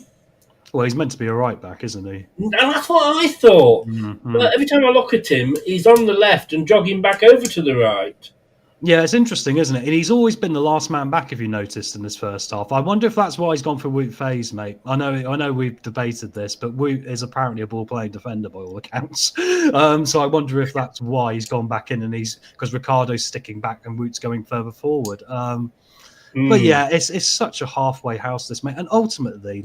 Well, he's meant to be a right back, isn't he? And that's what I thought. But every time I look at him, he's on the left and jogging back over to the right. Yeah, it's interesting, isn't it? And he's always been the last man back, if you noticed, in this first half. I wonder if that's why he's gone for Wout FaZe, mate. I know we've debated this, but Wout is apparently a ball-playing defender by all accounts. So I wonder if that's why he's gone back in, and because Ricardo's sticking back and Wout's going further forward. But yeah, it's such a halfway house, this, mate. And ultimately,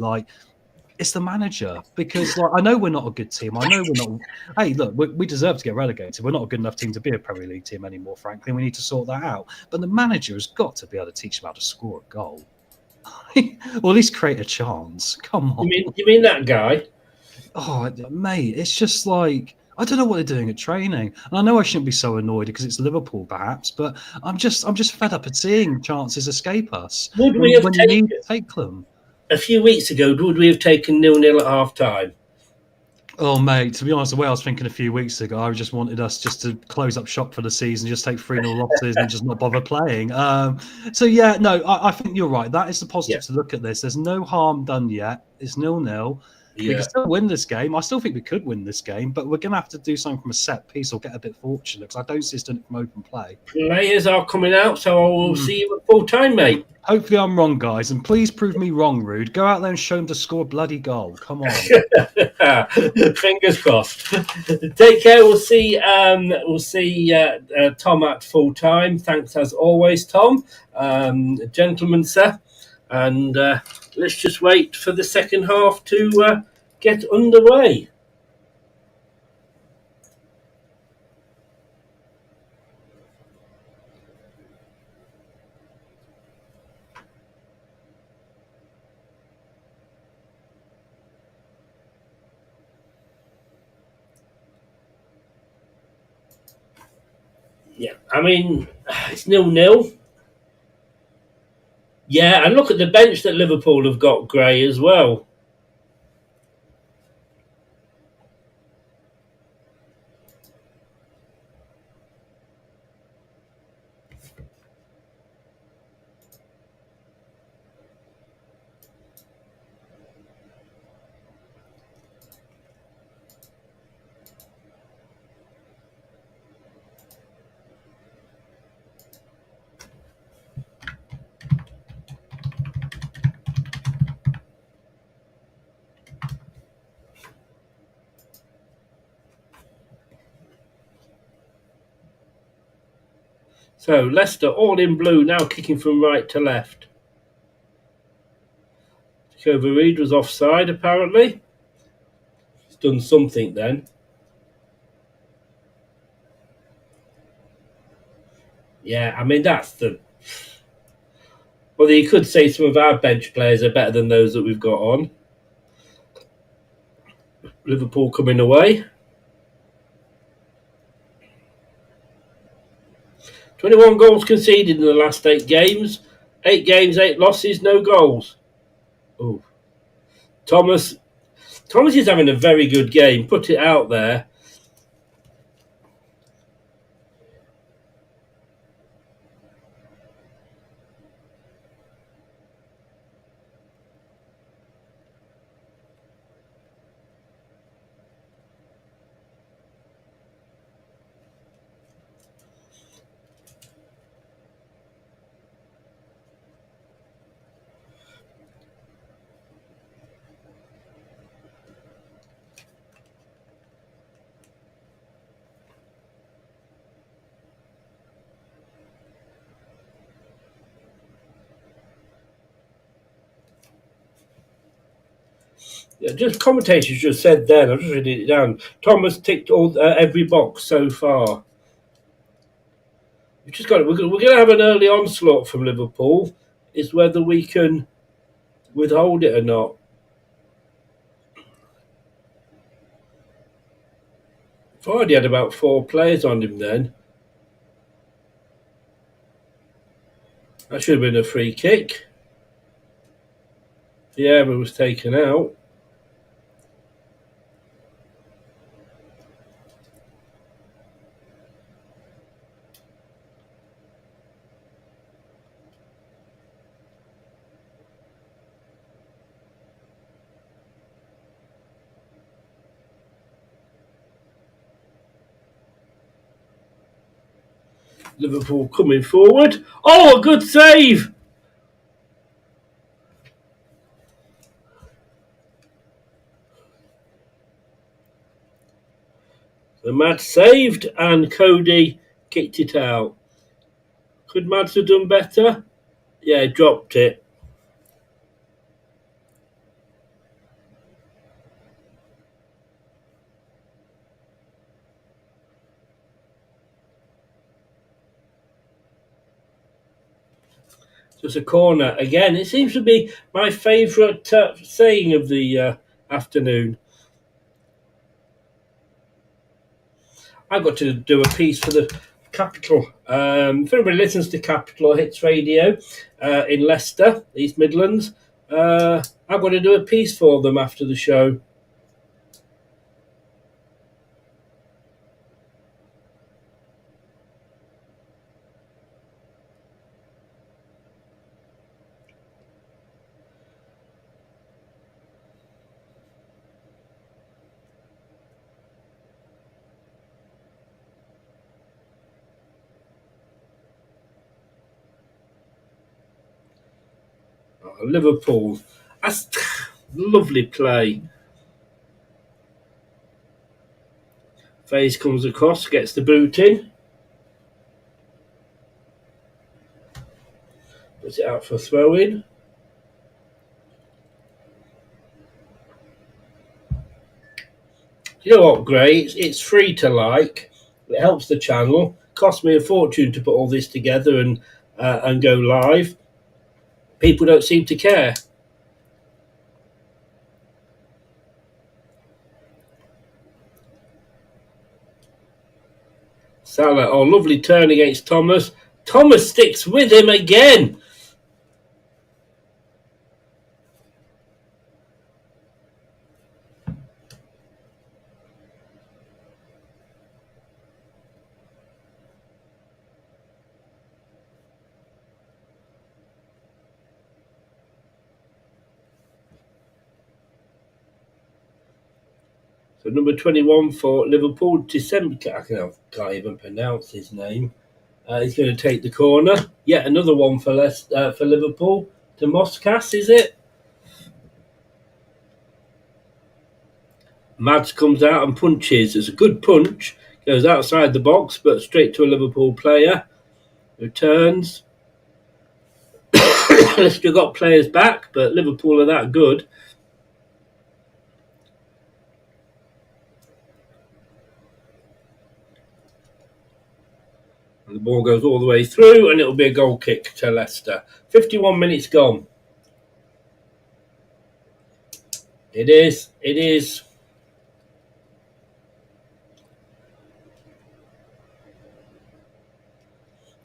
it's the manager, because I know we're not a good team. I know we're not. Hey, look, we deserve to get relegated. We're not a good enough team to be a Premier League team anymore, frankly. We need to sort that out. But the manager has got to be able to teach them how to score a goal, or at least create a chance. Come on. You mean that guy? Oh, mate, it's just like, I don't know what they're doing at training. And I know I shouldn't be so annoyed because it's Liverpool, perhaps, but I'm just fed up at seeing chances escape us. Would we have you need to take them? A few weeks ago, would we have taken 0-0 at half-time? Oh, mate, to be honest, the way I was thinking a few weeks ago, I just wanted us just to close up shop for the season, just take 3-0 losses and just not bother playing. So, yeah, no, I think you're right. That is the positive to look at this. There's no harm done yet. It's 0-0. We can still win this game. I still think we could win this game, but we're going to have to do something from a set piece or get a bit fortunate, because I don't see us doing it from open play. Players are coming out, so I will see you at full time, mate. Hopefully I'm wrong, guys, and please prove me wrong, Ruud. Go out there and show them to score a bloody goal. Come on. Fingers crossed. Take care. We'll see Tom at full time. Thanks as always, Tom. Gentlemen, sir. And let's just wait for the second half to get underway. Yeah, I mean, it's 0-0. Yeah, and look at the bench that Liverpool have got, Gray, as well. So Leicester all in blue now, kicking from right to left. Jacobo Reed was offside apparently. He's done something then. Yeah, I mean that's the. Well, you could say some of our bench players are better than those that we've got on. Liverpool coming away. 21 goals conceded in the last 8 games. 8 games, 8 losses, no goals. Oh, Thomas is having a very good game. Put it out there. Yeah, just commentators just said then. I'm just reading it down. Thomas ticked every box so far. We've just got it. We're going to have an early onslaught from Liverpool. It's whether we can withhold it or not. Vardy had about 4 players on him then. That should have been a free kick. The error was taken out. Liverpool coming forward. Oh, a good save! The Mads saved and Cody kicked it out. Could Mads have done better? Yeah, dropped it. Just a corner again. It seems to be my favourite saying of the afternoon. I've got to do a piece for the Capital. If anybody listens to Capital Hits Radio in Leicester, East Midlands, I've got to do a piece for them after the show. Liverpool. That's lovely play. Faze comes across, gets the boot in. Puts it out for a throw in. You know what, Gray? It's free to like. It helps the channel. Cost me a fortune to put all this together and go live. People don't seem to care. Salah, lovely turn against Thomas. Thomas sticks with him again. So number 21 for Liverpool, December. I can't even pronounce his name. He's going to take the corner. Yet another one for Liverpool. To Moscas, is it? Mads comes out and punches. It's a good punch. Goes outside the box, but straight to a Liverpool player. Returns. Leicester got players back, but Liverpool are that good. And the ball goes all the way through, and it'll be a goal kick to Leicester. 51 minutes gone. It is. It is.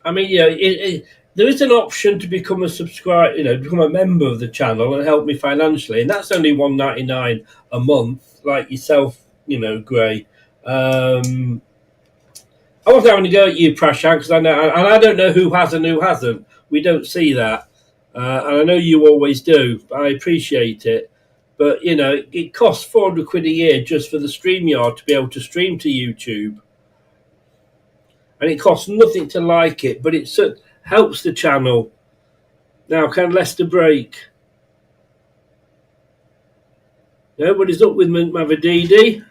I mean, there is an option to become a subscriber, become a member of the channel and help me financially, and that's only $1.99 a month, like yourself, Gray. I wasn't having to go at you, Prashant, because I don't know who has and who hasn't. We don't see that, and I know you always do. But I appreciate it, but it costs £400 a year just for the StreamYard to be able to stream to YouTube. And it costs nothing to like it, but it helps the channel. Now, can Leicester break? Nobody's up with Mavadidi.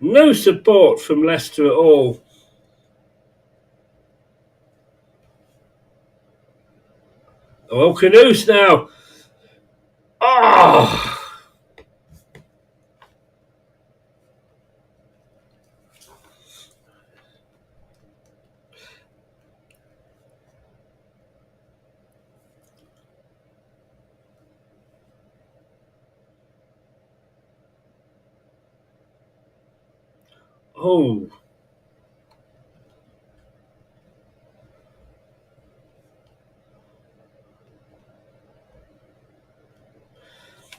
No support from Leicester at all. Oh, Canoes now. Oh! Oh.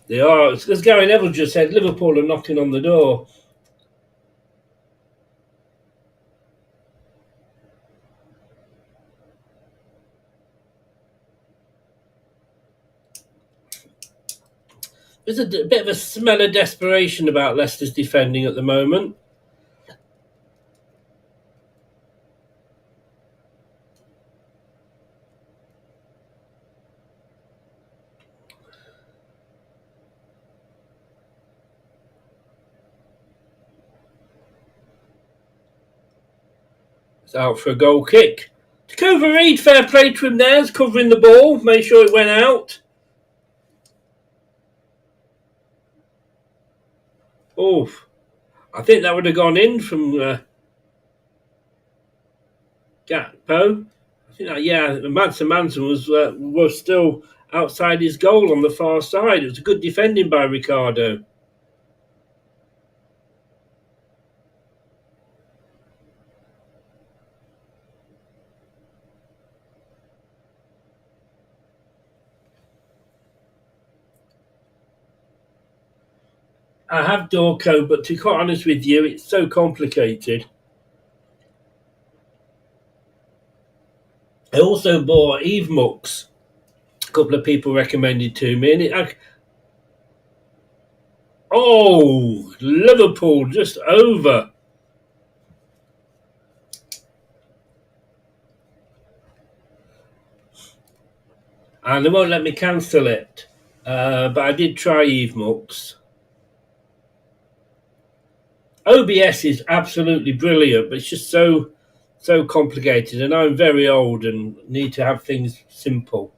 They are. As Gary Neville just said, Liverpool are knocking on the door. There's a bit of a smell of desperation about Leicester's defending at the moment. It's out for a goal kick. Takova Reid, fair play to him there, is covering the ball, made sure it went out. Oh, I think that would have gone in from Gakpo. I think that, Manson was still outside his goal on the far side. It was a good defending by Ricardo. I have door code, but to be quite honest with you, it's so complicated. I also bought Eve Mux. A couple of people recommended to me, and Liverpool just over. And they won't let me cancel it. But I did try Eve Mux. OBS is absolutely brilliant, but it's just so complicated, and I'm very old and need to have things simple.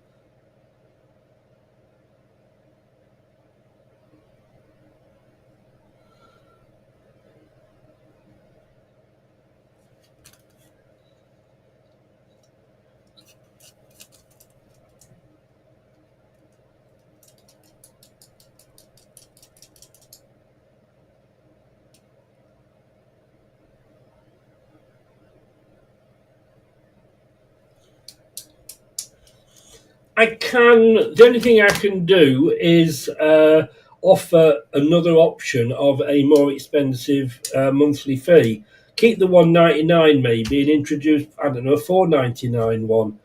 The only thing I can do is offer another option of a more expensive monthly fee. keep the 199 maybe and introduce, I don't know, a 499 one.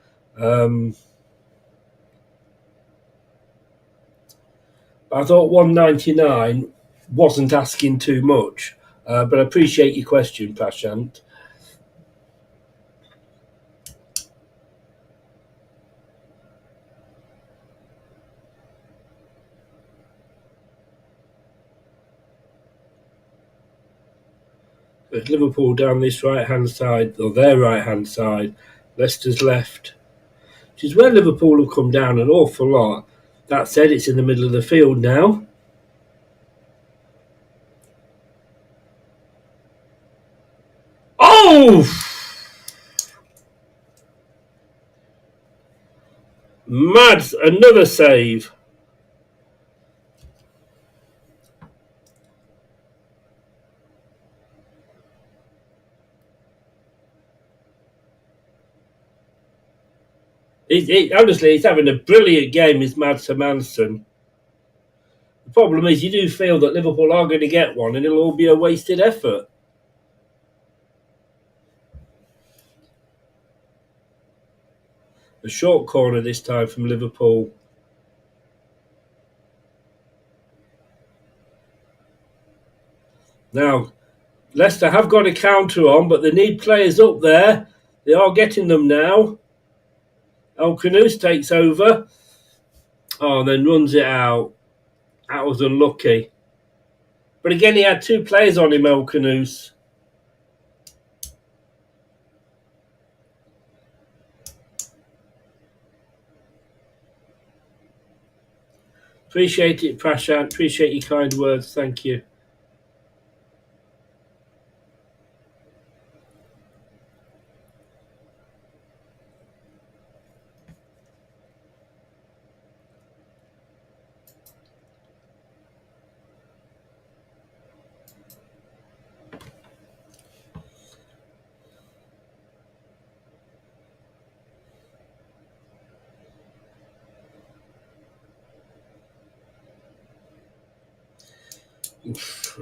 I thought 199 wasn't asking too much, but I appreciate your question, Prashant. There's Liverpool down this right-hand side, or their right-hand side. Leicester's left, which is where Liverpool have come down an awful lot. That said, it's in the middle of the field now. Oh! Mads, another save. Honestly, he's having a brilliant game, is Mads Hermansson. The problem is you do feel that Liverpool are going to get one and it'll all be a wasted effort. A short corner this time from Liverpool. Now, Leicester have got a counter on, but they need players up there. They are getting them now. El Khanous takes over. Oh, then runs it out. That was unlucky. But again, he had two players on him, El Khanous. Appreciate it, Prashant. Appreciate your kind words. Thank you.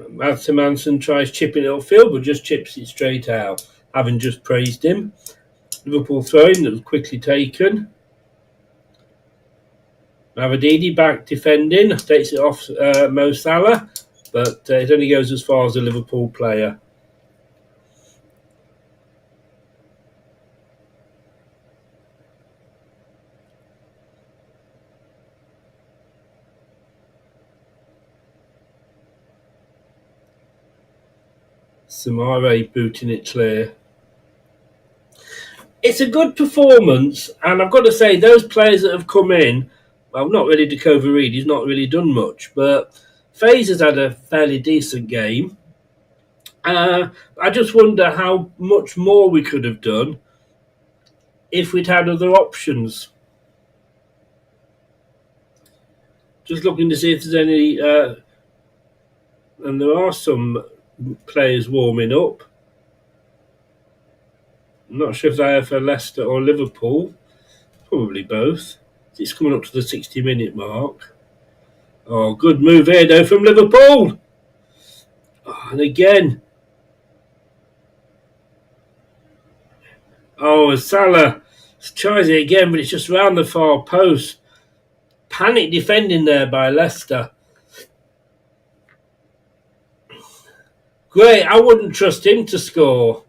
Mads Hermansson tries chipping it upfield, but just chips it straight out, having just praised him. Liverpool throwing that was quickly taken. Mavididi back defending, takes it off Mo Salah, but it only goes as far as a Liverpool player. Samare booting it clear. It's a good performance, and I've got to say, those players that have come in, well, not really Dakova Reed, he's not really done much, but Faze has had a fairly decent game. I just wonder how much more we could have done if we'd had other options. Just looking to see if there's any, and there are some players warming up. I'm not sure if they are for Leicester or Liverpool. Probably both. It's coming up to the 60-minute mark. Oh, good move here, though, from Liverpool. Oh, and again. Oh, Salah tries it again, but it's just round the far post. Panic defending there by Leicester. Great, I wouldn't trust him to score.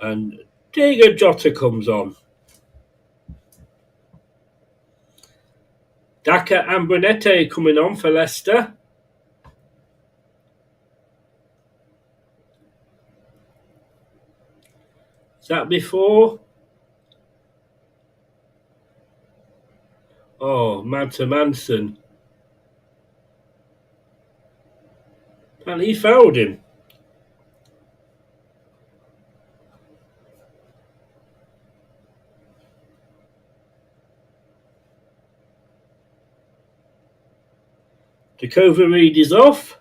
And Diego Jota comes on. Daka and Brunette coming on for Leicester. Is that before? Oh, Mads Hermansson. And he fouled him. Dakova Reed is off.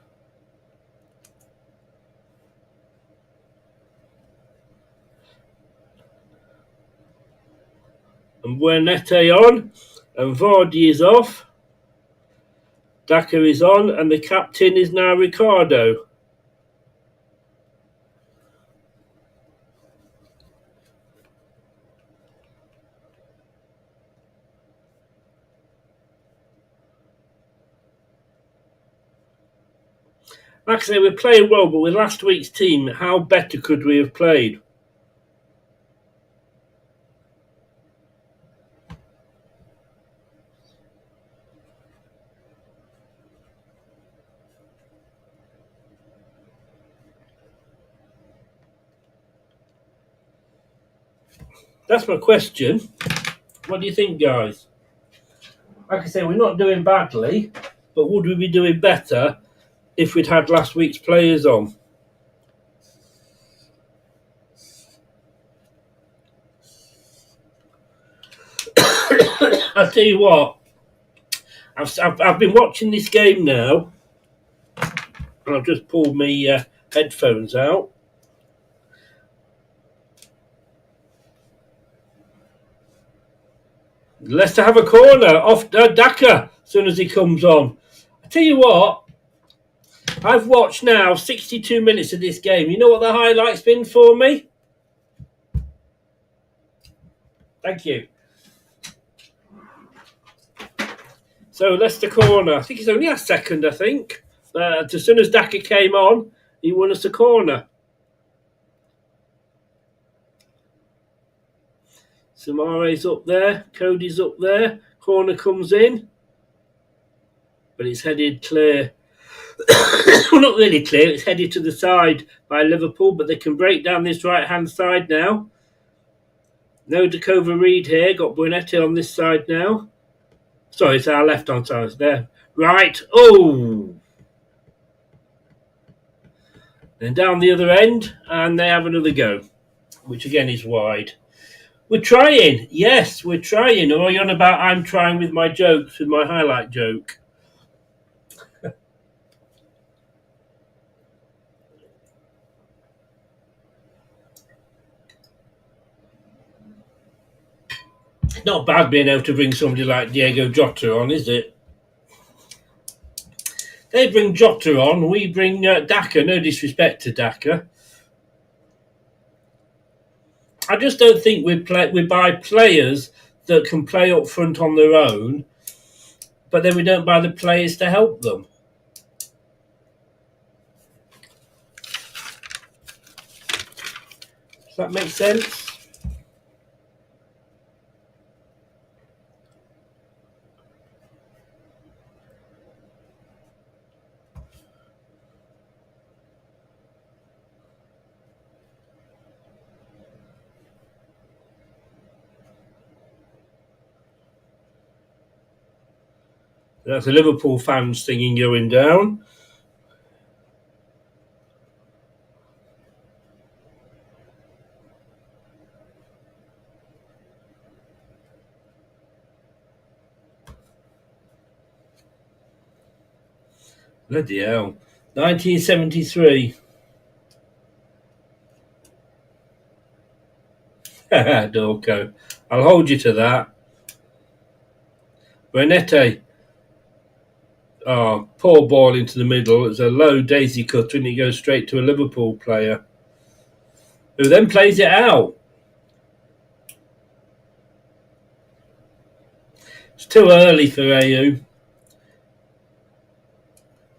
And Buenete on. And Vardy is off. Daka is on. And the captain is now Ricardo. Like I say, we're playing well, but with last week's team, how better could we have played? That's my question. What do you think, guys? Like I say, we're not doing badly, but would we be doing better if we'd had last week's players on? I'll tell you what, I've been watching this game now, and I've just pulled my headphones out. Leicester have a corner off Daka as soon as he comes on. I tell you what, I've watched now 62 minutes of this game. You know what the highlight's been for me? Thank you. So Leicester corner. I think it's only a second, I think. As soon as Daka came on, he won us a corner. Samare's up there. Cody's up there. Corner comes in. But it's headed clear. Well, not really clear. It's headed to the side by Liverpool, but they can break down this right-hand side now. No Dakova Reed here. Got Buenete on this side now. Sorry, it's our left-hand side. It's there. Right. Oh! Then down the other end, and they have another go, which again is wide. We're trying. Yes, we're trying. Or are you on about I'm trying with my jokes, with my highlight joke? Not bad being able to bring somebody like Diego Jota on, is it? They bring Jota on, we bring Daka. No disrespect to Daka. I just don't think we buy players that can play up front on their own, but then we don't buy the players to help them. Does that make sense? That's a Liverpool fan singing going down. Bloody hell. 1973. Dorco. I'll hold you to that. Buenete. Oh, poor ball into the middle. It's a low daisy cutter and it goes straight to a Liverpool player, who then plays it out. It's too early for AU.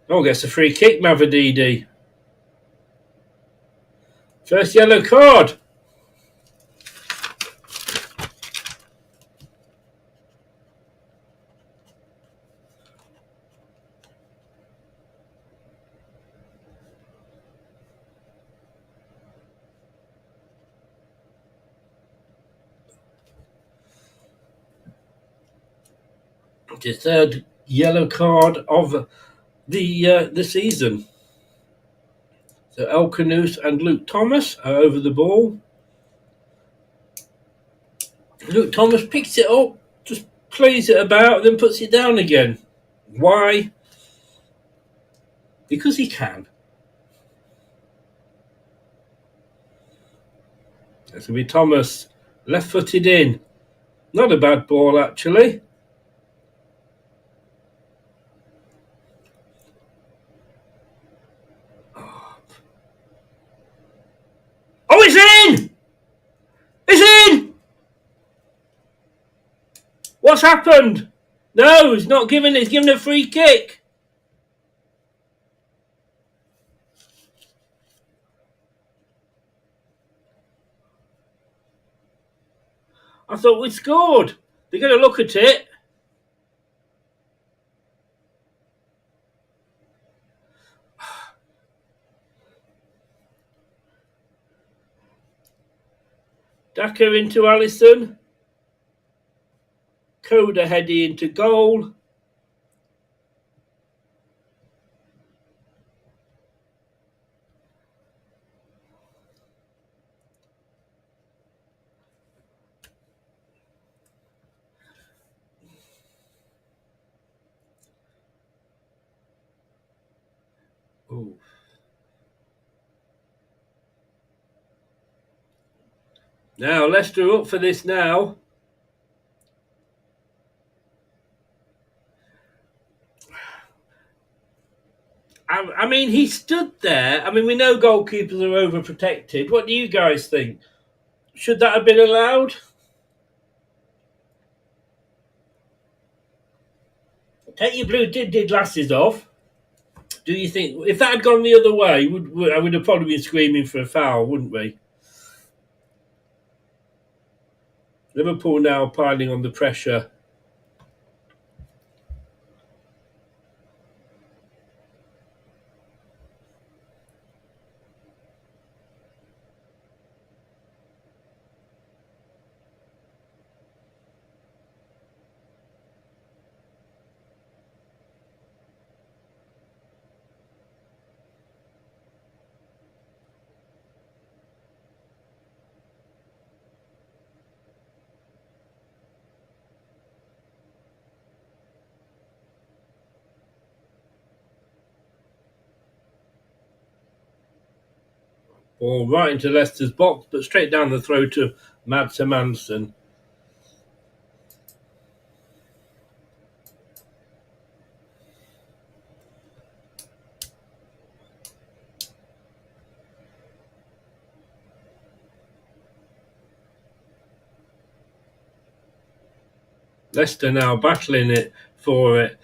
Oh, gets a free kick, Mavadidi. First yellow card. The third yellow card of the season. So El Canoes and Luke Thomas are over the ball. Luke Thomas picks it up, just plays it about, and then puts it down again. Why? Because he can. That's going to be Thomas, left-footed in. Not a bad ball, actually. Oh, it's in! It's in! What's happened? No, he's not giving it. He's giving a free kick. I thought we'd scored. They're going to look at it. Daka into Alisson. Coda heading into goal. Ooh. Now, Leicester up for this now. I mean, he stood there. I mean, we know goalkeepers are overprotected. What do you guys think? Should that have been allowed? Take your blue did glasses off. Do you think, if that had gone the other way, I would have probably been screaming for a foul, wouldn't we? Liverpool now piling on the pressure. Ball right into Leicester's box, but straight down the throat of Mads Hermansen. Leicester now battling it for it.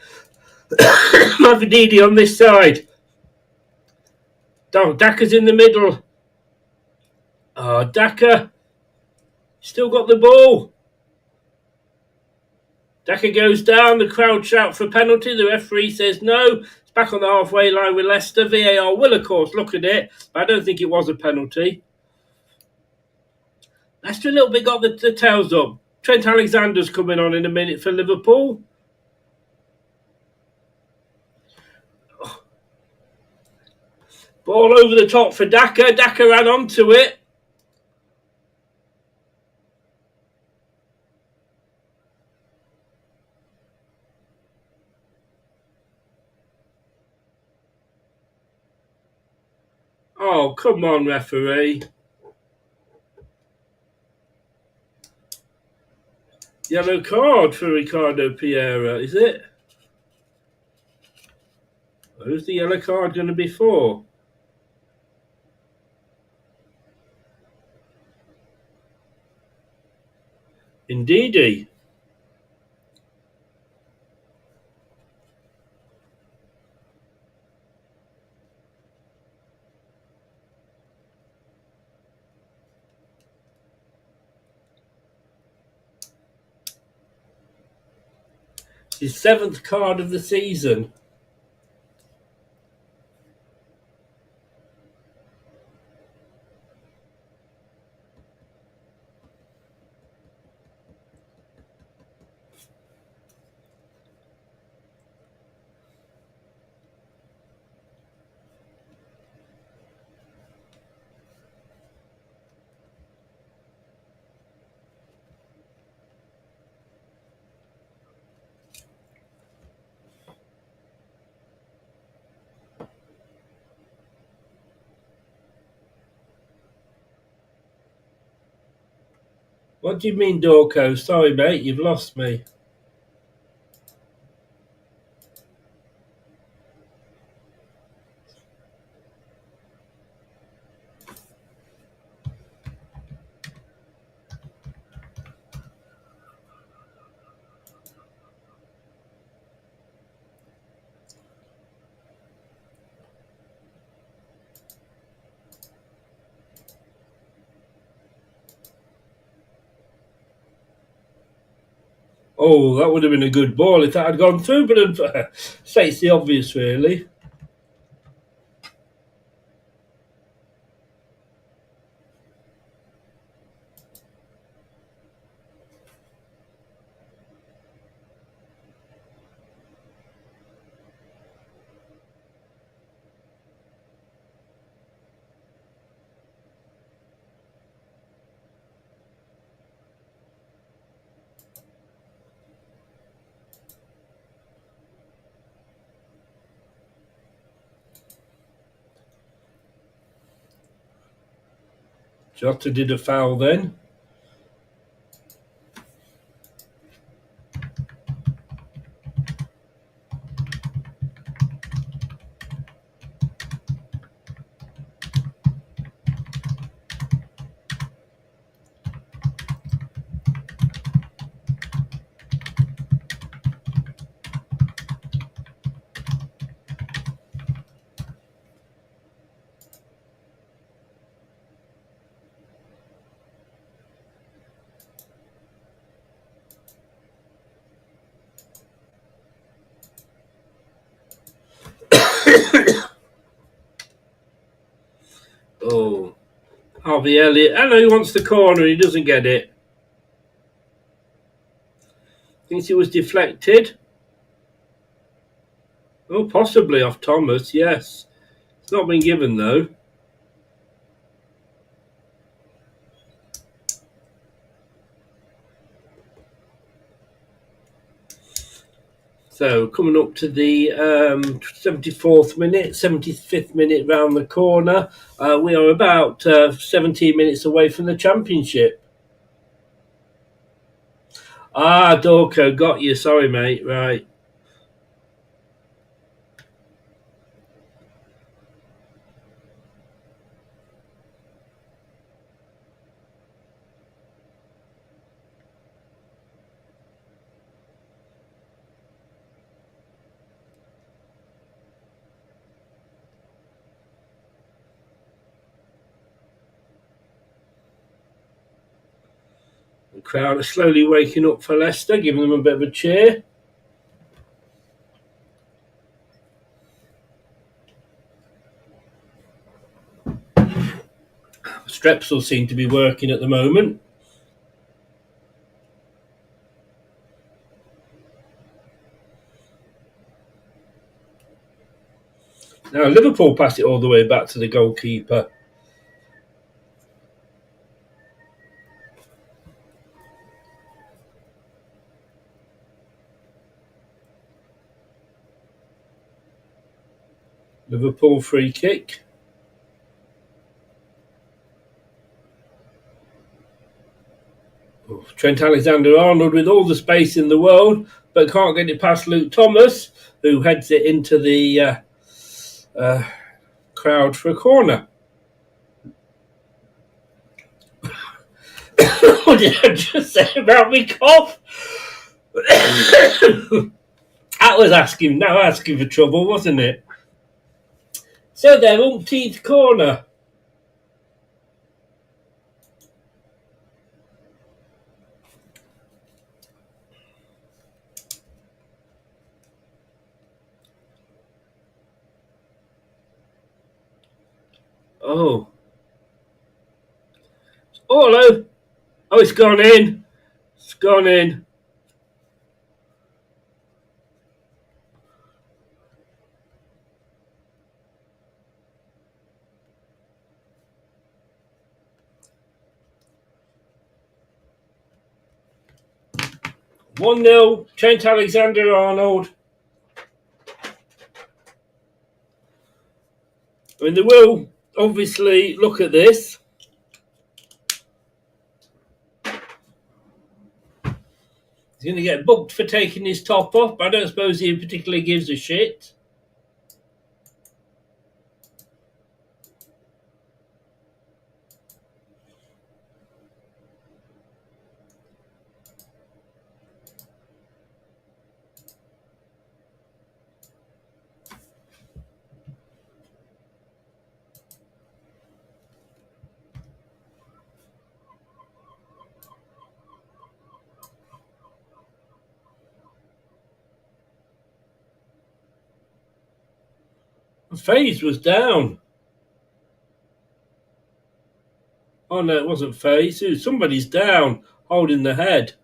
Mavididi on this side. Daka's in the middle. Oh, Daka. Still got the ball. Daka goes down. The crowd shout for penalty. The referee says no. It's back on the halfway line with Leicester. VAR will, of course, look at it. But I don't think it was a penalty. Leicester a little bit got the tails up. Trent Alexander's coming on in a minute for Liverpool. Ball over the top for Daka. Daka ran onto it. Oh, come on, referee. Yellow card for Ricardo Pereira, is it? Who's the yellow card going to be for? Indeedy. His 7th card of the season. What do you mean, Dorco? Sorry, mate, you've lost me. Oh, that would have been a good ball if that had gone through, but states the obvious, really. Jota did a foul then. Oh, Harvey Elliott. I know he wants the corner. He doesn't get it. Thinks it was deflected. Oh, possibly off Thomas. Yes, it's not been given though. So coming up to the 74th minute, 75th minute round the corner. We are about 17 minutes away from the championship. Ah, Dorco, got you. Sorry, mate. Right. The crowd are slowly waking up for Leicester, giving them a bit of a cheer. Strepsils seem to be working at the moment. Now Liverpool pass it all the way back to the goalkeeper. Liverpool free kick. Oh, Trent Alexander-Arnold with all the space in the world, but can't get it past Luke Thomas, who heads it into the crowd for a corner. What did I just say about me cough? That was asking for trouble, wasn't it? So their umpteenth corner. Oh. Oh, hello. Oh, it's gone in. It's gone in. One 0 Trent Alexander-Arnold. I mean, they will obviously look at this. going to get booked for taking his top off, but I don't suppose he particularly gives a shit. FaZe was down. Oh no, it wasn't FaZe. Somebody's down, holding the head.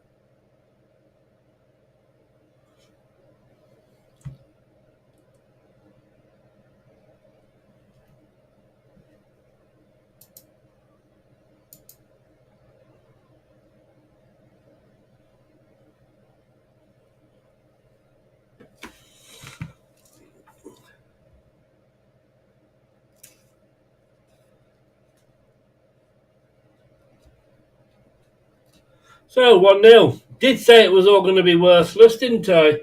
So 1-0. Did say it was all going to be worthless, didn't I?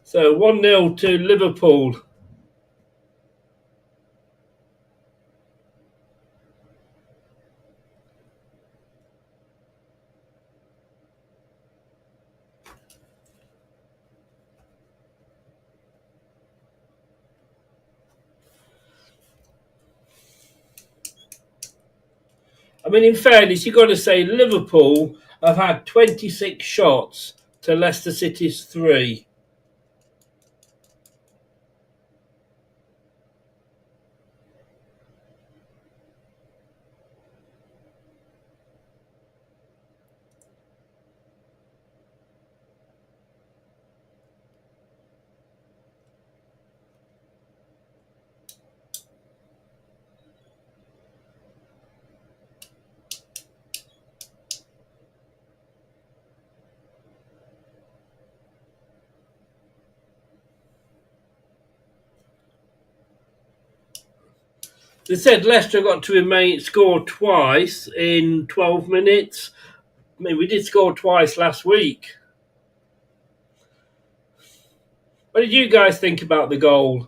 So 1-0 to Liverpool. I mean, in fairness, you've got to say Liverpool have had 26 shots to Leicester City's 3. They said Leicester got to score twice in 12 minutes. I mean, we did score twice last week. What did you guys think about the goal?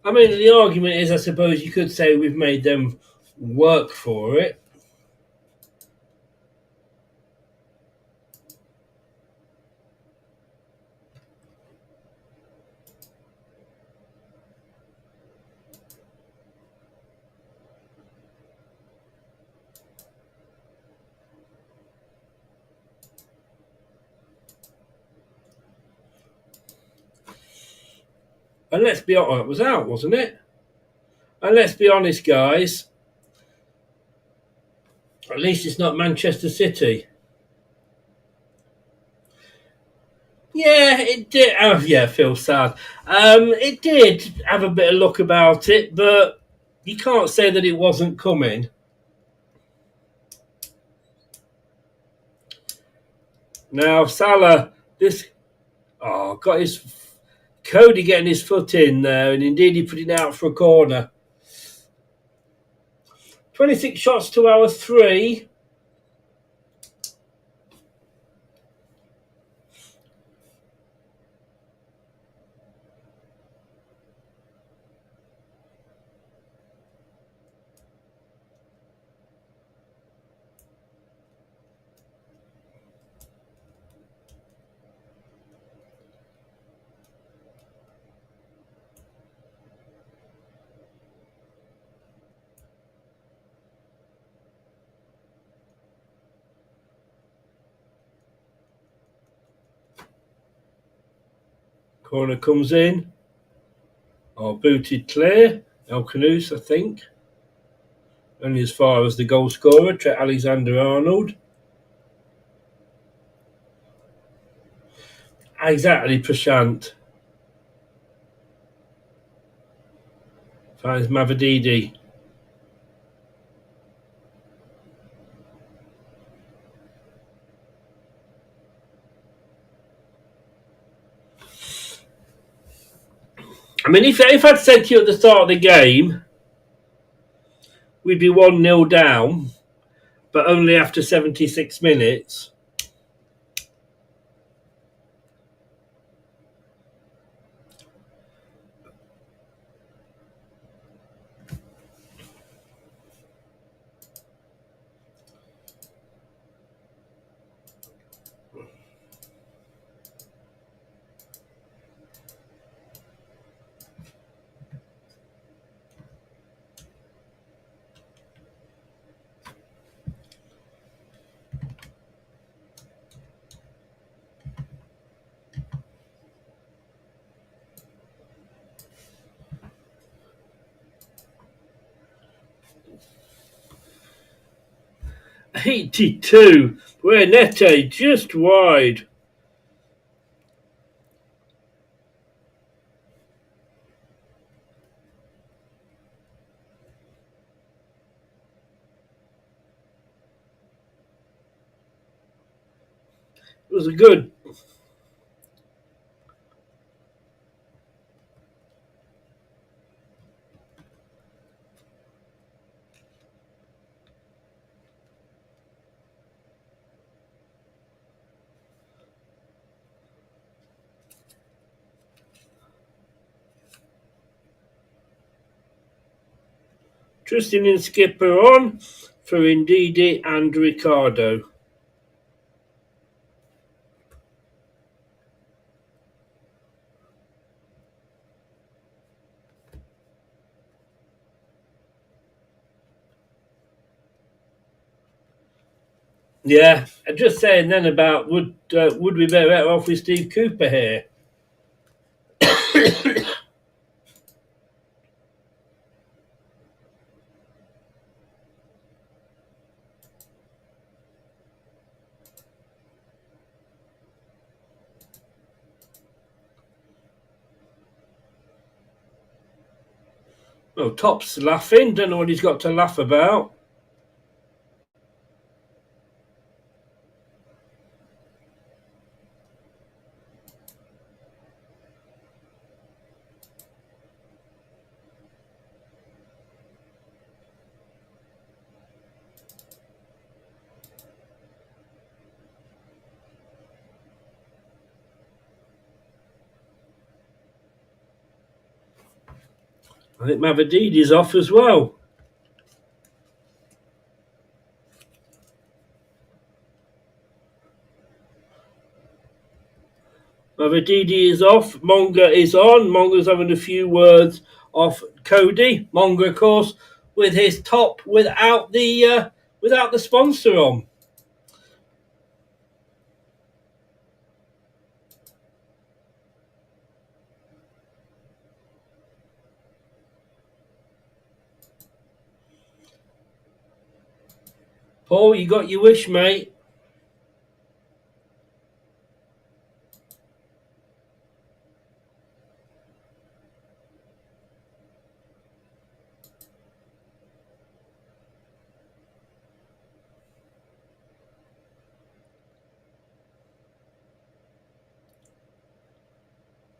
I mean, the argument is, I suppose you could say we've made them work for it. And let's be honest, it was out, wasn't it? And let's be honest, guys. At least it's not Manchester City. Yeah, it did. Oh, yeah, I feel sad. It did have a bit of luck about it, but you can't say that it wasn't coming. Now, Salah, got his Cody getting his foot in there, and indeed he put it out for a corner. 26 shots to our 3. Corner comes in. Oh, booted clear. El Canus, I think. Only as far as the goal scorer, Trent Alexander-Arnold. Exactly, Prashant. Finds Mavadidi. I mean, if I'd said to you at the start of the game, we'd be 1-0 down, but only after 76 minutes. '82, where Nete just wide. It was a good. Tristan and Skipper on for Ndidi and Ricardo. Yeah, I'm just saying then about would we be better off with Steve Cooper here? Well, Top's laughing. Don't know what he's got to laugh about. I think Mavadidi's off as well. Mavadidi is off. Monga is on. Monga's having a few words off Cody. Monga, of course, with his top without the sponsor on. Paul, you got your wish, mate.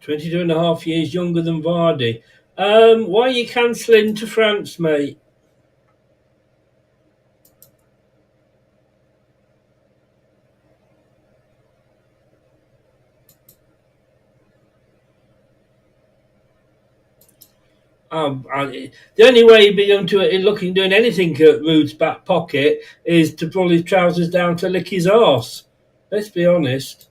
"22 and a half years younger than Vardy. Why are you cancelling to France, mate?" The only way he'd be doing anything at Rood's back pocket is to pull his trousers down to lick his arse. Let's be honest.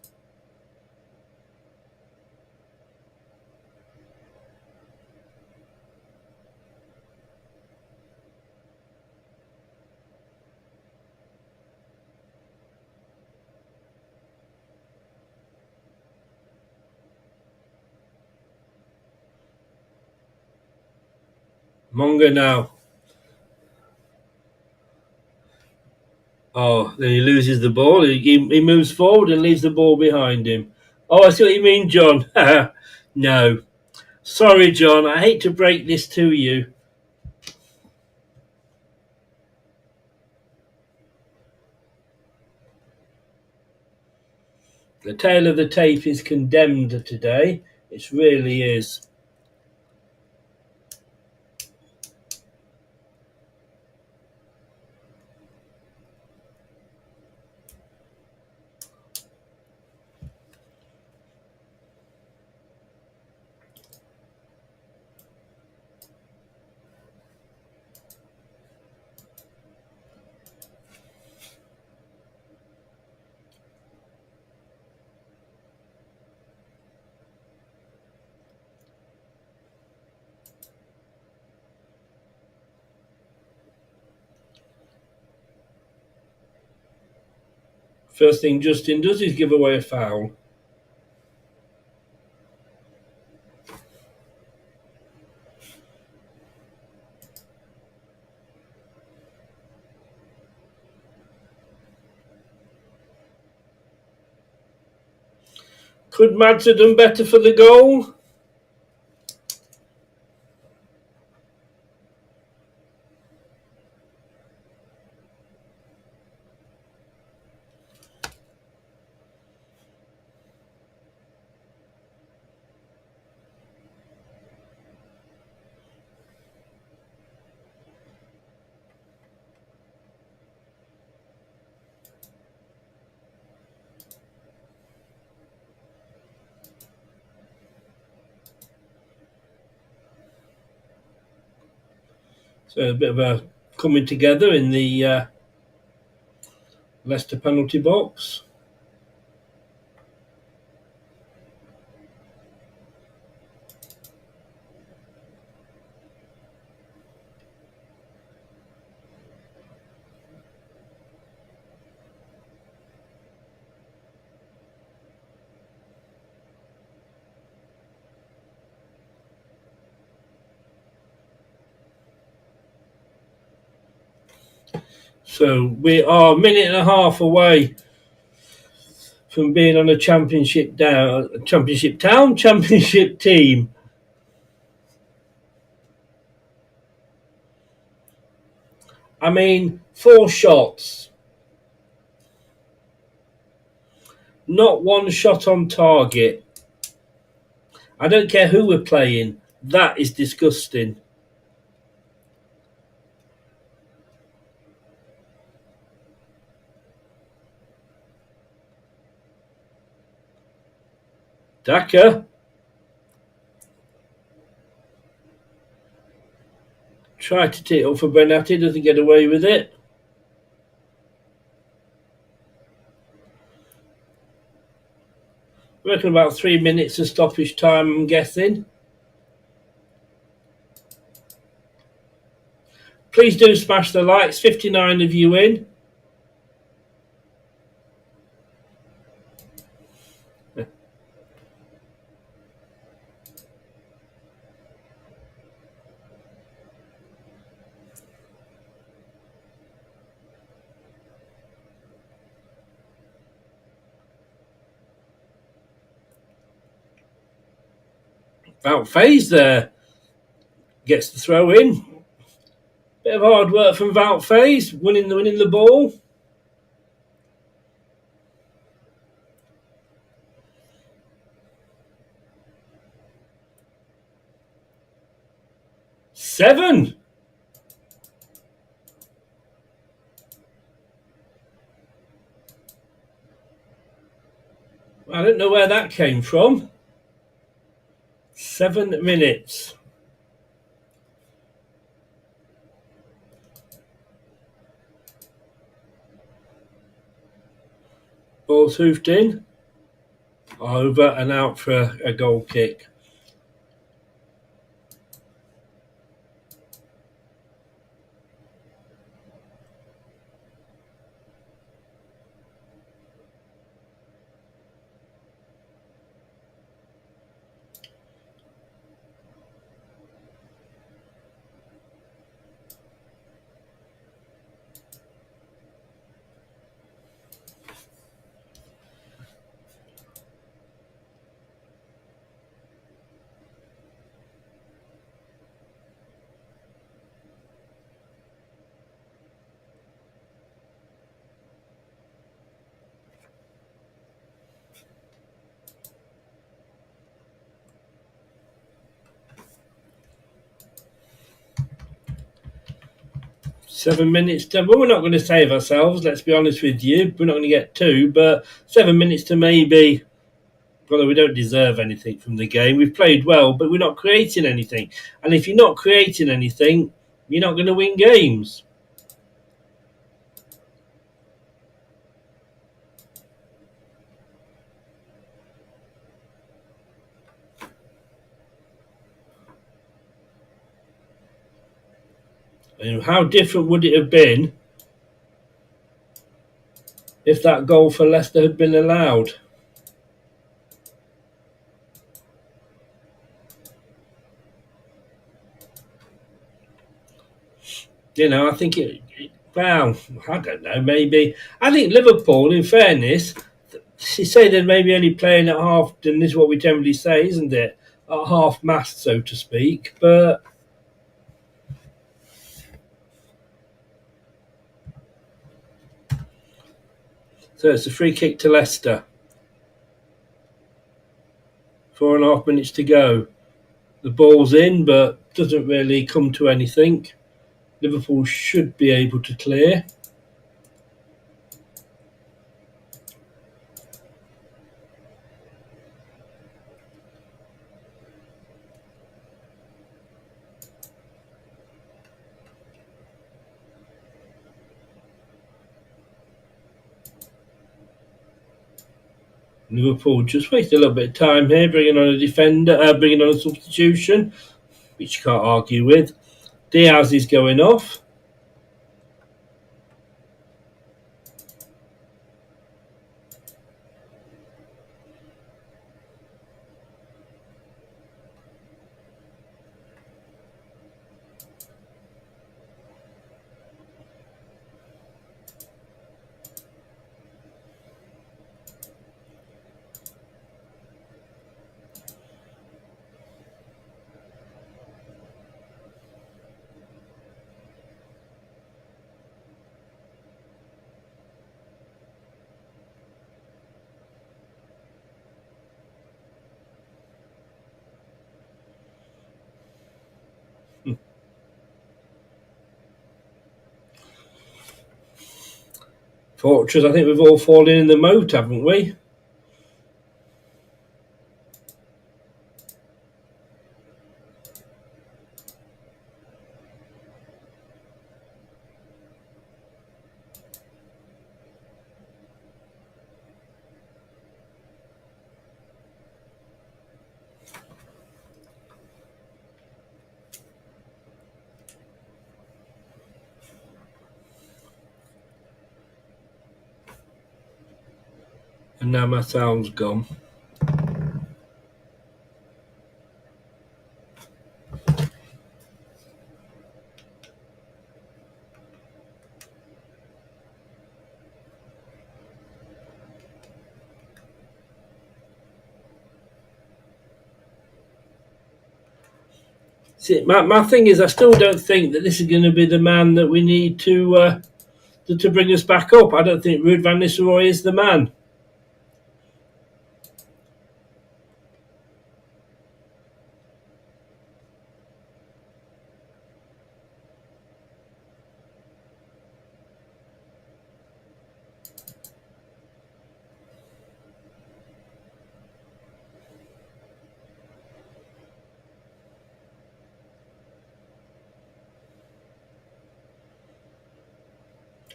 Monga now. Oh, then he loses the ball. He moves forward and leaves the ball behind him. Oh, I see what you mean, John. No. Sorry, John. I hate to break this to you. The tale of the tape is condemned today. It really is. First thing Justin does is give away a foul. Could Mads have done better for the goal? So a bit of a coming together in the Leicester penalty box. So we are a minute and a half away from being on a championship team. I mean, 4 shots. Not 1 shot on target. I don't care who we're playing. That is disgusting. Daka. Tried to take it up for Benatti, doesn't get away with it. Reckon about 3 minutes of stoppage time, I'm guessing. Please do smash the likes, 59 of you in. Out phase there. Gets the throw in. Bit of hard work from Wout Faes, winning the ball. Seven. I don't know where that came from. 7 minutes. Ball's hoofed in. Over and out for a goal kick. 7 minutes to... Well, we're not going to save ourselves, let's be honest with you. We're not going to get 2, but 7 minutes to maybe... Although we don't deserve anything from the game. We've played well, but we're not creating anything. And if you're not creating anything, you're not going to win games. And how different would it have been if that goal for Leicester had been allowed? You know, I think well, I don't know, maybe. I think Liverpool, in fairness, you say they're maybe only playing at half, and this is what we generally say, isn't it? At half mast, so to speak, but... So it's a free kick to Leicester. 4.5 minutes to go. The ball's in, but doesn't really come to anything. Liverpool should be able to clear. Liverpool just wasted a little bit of time here, bringing on a defender, bringing on a substitution, which you can't argue with. Diaz is going off. Fortress, I think we've all fallen in the moat, haven't we? And now my sound's gone. See, my thing is, I still don't think that this is going to be the man that we need to bring us back up. I don't think Ruud van Nistelrooy is the man.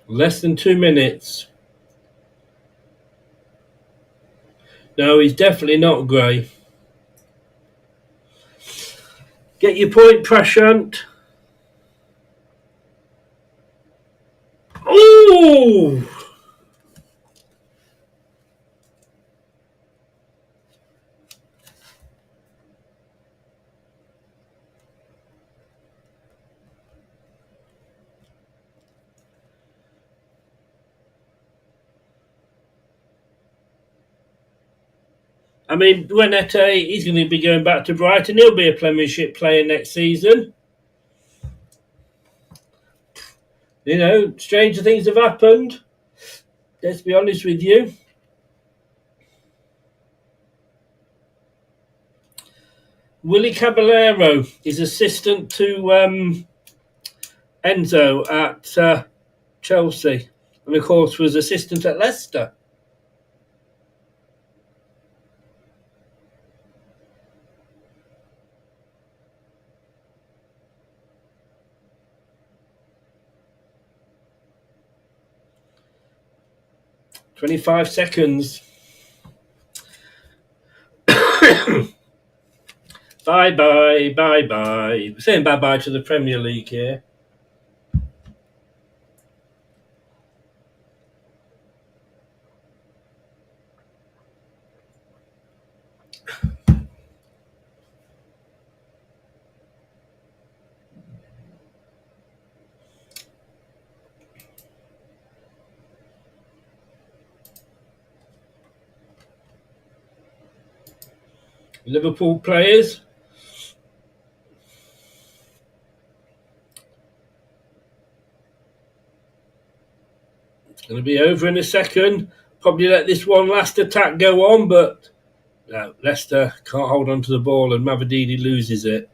Less than 2 minutes. No, he's definitely not Gray. Get your point, Prashant. Oh! I mean, Buenete, he's going to be going back to Brighton. He'll be a Premiership player next season. You know, stranger things have happened. Let's be honest with you. Willie Caballero is assistant to Enzo at Chelsea, and of course was assistant at Leicester. "25 seconds. Bye-bye, bye-bye. We're saying bye-bye to the Premier League here. Liverpool players. It's going to be over in a second. Probably let this one last attack go on, but no, Leicester can't hold on to the ball and Mavididi loses it.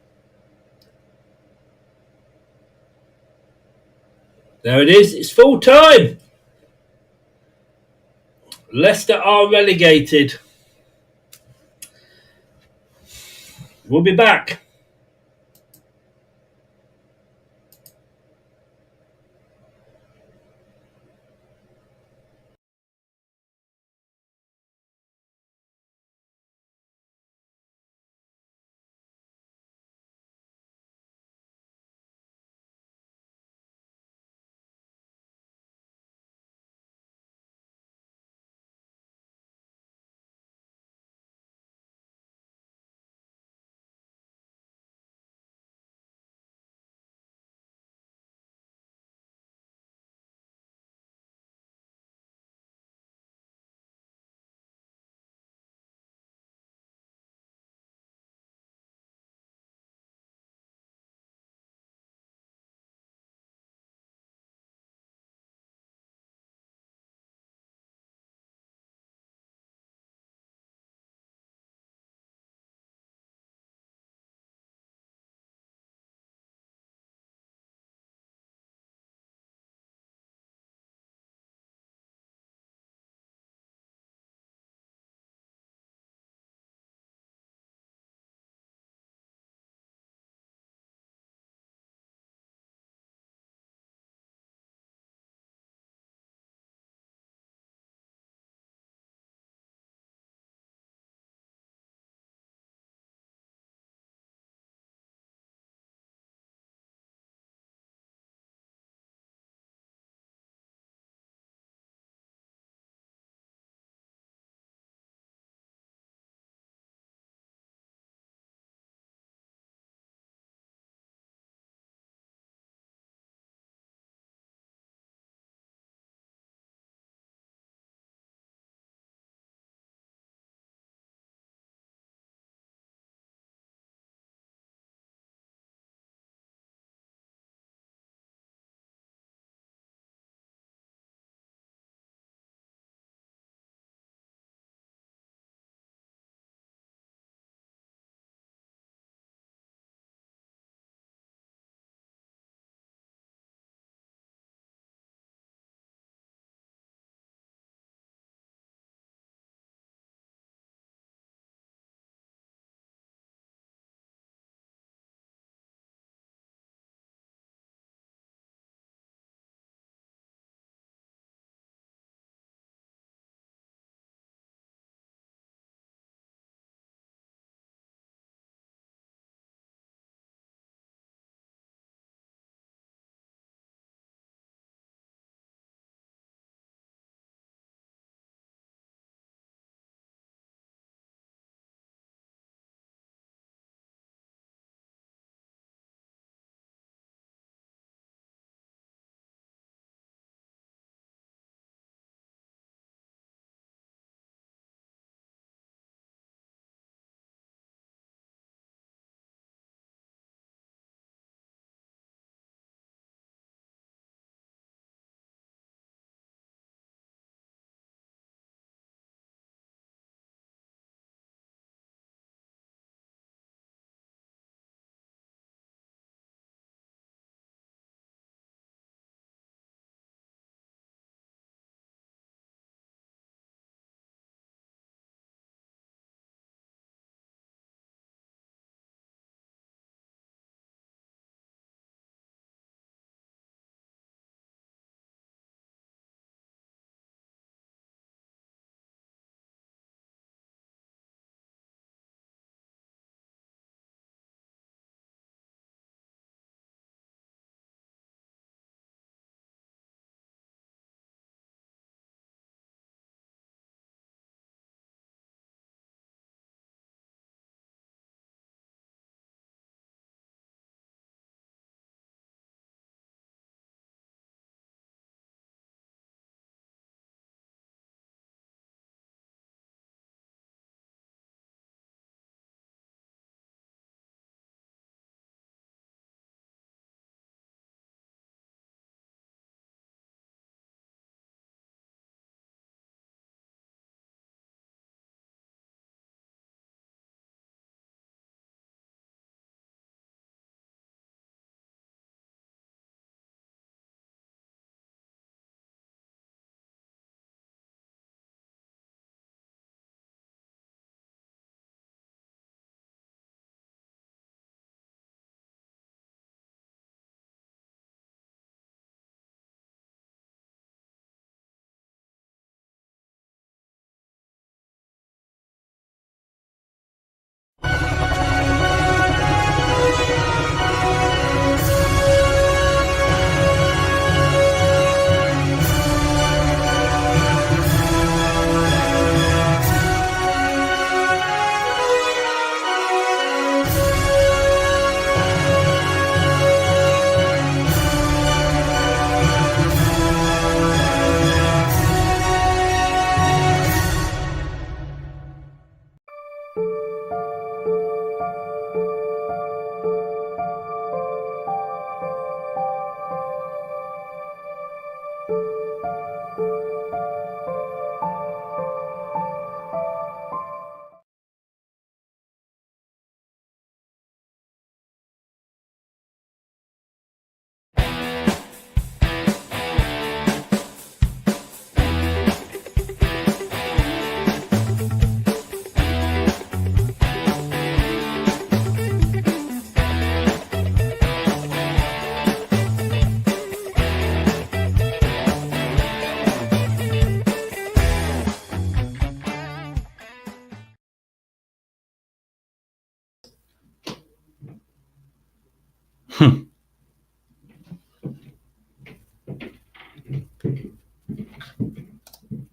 There it is. It's full time. Leicester are relegated. We'll be back.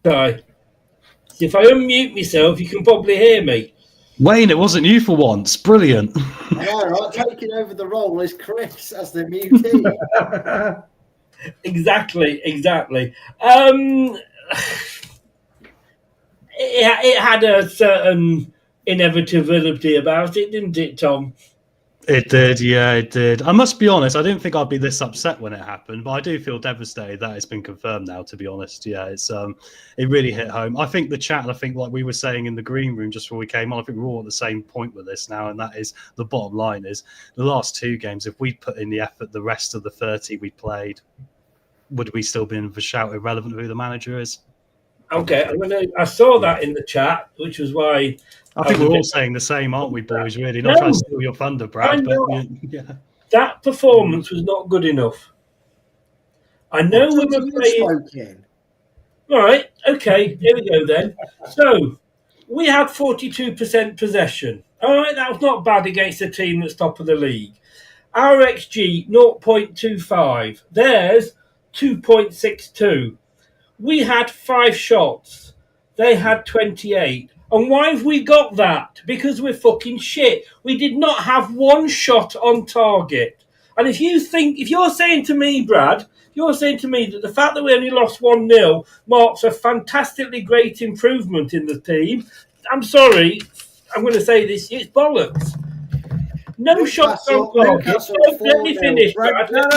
Sorry. If I unmute myself, you can probably hear me. Wayne, it wasn't you for once. Brilliant. I know, right? Taking over the role as Chris as the mutee. Exactly. It had a certain inevitability about it, didn't it, Tom? It did, yeah, it did. I must be honest, I didn't think I'd be this upset when it happened, but I do feel devastated that it's been confirmed now, to be honest. Yeah, it really hit home. I think the chat, I think like we were saying in the green room just before we came on, I think we're all at the same point with this now, and that is the bottom line is the last 2 games, if we put in the effort the rest of the 30 we played, would we still be in the shout irrelevant who the manager is? Okay, I saw that in the chat, which was why... I think we're all saying the same, aren't we, boys, really? Not trying to steal your thunder, Brad, but yeah. That performance was not good enough. I know we were playing... Right, okay, here we go then. So, we had 42% possession. All right, that was not bad against a team that's top of the league. Our XG, 0.25. Theirs, 2.62. We had 5 shots. They had 28. And why have we got that? Because we're fucking shit. We did not have 1 shot on target. And if you're saying to me, Brad, you're saying to me that the fact that we only lost 1-0 marks a fantastically great improvement in the team, I'm sorry, I'm going to say this, it's bollocks. No shots on target. Let me finish, Brad. No,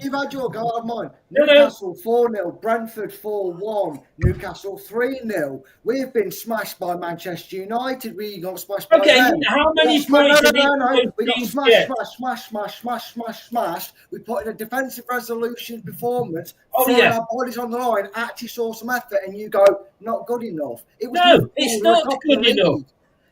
you've had your go on mine. Newcastle 4-0, Brentford 4-1, Newcastle 3-0. We've been smashed by Manchester United. We got smashed by them. How many points? No. We got smashed. We put in a defensive resolution performance. Our bodies on the line, actually saw some effort, and you go, not good enough. It's not good enough.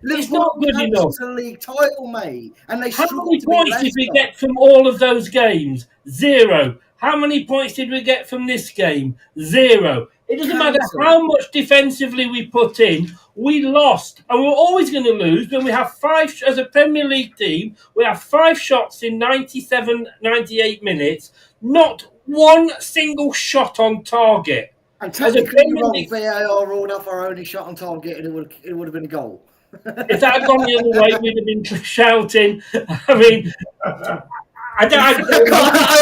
It's not good enough. It's a league title, mate. And they How many points did we get from all of those games? 0. How many points did we get from this game? 0. It doesn't matter how much defensively we put in, we lost. And we're always going to lose when we have 5, as a Premier League team, we have 5 shots in 97, 98 minutes, not 1 single shot on target. And technically, VAR ruled off our only shot on target, and it would have been a goal. If that had gone the other way, we'd have been shouting. I mean, I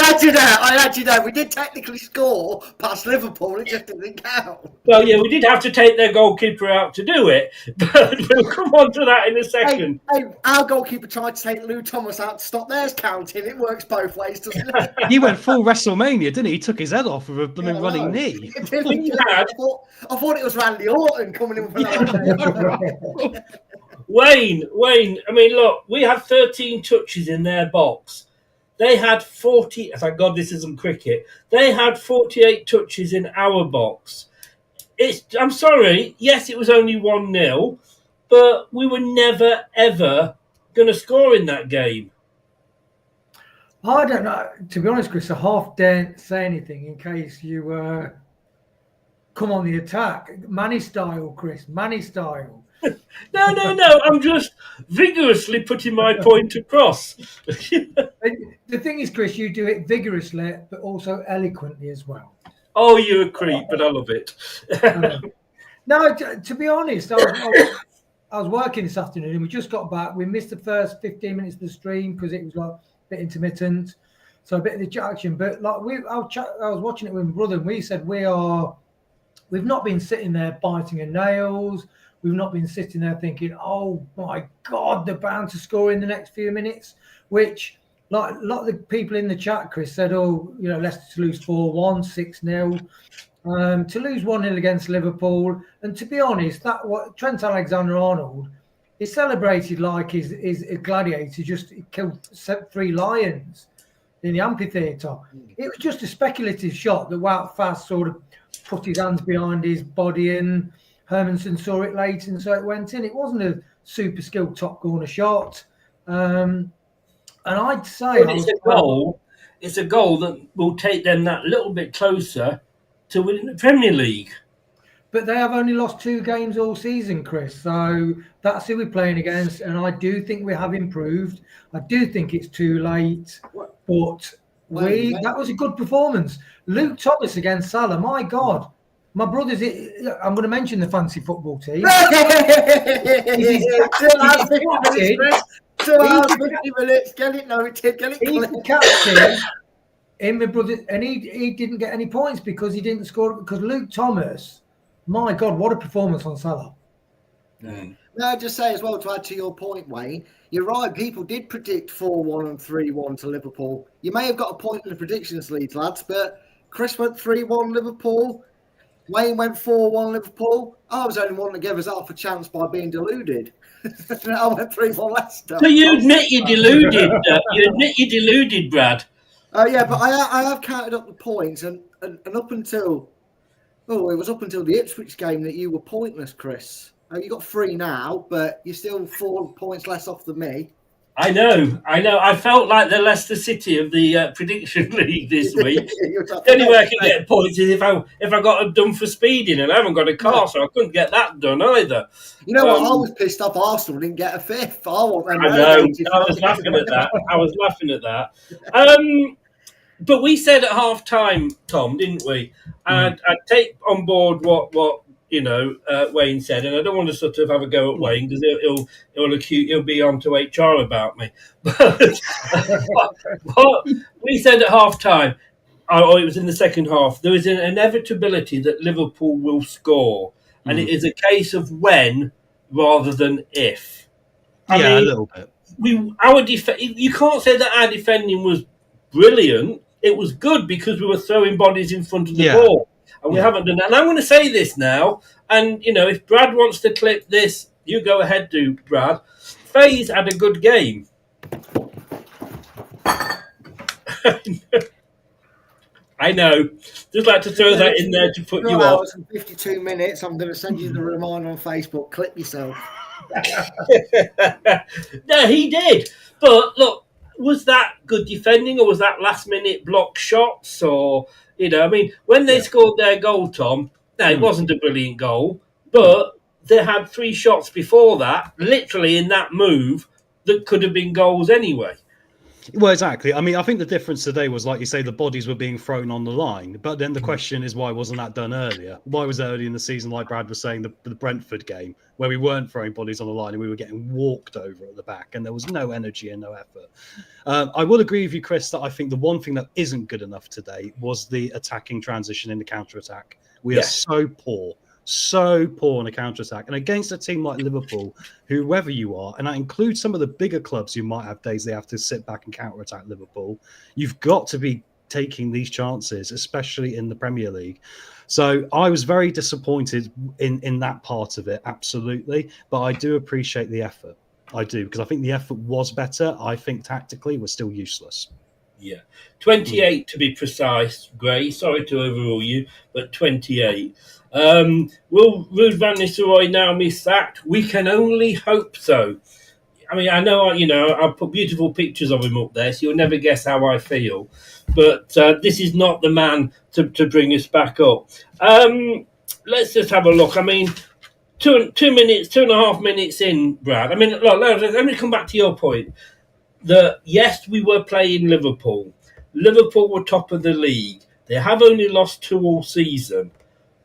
had you there. We did technically score past Liverpool. It just didn't count. Well, yeah, we did have to take their goalkeeper out to do it, but we'll come on to that in a second. Hey, our goalkeeper tried to take Lou Thomas out to stop theirs counting. It works both ways, doesn't it? He went full WrestleMania, didn't he? He took his head off with a blooming running knee. I thought it was Randy Orton coming in with that. Wayne, I mean, look, we had 13 touches in their box. They had 40. Thank God this isn't cricket. They had 48 touches in our box. I'm sorry. Yes, it was only 1-0, but we were never ever going to score in that game. I don't know. To be honest, Chris, I half daren't say anything in case you come on the attack. Manny style, Chris. Manny style. No. I'm just vigorously putting my point across. The thing is, Chris, you do it vigorously, but also eloquently as well. Oh, you're a creep, but I love it. No, to be honest, I was working this afternoon and we just got back. We missed the first 15 minutes of the stream because it was like a bit intermittent. So a bit of the action. But like I was watching it with my brother and we said we've not been sitting there biting our nails. we've not been sitting there thinking, oh my God, they're bound to score in the next few minutes, which like a lot of the people in the chat, Chris, said, oh, you know, Leicester to lose 4-1, 6-0, to lose 1-0 against Liverpool. And to be honest, that what Trent Alexander-Arnold is celebrated like he's a gladiator, just killed 3 lions in the amphitheatre. It was just a speculative shot that Wout Faes sort of put his hands behind his body and Hermansen saw it late and so it went in. It wasn't a super skilled top corner shot. And I'd say it's a goal that will take them that little bit closer to winning the Premier League. But they have only lost 2 games all season, Chris. So that's who we're playing against. And I do think we have improved. I do think it's too late. But that was a good performance. Luke Thomas against Salah, my God. My brother's, I'm going to mention the fancy football team. 2 hours, 50 minutes, get it noted, get it clear. He's the captain in my brother, and he didn't get any points because he didn't score. Because Luke Thomas, my God, what a performance on Salah. No, I just say as well, to add to your point, Wayne, you're right, people did predict 4-1 and 3-1 to Liverpool. You may have got a point in the predictions league, lads, but Chris went 3-1 Liverpool, Wayne went 4-1 Liverpool. I was only one to give us half a chance by being deluded. I went 3-1 Leicester. So you admit you're deluded. You admit you're deluded, Brad. Yeah, but I have counted up the points, and up until it was up until the Ipswich game that you were pointless, Chris. You got 3 now, but you're still 4 points less off than me. I know. I felt like the Leicester City of the prediction league this week. The only way I can get points is if I got them done for speeding, and I haven't got a car, so I couldn't get that done either. You know what? I was pissed off Arsenal didn't get a 5th. I know. I was laughing at that. But we said at half time, Tom, didn't we? I'd take on board what Wayne said, and I don't want to sort of have a go at Wayne because he'll be on to HR about me. But what we said at half time, or it was in the second half, there is an inevitability that Liverpool will score, and it is a case of when rather than if. I mean, a little bit. You can't say that our defending was brilliant. It was good because we were throwing bodies in front of the ball. And we haven't done that. And I'm going to say this now. And, if Brad wants to clip this, you go ahead, Brad. Faes had a good game. I know. Just like to throw that in there to put you off. 2 hours and 52 minutes. I'm going to send you the reminder on Facebook. Clip yourself. No, he did. But, look, was that good defending or was that last-minute block shots or... when they scored their goal, Tom, it wasn't a brilliant goal, but they had 3 shots before that, literally in that move, that could have been goals anyway. Well, exactly. I mean, I think the difference today was, like you say, the bodies were being thrown on the line. But then the question is, why wasn't that done earlier? Why was it early in the season, like Brad was saying, the Brentford game, where we weren't throwing bodies on the line and we were getting walked over at the back and there was no energy and no effort? I will agree with you, Chris, that I think the one thing that isn't good enough today was the attacking transition in the counter-attack. We are so poor in a counter-attack. And against a team like Liverpool, whoever you are, and that includes some of the bigger clubs who might have days they have to sit back and counter-attack Liverpool, you've got to be taking these chances, especially in the Premier League. So I was very disappointed in that part of it, absolutely. But I do appreciate the effort. I do, because I think the effort was better. I think tactically we're still useless. Yeah. 28 to be precise, Gray. Sorry to overrule you, but 28. Will Ruud van Nistelrooy now be sacked? We can only hope so. I mean, I know, I put beautiful pictures of him up there, so you'll never guess how I feel. But this is not the man to bring us back up. Let's just have a look. I mean, 2.5 minutes in, Brad. I mean, look, let me come back to your point. That, yes, we were playing Liverpool. Liverpool were top of the league. They have only lost 2 all season.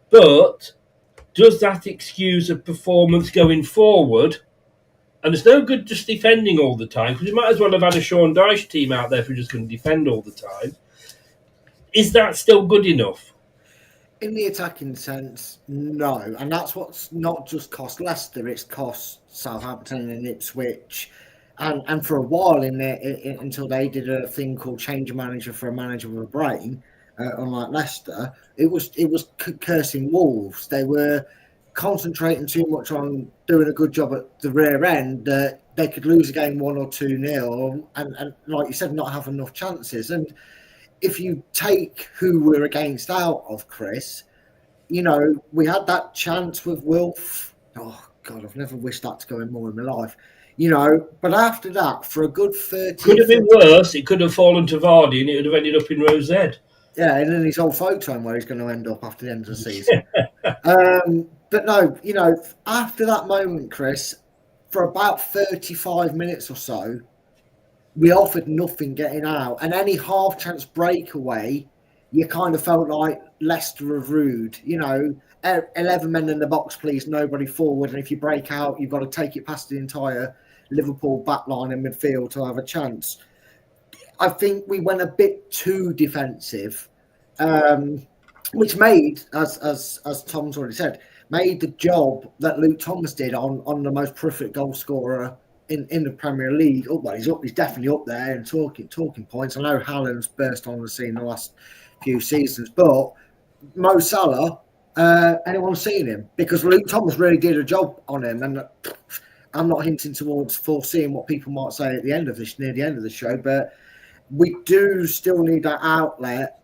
But does that excuse a performance going forward? And it's no good just defending all the time, because we might as well have had a Sean Dyche team out there if we're just going to defend all the time. Is that still good enough? In the attacking sense, no. And that's what's not just cost Leicester, it's cost Southampton and Ipswich. And for a while until they did a thing called change a manager for a manager with a brain, unlike Leicester, it was cursing Wolves. They were concentrating too much on doing a good job at the rear end that they could lose a game 1 or 2-0 and like you said, not have enough chances. And if you take who we're against out of, Chris, you know, we had that chance with Wilf. Oh, God, I've never wished that to go in more in my life. You know, but after that, for a good 30... Could have been worse. It could have fallen to Vardy and it would have ended up in Row Z. Yeah, and then his old folk home where he's going to end up after the end of the season. But no, you know, after that moment, Chris, for about 35 minutes or so, we offered nothing getting out. And any half-chance breakaway, you kind of felt like Leicester of rude. You know, 11 men in the box, please, nobody forward. And if you break out, you've got to take it past the entire Liverpool backline and midfield to have a chance. I think we went a bit too defensive, which made, as Tom's already said, made the job that Luke Thomas did on the most prolific goal scorer in the Premier League. Oh, well, he's definitely up there in talking points. I know Haaland's burst on the scene the last few seasons, but Mo Salah, anyone seen him? Because Luke Thomas really did a job on him, and I'm not hinting towards foreseeing what people might say at the end of near the end of the show, but we do still need that outlet.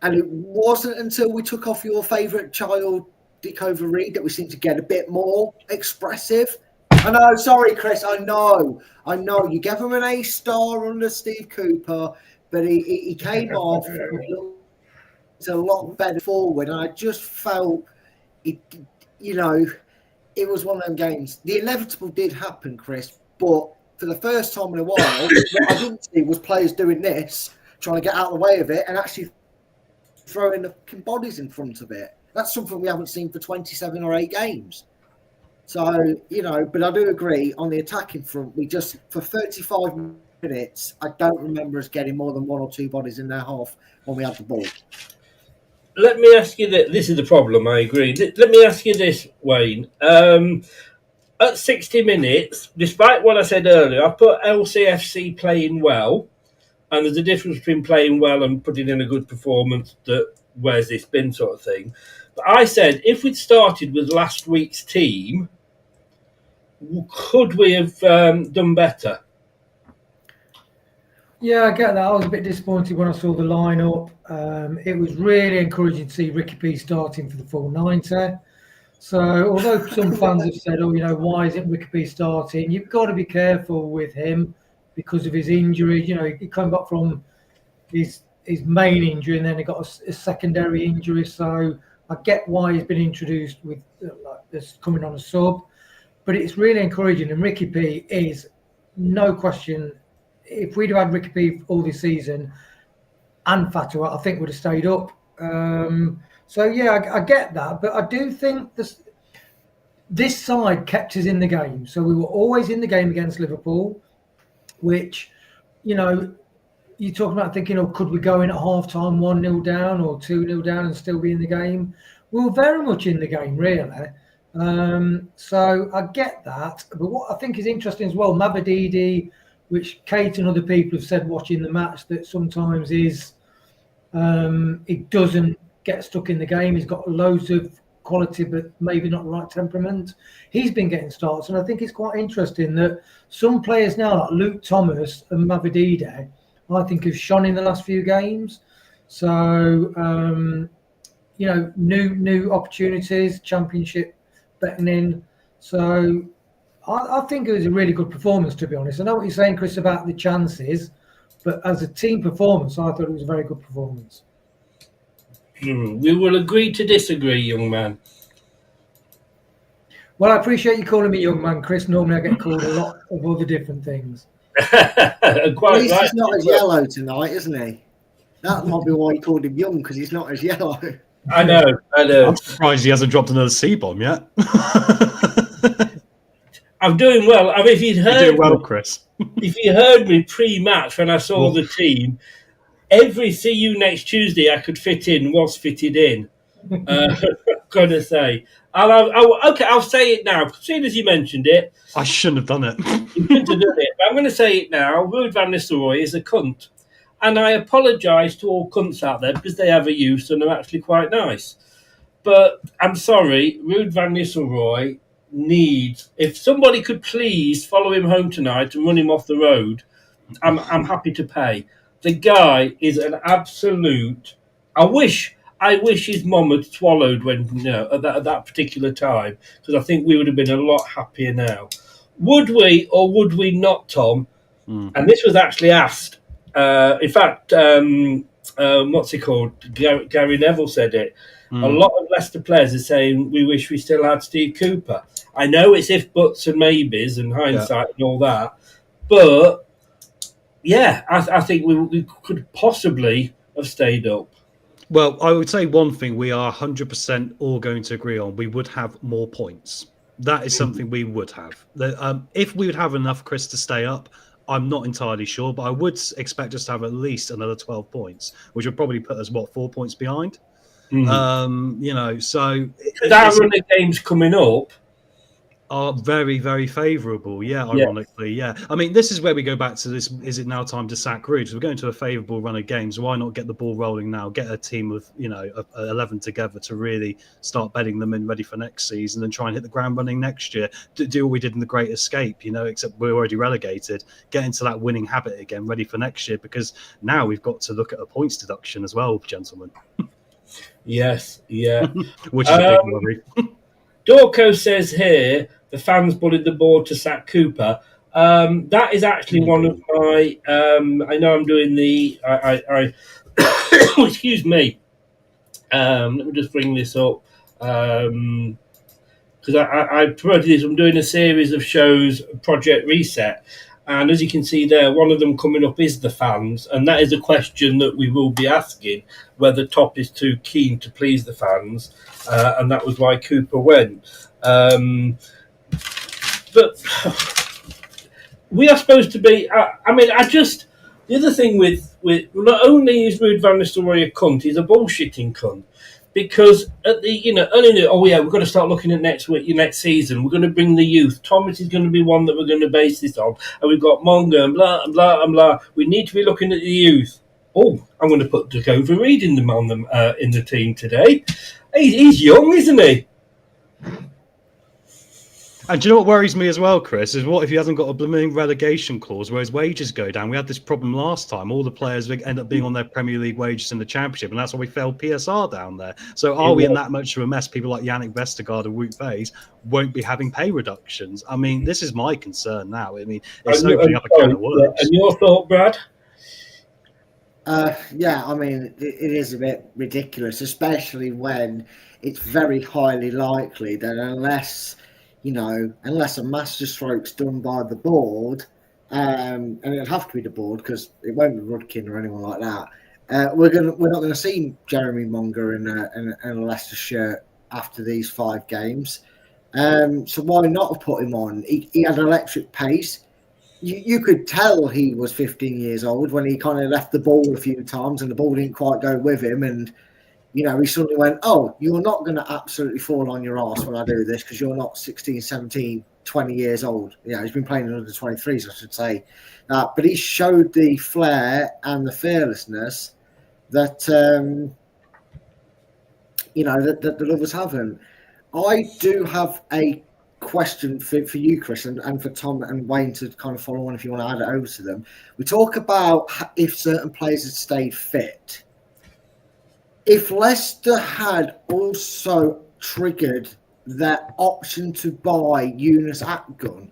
And it wasn't until we took off your favourite child, Dick Overreed, that we seemed to get a bit more expressive. I know, sorry, Chris, I know. You gave him an A star under Steve Cooper, but he came off a lot better forward. And I just felt, it was one of them games. The inevitable did happen, Chris, but for the first time in a while, what I didn't see was players doing this, trying to get out of the way of it, and actually throwing the bodies in front of it. That's something we haven't seen for 27 or 8 games. So, but I do agree on the attacking front, we just, for 35 minutes, I don't remember us getting more than 1 or 2 bodies in their half when we had the ball. Let me ask you this. This is the problem, I agree. Let me ask you this, Wayne. At 60 minutes, despite what I said earlier, I put LCFC playing well, and there's a difference between playing well and putting in a good performance that where's this been sort of thing. But I said if we'd started with last week's team, could we have done better? Yeah, I get that. I was a bit disappointed when I saw the lineup. It was really encouraging to see Ricky P starting for the full 90. So, although some fans have said, why isn't Ricky P starting? You've got to be careful with him because of his injury. He came back from his main injury and then he got a secondary injury. So, I get why he's been introduced with this coming on a sub. But it's really encouraging. And Ricky P is, no question, if we'd have had Ricky P all this season and Fatou, I think would have stayed up. So, yeah, I get that. But I do think this side kept us in the game. So we were always in the game against Liverpool, which, you're talking about thinking, could we go in at half-time 1-0 down or 2-0 down and still be in the game? We were very much in the game, really. So I get that. But what I think is interesting as well, Mavadidi, which Kate and other people have said watching the match, that sometimes he doesn't get stuck in the game. He's got loads of quality, but maybe not the right temperament. He's been getting starts, and I think it's quite interesting that some players now, like Luke Thomas and Mavadide, I think have shone in the last few games. So, new opportunities, championship beckoning. So, I think it was a really good performance, to be honest. I know what you're saying, Chris, about the chances, but as a team performance, I thought it was a very good performance. We will agree to disagree, young man. Well, I appreciate you calling me young man, Chris. Normally I get called a lot of other different things. At least he's not as yellow tonight, isn't he? That might be why he called him young, because he's not as yellow. I know. I'm surprised he hasn't dropped another C-bomb yet. I'm doing well. I mean, if you'd heard You're doing well, Chris. If you heard me pre-match when I saw the team, every see you next Tuesday I could fit in was fitted in. Going to say. Okay, I'll say it now. As soon as you mentioned it. I shouldn't have done it. You shouldn't have done it. But I'm going to say it now. Ruud van Nistelrooy is a cunt. And I apologise to all cunts out there because they have a use and are actually quite nice. But I'm sorry, Ruud van Nistelrooy needs... If somebody could please follow him home tonight and run him off the road, I'm happy to pay. The guy is an absolute... I wish his mum had swallowed when at that particular time, because I think we would have been a lot happier now. Would we or would we not, Tom? And this was actually asked. In fact, what's he called? Gary Neville said it. A lot of Leicester players are saying we wish we still had Steve Cooper. I know it's if, buts and maybes and hindsight and all that, but yeah, I think we could possibly have stayed up. Well, I would say one thing we are 100% all going to agree on. We would have more points. That is something we would have. If we would have enough, Chris, to stay up, I'm not entirely sure, but I would expect us to have at least another 12 points, which would probably put us, 4 points behind? So... Our run of games coming up are very, very favourable. Yeah, ironically, yeah. I mean, this is where we go back to this. Is it now time to sack Ruud? We're going to a favourable run of games. Why not get the ball rolling now? Get a team of 11 together to really start bedding them in, ready for next season, and try and hit the ground running next year. Do what we did in the Great Escape. Except we're already relegated. Get into that winning habit again, ready for next year. Because now we've got to look at a points deduction as well, gentlemen. Yes, yeah. Which is a big worry. Dorco says here the fans bullied the board to sack Cooper. That is actually one of my. I know I'm doing the. Excuse me. Let me just bring this up because I promoted this. I'm doing a series of shows, Project Reset, and as you can see there, one of them coming up is the fans, and that is a question that we will be asking: whether Top is too keen to please the fans, and that was why Cooper went. But we are supposed to be. The other thing with not only is Ruud van Nistelrooy a cunt, he's a bullshitting cunt. Because at the we've got to start looking at next season. We're going to bring the youth. Thomas is going to be one that we're going to base this on, and we've got Monga and blah and blah and blah. We need to be looking at the youth. Oh, I'm going to put Dakova Reed in the team today. He's young, isn't he? And do you know what worries me as well, Chris, is what if he hasn't got a blooming relegation clause where his wages go down? We had this problem last time. All the players end up being on their Premier League wages in the Championship, and that's why we failed PSR down there. So are we in that much of a mess? People like Yannick Vestergaard and Wout Faes won't be having pay reductions. I mean, this is my concern now. I mean, it's opening up a can of worms. And your thought, Brad? Yeah, I mean, it is a bit ridiculous, especially when it's very highly likely that unless a masterstroke's done by the board, and it'll have to be the board because it won't be Rudkin or anyone like that. We're not going to see Jeremy Munger in a Leicester shirt after these 5 games. So why not have put him on? He had electric pace. You could tell he was 15 years old when he kind of left the ball a few times and the ball didn't quite go with him, and he suddenly went, oh, you're not going to absolutely fall on your arse when I do this because you're not 16, 17, 20 years old. He's been playing in under 23s, I should say. But he showed the flair and the fearlessness that, that the others haven't. I do have a question for you, Chris, and for Tom and Wayne to kind of follow on if you want to add it over to them. We talk about if certain players had stayed fit. If Leicester had also triggered their option to buy Yunus Akgun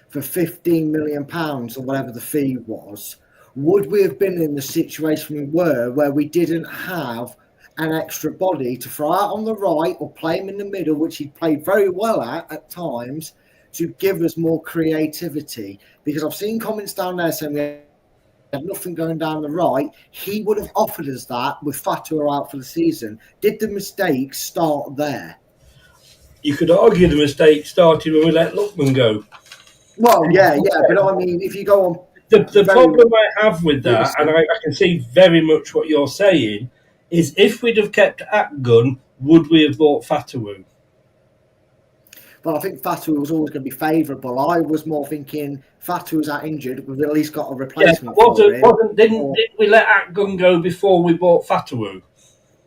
for £15 million or whatever the fee was, would we have been in the situation we were where we didn't have an extra body to throw out on the right or play him in the middle, which he played very well at times, to give us more creativity? Because I've seen comments down there saying we had nothing going down the right. He would have offered us that with Fatua out for the season. Did the mistake start there? You could argue the mistake started when we let Lookman go. Well, yeah, but I mean, if you go on... The problem I have with that, and I can see very much what you're saying, is if we'd have kept Akgun, would we have bought Fatawu? Well, I think Fatu was always going to be favourable. I was more thinking Fatu was that injured. We've at least got a replacement for him. Didn't we let Atgun go before we bought Fatawu?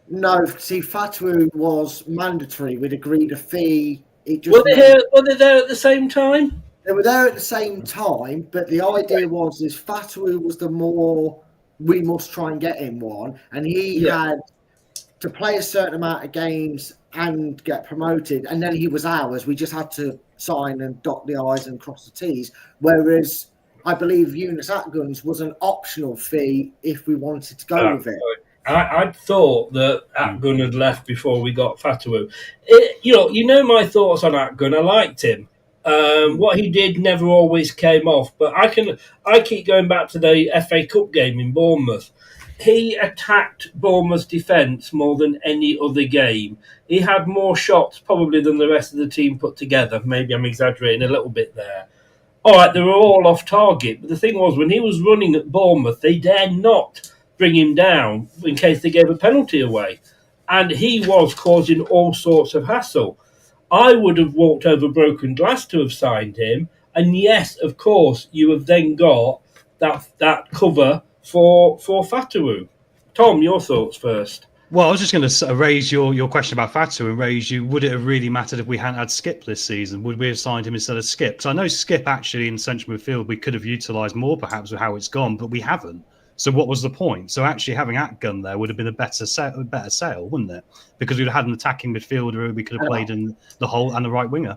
No, see, Fatu was mandatory. We'd agreed a fee. Were they there at the same time? They were there at the same time, but the idea was Fatu was the more we must try and get him one, and he had to play a certain amount of games and get promoted, and then he was ours. We just had to sign and dot the I's and cross the T's. Whereas I believe Eunice Atguns was an optional fee if we wanted to go with it. I thought that Atgun had left before we got Fatawu. You know my thoughts on Atgun. I liked him. What he did never always came off, but I keep going back to the FA Cup game in Bournemouth. He attacked Bournemouth's defence more than any other game. He had more shots probably than the rest of the team put together. Maybe I'm exaggerating a little bit there. All right, they were all off target, but the thing was, when he was running at Bournemouth, they dared not bring him down in case they gave a penalty away. And he was causing all sorts of hassle. I would have walked over broken glass to have signed him. And yes, of course, you have then got that cover for Fatawu. Tom, your thoughts first. Well, I was just going to raise your question about Fatawu and raise you, would it have really mattered if we hadn't had Skip this season? Would we have signed him instead of Skip? Because I know Skip actually in central midfield we could have utilised more perhaps with how it's gone, but we haven't. So what was the point? So actually having Atgun there would have been a better sale, wouldn't it? Because we'd have had an attacking midfielder we could have played in the hole and the right winger.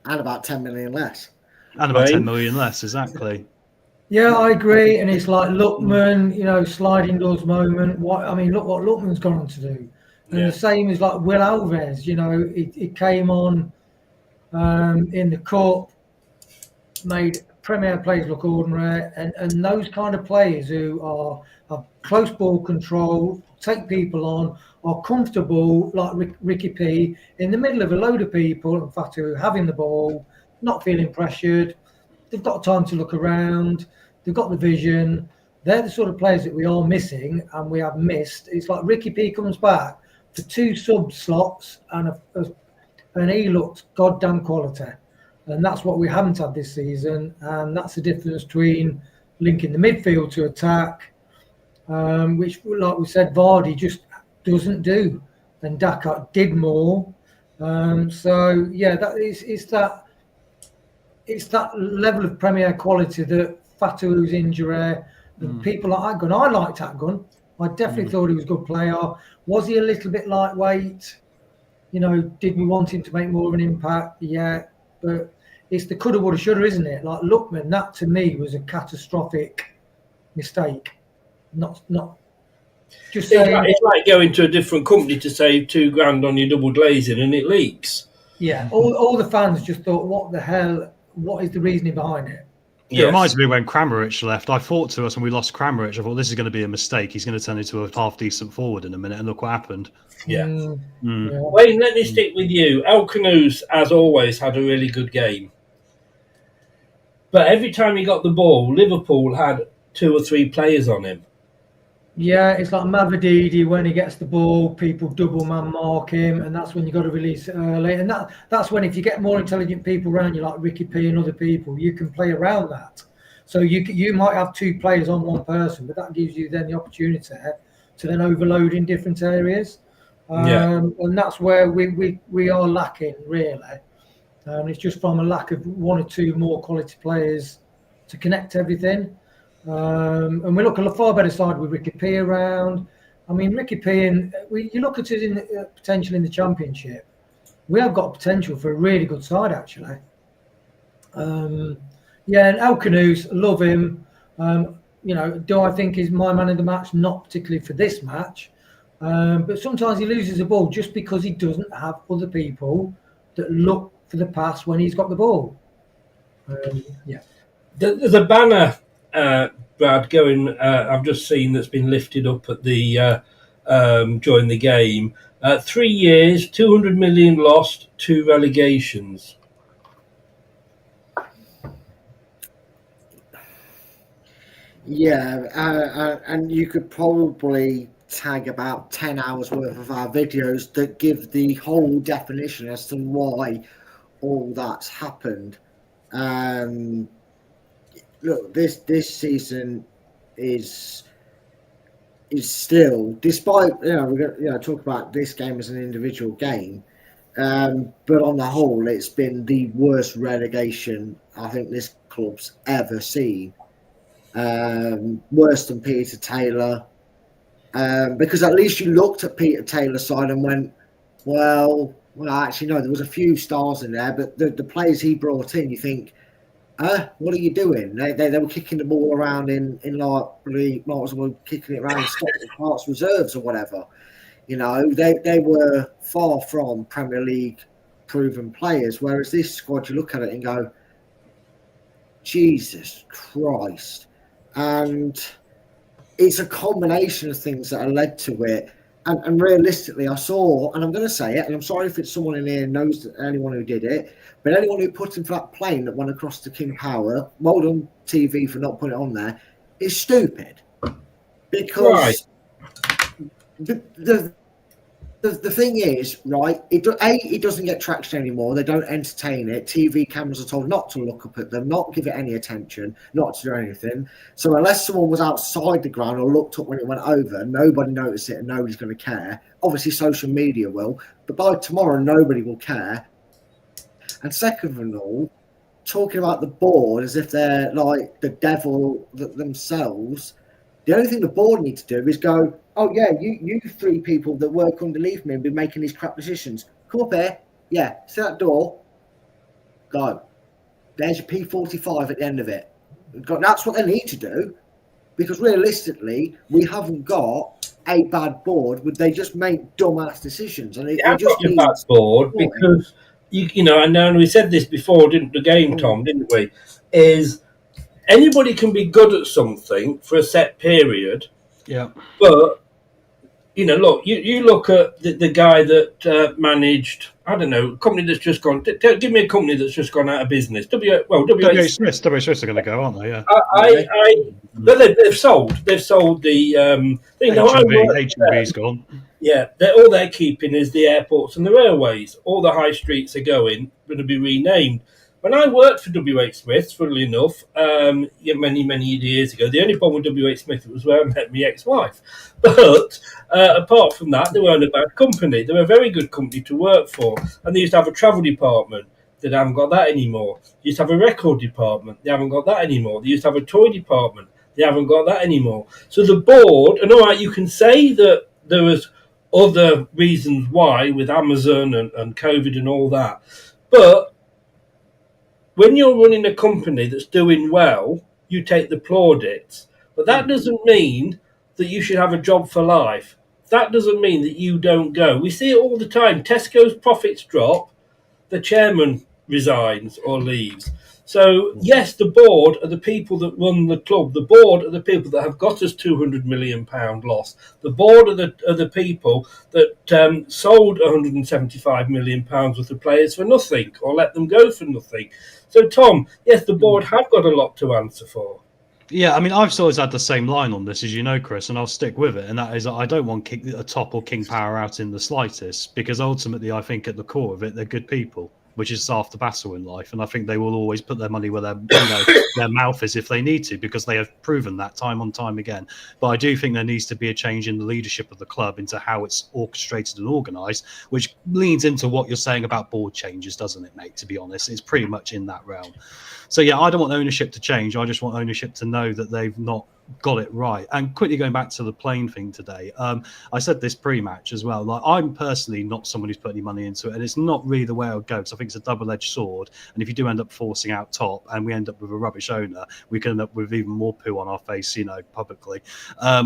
And about 10 million less. And about 10 million less, exactly. Yeah, I agree. And it's like Lookman, sliding doors moment. Look what Lookman's gone on to do. And the same as like Will Alves, it came on in the cup, made Premier players look ordinary, and those kind of players who have close ball control, take people on, are comfortable, like Ricky P, in the middle of a load of people, in fact, who are having the ball, not feeling pressured. They've got time to look around. They've got the vision. They're the sort of players that we are missing and we have missed. It's like Ricky P comes back for 2 sub slots and he looks goddamn quality. And that's what we haven't had this season. And that's the difference between linking the midfield to attack, which, like we said, Vardy just doesn't do. And Dakar did more. It's that level of Premier quality that Fatuwu's injury, and people like Atgun. I liked Atgun. I definitely thought he was a good player. Was he a little bit lightweight? Did we want him to make more of an impact? Yeah, but it's the coulda, woulda, shoulda, isn't it? Like Lookman, that to me was a catastrophic mistake. Not just saying. It's like going to a different company to save $2,000 on your double glazing and it leaks. Yeah, all the fans just thought, what the hell? What is the reasoning behind it? It reminds me when Kramaric left. I thought to us when we lost Kramaric, I thought this is going to be a mistake. He's going to turn into a half-decent forward in a minute, and look what happened. Yeah. Wayne, let me stick with you. El Canoes, as always, had a really good game. But every time he got the ball, Liverpool had 2 or 3 players on him. Yeah, it's like Mavadidi, when he gets the ball, people double man mark him, and that's when you got to release it early. And that's when, if you get more intelligent people around you, like Ricky P and other people, you can play around that. So you might have 2 players on one person, but that gives you then the opportunity to then overload in different areas. And that's where we are lacking, really. It's just from a lack of 1 or 2 more quality players to connect everything. And we look at a far better side with Ricky P around. I mean, Ricky P, you look at his potential in the Championship. We have got potential for a really good side, actually. And El Canoes, love him. Do I think he's my man of the match? Not particularly for this match. But sometimes he loses the ball just because he doesn't have other people that look for the pass when he's got the ball. There's a banner, Brad, going. I've just seen that's been lifted up at the during the game. 3 years, 200 million lost, 2 relegations. Yeah, and you could probably tag about 10 hours worth of our videos that give the whole definition as to why all that's happened. Look, this season is still, despite we're going to talk about this game as an individual game, but on the whole, it's been the worst relegation I think this club's ever seen. Worse than Peter Taylor, because at least you looked at Peter Taylor's side and went, well, actually no, there was a few stars in there, but the players he brought in, you think, what are you doing? They were kicking the ball around in like might as well kicking it around in Scotland Hearts reserves or whatever. They were far from Premier League proven players, whereas this squad, you look at it and go, Jesus Christ. And it's a combination of things that are led to it. And realistically, I saw, and I'm going to say it, and I'm sorry if it's someone in here knows anyone who did it, but anyone who put in for that plane that went across to King Power, well done TV for not putting it on there, is stupid. Because the thing is, right, it doesn't get traction anymore. They don't entertain it. TV cameras are told not to look up at them, not give it any attention, not to do anything. So unless someone was outside the ground or looked up when it went over, nobody noticed it and nobody's going to care. Obviously, social media will, but by tomorrow, nobody will care. And second of all, talking about the board as if they're like the devil themselves, the only thing the board need to do is go, oh, yeah, you three people that work underneath me and been making these crap decisions, come up here. Yeah, see that door? Go. There's your P45 at the end of it. That's what they need to do, because realistically, we haven't got a bad board. They just make dumbass decisions. And they just need a bad board because, I know we said this before, didn't the game, Tom, didn't we? Is anybody can be good at something for a set period. Yeah. But, look, you look at the guy that managed, I don't know, a company that's just gone, give me a company that's just gone out of business. WH Smith are going to go, aren't they? Yeah. They've sold the thing. HMV's gone. Yeah, all they're keeping is the airports and the railways. All the high streets are going to be renamed. When I worked for WH Smith, funnily enough, many, many years ago, the only problem with WH Smith was where I met my ex-wife. But apart from that, they weren't a bad company. They were a very good company to work for. And they used to have a travel department. They haven't got that anymore. They used to have a record department. They haven't got that anymore. They used to have a toy department. They haven't got that anymore. So the board, and all right, you can say that there was other reasons why with Amazon and COVID and all that. But when you're running a company that's doing well, you take the plaudits. But that doesn't mean that you should have a job for life. That doesn't mean that you don't go. We see it all the time. Tesco's profits drop, the chairman resigns or leaves. So, yes, the board are the people that run the club. The board are the people that have got us £200 million loss. The board are the people that sold £175 million worth of players for nothing or let them go for nothing. So, Tom, yes, the board have got a lot to answer for. Yeah, I mean, I've always had the same line on this, as you know, Chris, and I'll stick with it. And that is, I don't want a top or King Power out in the slightest, because ultimately, I think at the core of it, they're good people, which is half the battle in life. And I think they will always put their money where their mouth is if they need to, because they have proven that time on time again. But I do think there needs to be a change in the leadership of the club into how it's orchestrated and organised, which leans into what you're saying about board changes, doesn't it, mate? To be honest, it's pretty much in that realm. So, yeah, I don't want ownership to change. I just want ownership to know that they've not got it right. And quickly going back to the plane thing today, I said this pre-match as well. Like, I'm personally not someone who's put any money into it, and it's not really the way I would go, because I think it's a double-edged sword. And if you do end up forcing out top, and we end up with a rubbish owner, we can end up with even more poo on our face, publicly,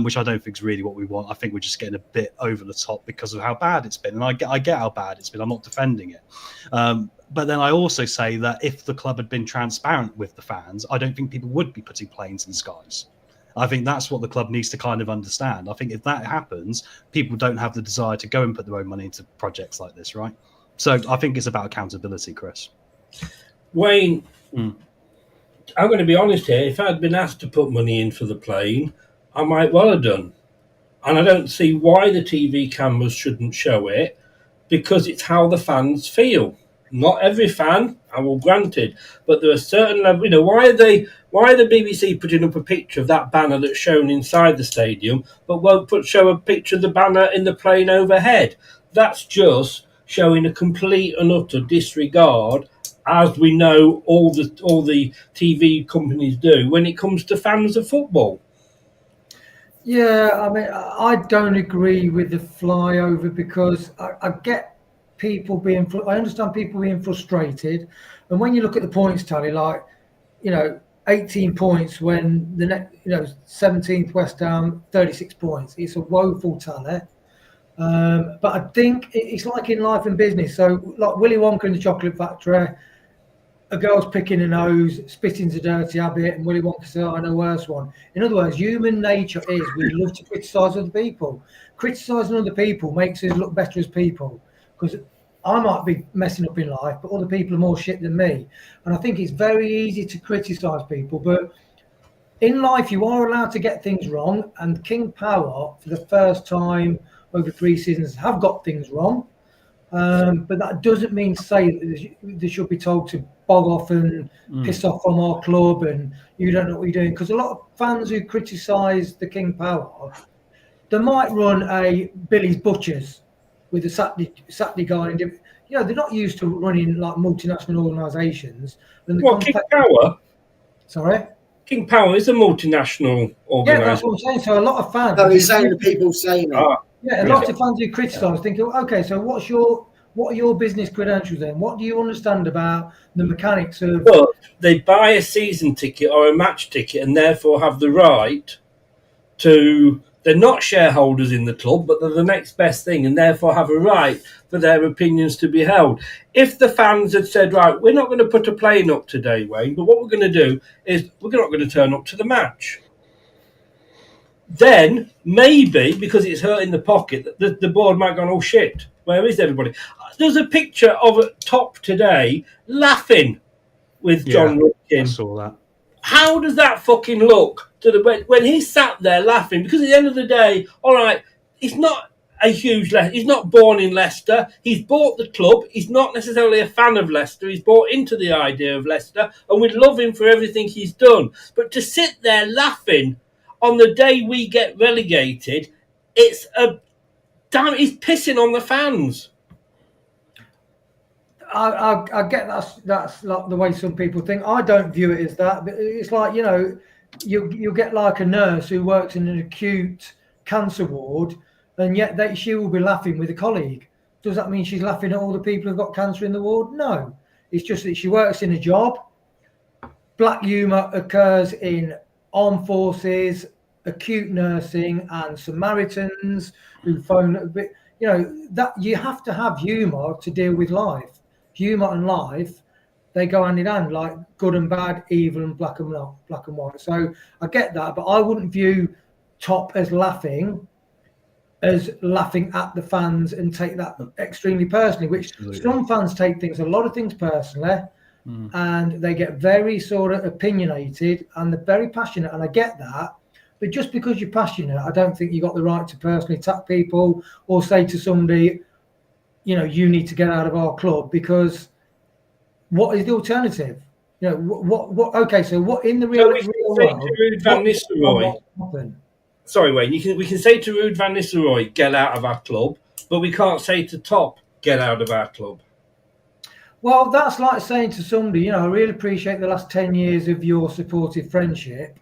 which I don't think is really what we want. I think we're just getting a bit over the top because of how bad it's been, and I get how bad it's been. I'm not defending it. But then I also say that if the club had been transparent with the fans, I don't think people would be putting planes in skies. I think that's what the club needs to kind of understand. I think if that happens, people don't have the desire to go and put their own money into projects like this, right? So I think it's about accountability, Chris. Wayne, I'm going to be honest here. If I'd been asked to put money in for the plane, I might well have done. and I don't see why the TV cameras shouldn't show it, because it's how the fans feel. Not every fan, I will grant it, but there are certain levels. You know, why are the BBC putting up a picture of that banner that's shown inside the stadium, but won't show a picture of the banner in the plane overhead? That's just showing a complete and utter disregard, as we know all the TV companies do when it comes to fans of football. Yeah, I mean, I don't agree with the flyover because I get people being, I understand people being frustrated. And when you look at the points tally, like, 18 points when the next, 17th West Ham, 36 points. It's a woeful tally. But I think it's like in life and business. So, like Willy Wonka in the Chocolate Factory, a girl's picking her nose, spitting's a dirty habit, and Willy Wonka says, I know worse one. In other words, human nature is we love to criticise other people. Criticising other people makes us look better as people, because I might be messing up in life, but other people are more shit than me. And I think it's very easy to criticise people, but in life you are allowed to get things wrong, and King Power, for the first time over 3 seasons, have got things wrong. But that doesn't mean to say that they should be told to bog off and piss off from our club and you don't know what you're doing. Because a lot of fans who criticise the King Power, they might run a Billy's Butchers with a Saturday guy. They're not used to running like multinational organisations. King Power? Sorry? King Power is a multinational organisation. Yeah, that's what I'm saying. So a lot of fans... No, he's saying the people saying it. Yeah, a lot of fans who criticise think, okay, so what are your business credentials then? What do you understand about the mechanics of... Well, they buy a season ticket or a match ticket and therefore have the right to... They're not shareholders in the club, but they're the next best thing and therefore have a right for their opinions to be held. If the fans had said, right, we're not going to put a plane up today, Wayne, but what we're going to do is we're not going to turn up to the match. Then maybe, because it's hurting the pocket, the board might go, oh shit, where is everybody? There's a picture of a Top today laughing with John Rudkin. I saw that. How does that fucking look when he sat there laughing? Because at the end of the day, all right, he's not he's not born in Leicester. He's bought the club. He's not necessarily a fan of Leicester. He's bought into the idea of Leicester, and we love him for everything he's done. But to sit there laughing on the day we get relegated, he's pissing on the fans. I get that's like the way some people think. I don't view it as that. But it's like, you get like a nurse who works in an acute cancer ward, and yet she will be laughing with a colleague. Does that mean she's laughing at all the people who've got cancer in the ward? No. It's just that she works in a job. Black humour occurs in armed forces, acute nursing, and Samaritans who phone a bit. That you have to have humour to deal with life. Humour and life, they go hand in hand, like good and bad, evil and black and white. So I get that, but I wouldn't view Top as laughing at the fans and take that extremely personally, which some fans take a lot of things personally, and they get very sort of opinionated and they're very passionate, and I get that. But just because you're passionate, I don't think you got the right to personally attack people or say to somebody, you need to get out of our club, because what is the alternative? What? Okay, so what in the real world? Sorry, Wayne. We can say to Ruud van Nistelrooy, get out of our club, but we can't say to Top, get out of our club. Well, that's like saying to somebody, I really appreciate the last 10 years of your supportive friendship,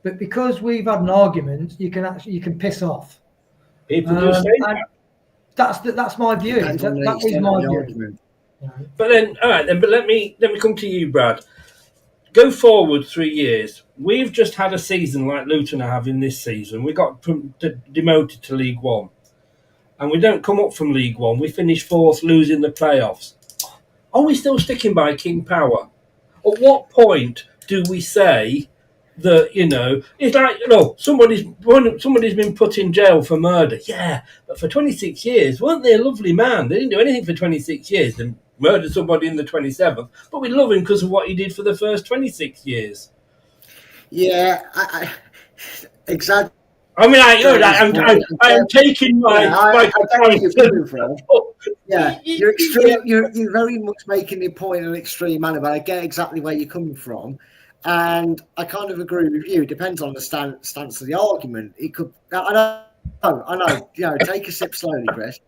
but because we've had an argument, you can piss off. People do say that. That's my view. That is my view. But then, all right, then. But let me come to you, Brad. Go forward 3 years. We've just had a season like Luton are having this season. We got demoted to League One, and we don't come up from League One. We finish fourth, losing the playoffs. Are we still sticking by King Power? At what point do we say that, it's like, somebody's been put in jail for murder. Yeah, but for 26 years, weren't they a lovely man? They didn't do anything for 26 years and murdered somebody in the 27th, but we love him because of what he did for the first 26 years. Yeah, exactly. I mean, I am taking my. I get where you're coming from. Yeah, you're extreme. You're very much making the point in an extreme manner, but I get exactly where you're coming from, and I kind of agree with you. It depends on the stance of the argument. It could. I know. Take a sip slowly, Chris.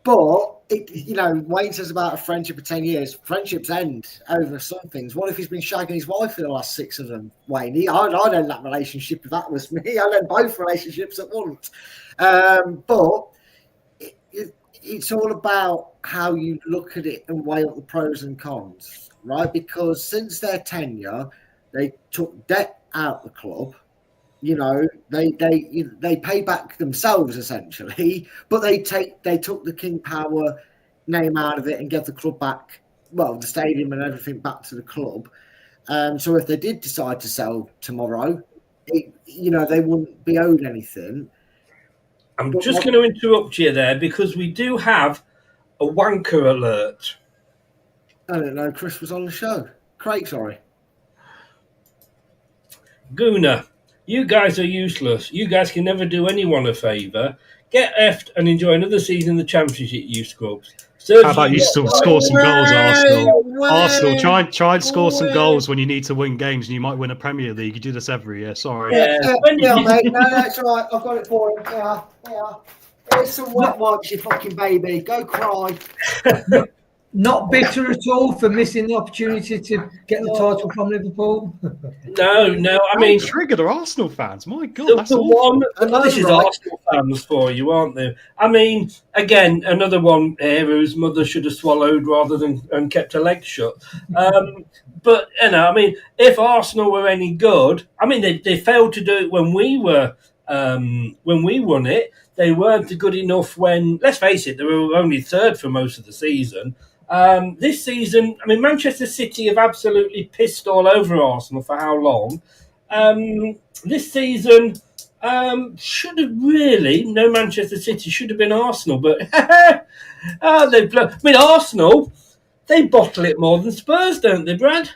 But Wayne says about a friendship of 10 years. Friendships end over some things. What if he's been shagging his wife for the last 6 of them, Wayne? I'd end that relationship if that was me. I'd end both relationships at once. But it's all about how you look at it and weigh up the pros and cons, right? Because since their tenure, they took debt out the club. They pay back themselves essentially, but they took the King Power name out of it and gave the club back, the stadium and everything back to the club. So if they did decide to sell tomorrow, they wouldn't be owed anything. I'm just going to interrupt you there because we do have a wanker alert. I don't know. Chris was on the show. Craig, sorry. Gooner. You guys are useless. You guys can never do anyone a favour. Get effed and enjoy another season in the Championship, you scrubs. How about you still score some goals, Arsenal? Arsenal, try and score some goals when you need to win games, and you might win a Premier League. You do this every year. Sorry. Yeah, mate. No, that's all right. I've got it for him. Yeah. Here's some wet wipes, you fucking baby. Go cry. Not bitter at all for missing the opportunity to get the title from Liverpool. No. I mean, triggered are Arsenal fans. My God, this is Arsenal fans for you, aren't they? I mean, again, another one here whose mother should have swallowed rather than kept her legs shut. But I mean, if Arsenal were any good, I mean, they failed to do it when we won it. They weren't good enough when, let's face it, they were only third for most of the season. This season, I mean, Manchester City have absolutely pissed all over Arsenal for how long? This season should have really, no Manchester City should have been Arsenal, but Arsenal, they bottle it more than Spurs, don't they, Brad?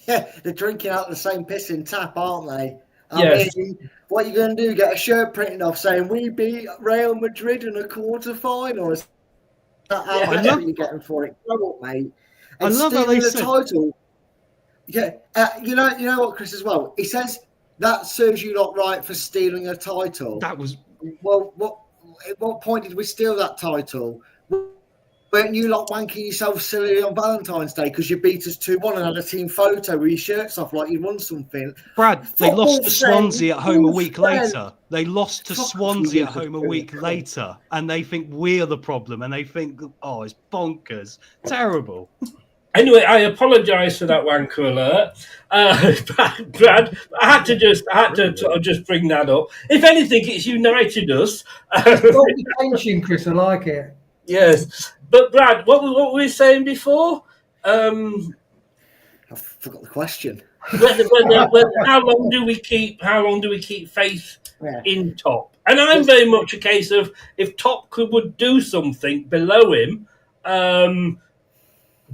Yeah, they're drinking out the same pissing tap, aren't they? Yes. I mean, what are you going to do? Get a shirt printed off saying we beat Real Madrid in a quarter-final? Is that how much are you getting for it? Go up, mate. And I love how they the title. Yeah, you know what, Chris, as well? He says that serves you not right for stealing a title. That was... Well, at what point did we steal that title? Weren't you wanking yourself silly on Valentine's Day because you beat us 2-1 and had a team photo with your shirts off like you'd won something? Brad, they lost to Swansea at home a week later. They lost to Swansea at home a week later, and they think we're the problem, and they think, it's bonkers. Terrible. Anyway, I apologise for that wanker alert, Brad. I had to sort of just bring that up. If anything, it's united us. Attention, Chris. I like it. Yes, but Brad, what were we saying before? I forgot the question. How long do we keep faith in Top? And I'm very much a case of if Top would do something below him,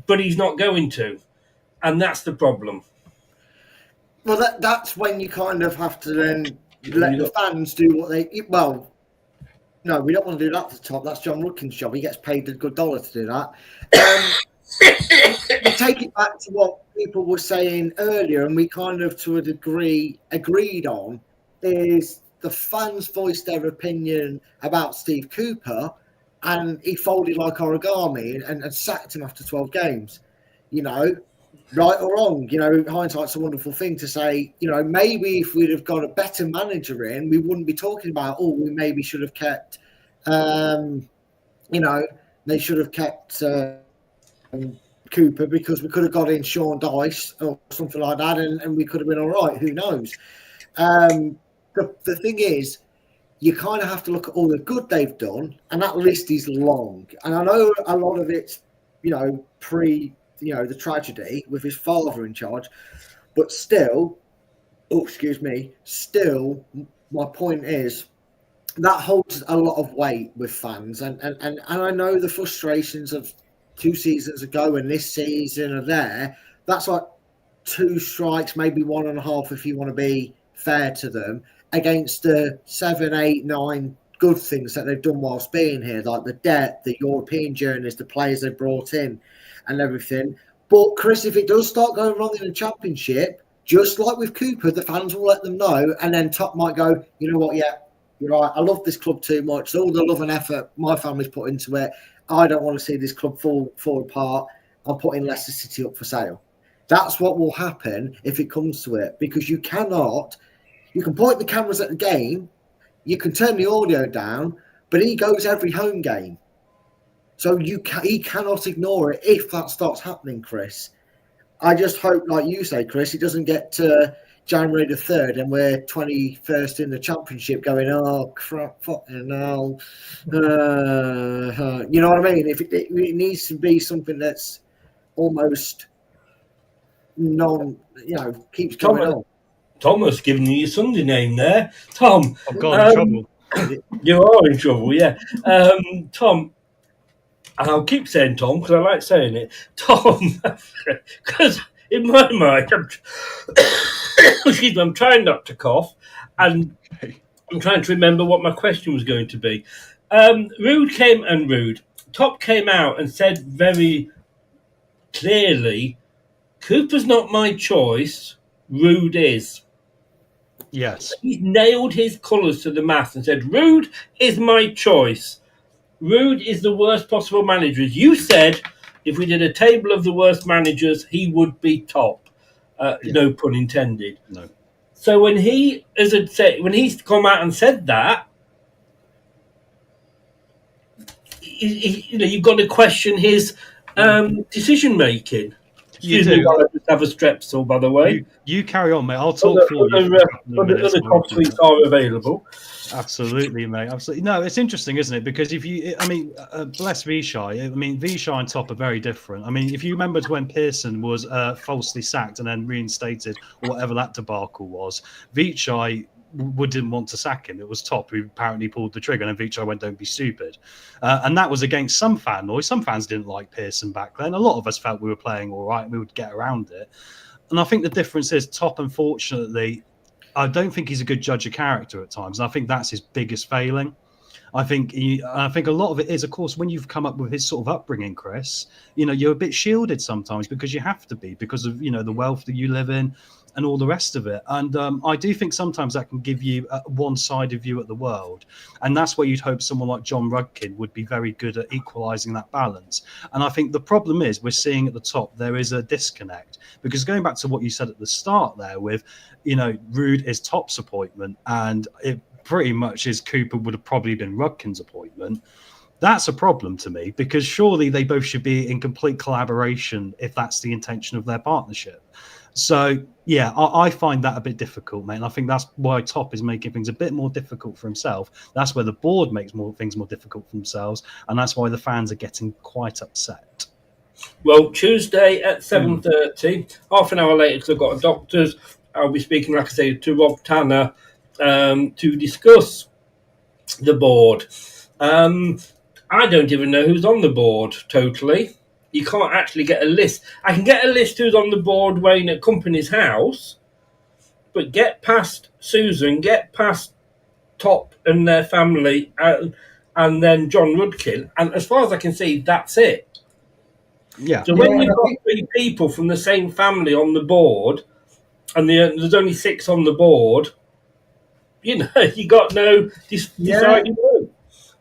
but he's not going to, and that's the problem. Well, that's when you kind of have to then let the fans do what they. Well, no, we don't want to do that to Top. That's John Rudkin's job. He gets paid a good dollar to do that. You take it back to what people were saying earlier, and we kind of, to a degree, agreed on, is the fans voiced their opinion about Steve Cooper, and he folded like origami and sacked him after 12 games. Right or wrong, hindsight's a wonderful thing to say. Maybe if we'd have got a better manager in, we wouldn't be talking about, we maybe should have kept, they should have kept Cooper because we could have got in Sean Dyche or something like that, and we could have been all right. Who knows? The thing is, you kind of have to look at all the good they've done, and that list is long. And I know a lot of it's, the tragedy with his father in charge, but still, my point is that holds a lot of weight with fans, and I know the frustrations of 2 seasons ago and this season are there. That's like 2 strikes, maybe 1.5 if you want to be fair to them. against the 7, 8, 9 good things that they've done whilst being here, like the debt, the European journeys, the players they brought in and everything. But Chris, if it does start going wrong in the Championship, just like with Cooper, the fans will let them know, and then Top might go, you know what, yeah, you're right, I love this club too much. All the love and effort my family's put into it, I don't want to see this club fall apart. I'm putting Leicester City up for sale. That's what will happen if it comes to it, because you can point the cameras at the game, you can turn the audio down, but he goes every home game. So he cannot ignore it if that starts happening, Chris. I just hope, like you say, Chris, it doesn't get to January the 3rd and we're 21st in the Championship going, oh, crap, fucking hell. You know what I mean? If it needs to be something that's almost keeps going on. Thomas giving you your Sunday name there. Tom. I've got in trouble. You are in trouble, yeah. Tom, and I'll keep saying Tom because I like saying it. Tom, because in my mind, I'm trying not to cough, and I'm trying to remember what my question was going to be. Top came out and said very clearly, Cooper's not my choice, Rude is. Yes. He nailed his colours to the mast and said, Rude is my choice. Rude is the worst possible manager. As you said, if we did a table of the worst managers, he would be top. No pun intended. No. So when he's come out and said that, you've got to question his decision making. Excuse me while I just have a Strepsil, by the way. You carry on, mate. I'll talk for you. Other cough sweets are available. Absolutely, mate. Absolutely. No, it's interesting, isn't it? Because bless Vichai. Vichai and Top are very different. If you remember when Pearson was falsely sacked and then reinstated, or whatever that debacle was, Vichai didn't want to sack him. It was Top who apparently pulled the trigger, and then Vichai went, don't be stupid. And that was against some fan noise. Some fans didn't like Pearson back then. A lot of us felt we were playing all right and we would get around it. And I think the difference is Top, unfortunately, I don't think he's a good judge of character at times. And I think that's his biggest failing. I think a lot of it is, of course, when you've come up with his sort of upbringing, Chris, you're a bit shielded sometimes because you have to be, because of, the wealth that you live in and all the rest of it. And I do think sometimes that can give you a one-sided view at the world. And that's where you'd hope someone like John Rudkin would be very good at equalising that balance. And I think the problem is we're seeing at the top there is a disconnect. Because going back to what you said at the start there with, Rude is Top's appointment and it pretty much is Cooper would have probably been Rudkin's appointment. That's a problem to me, because surely they both should be in complete collaboration if that's the intention of their partnership. So, yeah, I find that a bit difficult, mate. And I think that's why Top is making things a bit more difficult for himself. That's where the board makes things more difficult for themselves. And that's why the fans are getting quite upset. Well, Tuesday at 7:30, half an hour later, because I've got a doctor's, I'll be speaking, like I say, to Rob Tanner to discuss the board. I don't even know who's on the board totally. You can't actually get a list. I can get a list who's on the board Wayne at Company's house, but get past Susan, get past Top and their family, and then John Rudkin. And as far as I can see, that's it. Yeah. So when you've got 3 people from the same family on the board, and there's only 6 on the board, you got no deciding vote.